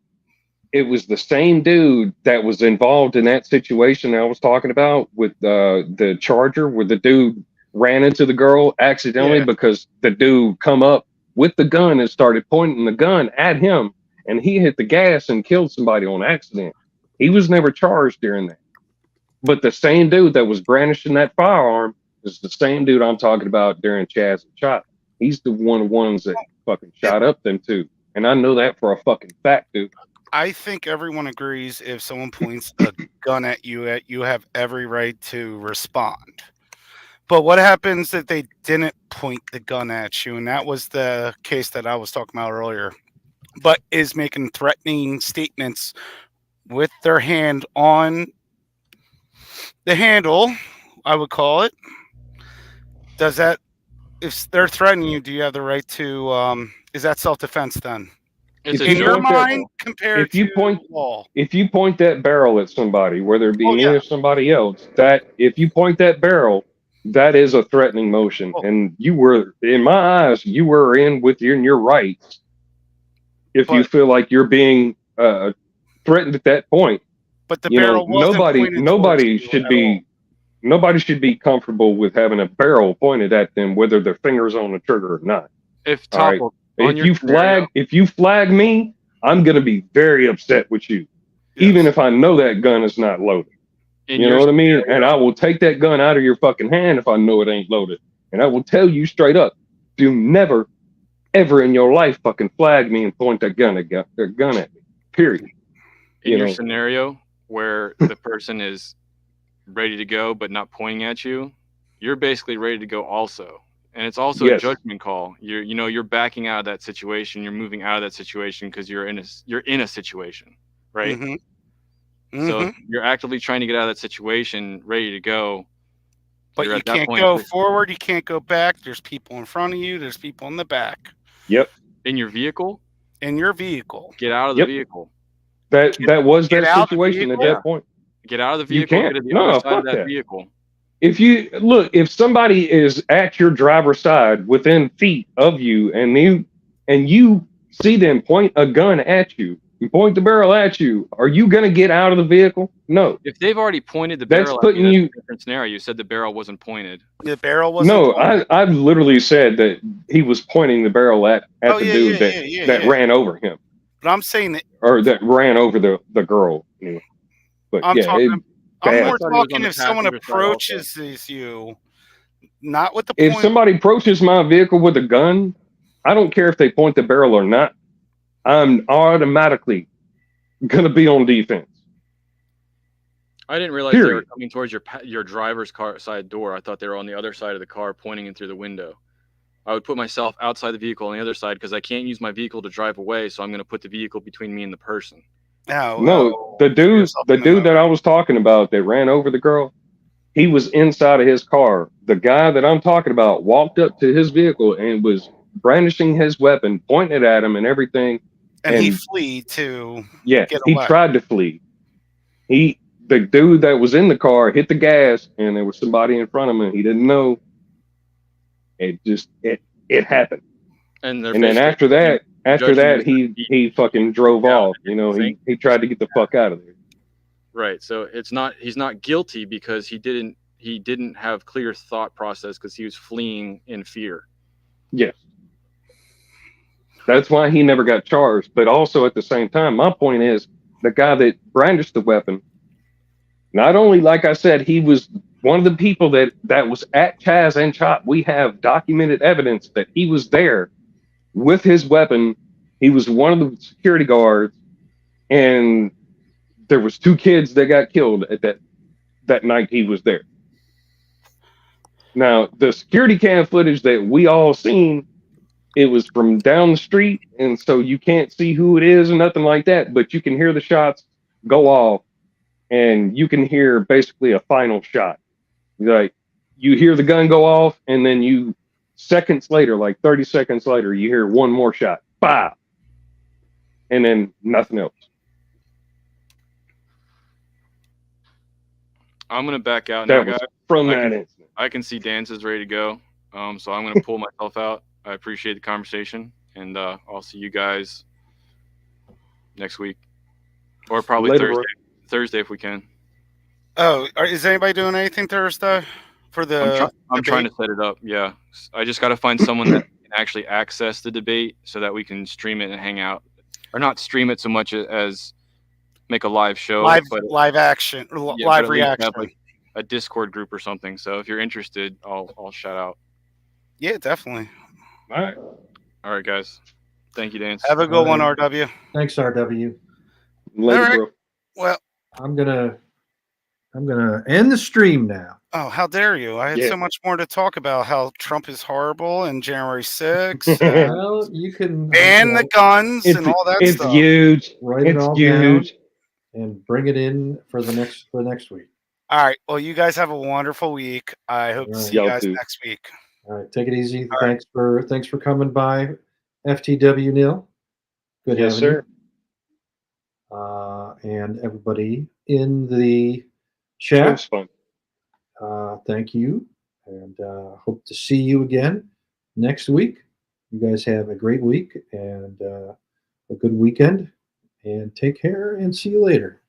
It was the same dude that was involved in that situation I was talking about with the Charger, where the dude ran into the girl accidentally because the dude come up with the gun and started pointing the gun at him, and he hit the gas and killed somebody on accident. He was never charged during that. But the same dude that was brandishing that firearm is the same dude I'm talking about during Chaz and Chop. He's the ones that fucking shot up them two. And I know that for a fucking fact, dude. I think everyone agrees if someone points a gun at you have every right to respond. But what happens if they didn't point the gun at you? And that was the case that I was talking about earlier. But is making threatening statements with their hand on the handle, I would call it. Does that, if they're threatening you, do you have the right to, is that self-defense then? It's in your mind, compared if you to point, the wall. If you point that barrel at somebody, whether it be me or somebody else, that if you point that barrel, that is a threatening motion. And you were, in my eyes, you were in your rights. If you feel like you're being threatened at that point, but the barrel wasn't nobody should be comfortable with having a barrel pointed at them, whether their finger's on the trigger or not. If you flag me, I'm gonna be very upset with you, even if I know that gun is not loaded. You know what I mean? And I will take that gun out of your fucking hand if I know it ain't loaded, and I will tell you straight up: do never, ever in your life fucking flag me and point that gun at me. Period. In your scenario where the person is ready to go but not pointing at you, you're basically ready to go also. And it's also a judgment call. You're backing out of that situation. You're moving out of that situation because you're in a situation, right? Mm-hmm. So you're actively trying to get out of that situation, ready to go. But you can't go forward. You can't go back. There's people in front of you. There's people in the back. Yep. In your vehicle. Get out of the vehicle. That situation at that point. Get out of the vehicle. You can't. Get to the other side of that vehicle. If somebody is at your driver's side within feet of you, and you see them point a gun at you, point the barrel at you, are you gonna get out of the vehicle? No. If they've already pointed the barrel at you, that's a different scenario. You said the barrel wasn't pointed. The barrel wasn't pointed. I literally said that he was pointing the barrel at the dude that ran over him. But I'm saying that, or that ran over the girl. Anyway. But I'm more bad. talking if someone approaches you, not with the point. If somebody approaches my vehicle with a gun, I don't care if they point the barrel or not. I'm automatically gonna be on defense. I didn't realize they were coming towards your driver's car side door. I thought they were on the other side of the car, pointing in through the window. I would put myself outside the vehicle on the other side because I can't use my vehicle to drive away. So I'm going to put the vehicle between me and the person. No, the dude that I was talking about that ran over the girl, he was inside of his car. The guy that I'm talking about walked up to his vehicle and was brandishing his weapon, pointing it at him and everything. And he fled to get away. He tried to flee. The dude that was in the car hit the gas, and there was somebody in front of him. He didn't know. It happened. And then after that, he fucking drove off. He tried to get the fuck out of there. Right. So he's not guilty because he didn't have clear thought process because he was fleeing in fear. Yes. That's why he never got charged. But also at the same time, my point is the guy that brandished the weapon, not only, like I said, he was one of the people that was at Chaz and Chop. We have documented evidence that he was there with his weapon. He was one of the security guards, and there was 2 kids that got killed at that night he was there. Now, the security cam footage that we all seen, it was from down the street, and so you can't see who it is and nothing like that, but you can hear the shots go off, and you can hear basically a final shot. Like, you hear the gun go off, and then you, seconds later, like 30 seconds later, you hear one more shot. Bah! And then nothing else. I'm gonna back out now, guys. From that incident. I can see Dan's is ready to go, so I'm gonna pull myself out. I appreciate the conversation, and I'll see you guys next week, or probably Later, Thursday. Thursday if we can. Oh, is anybody doing anything Thursday for the? I'm trying to set it up. Yeah, I just got to find someone that can actually access the debate so that we can stream it and hang out, or not stream it so much as make a live show, live action, live reaction, have like a Discord group or something. So if you're interested, I'll shout out. Yeah, definitely. All right, guys. Thank you, Dan. Have a good one, RW. Thanks, RW. Later, All right. bro. Well, I'm gonna end the stream now. Oh, how dare you! I had so much more to talk about. How Trump is horrible and January 6th. Well, you can ban the guns and all that it's stuff. Huge. Write it It's all huge. down and bring it in for next week. All right. Well, you guys have a wonderful week. I hope to see you Y'all guys too. next week. All right, take it easy. Thanks for coming by, FTW Nil. Good Yes, having sir. you. And everybody in the It chat. was fun. Thank you, and hope to see you again next week. You guys have a great week and a good weekend, and take care and see you later.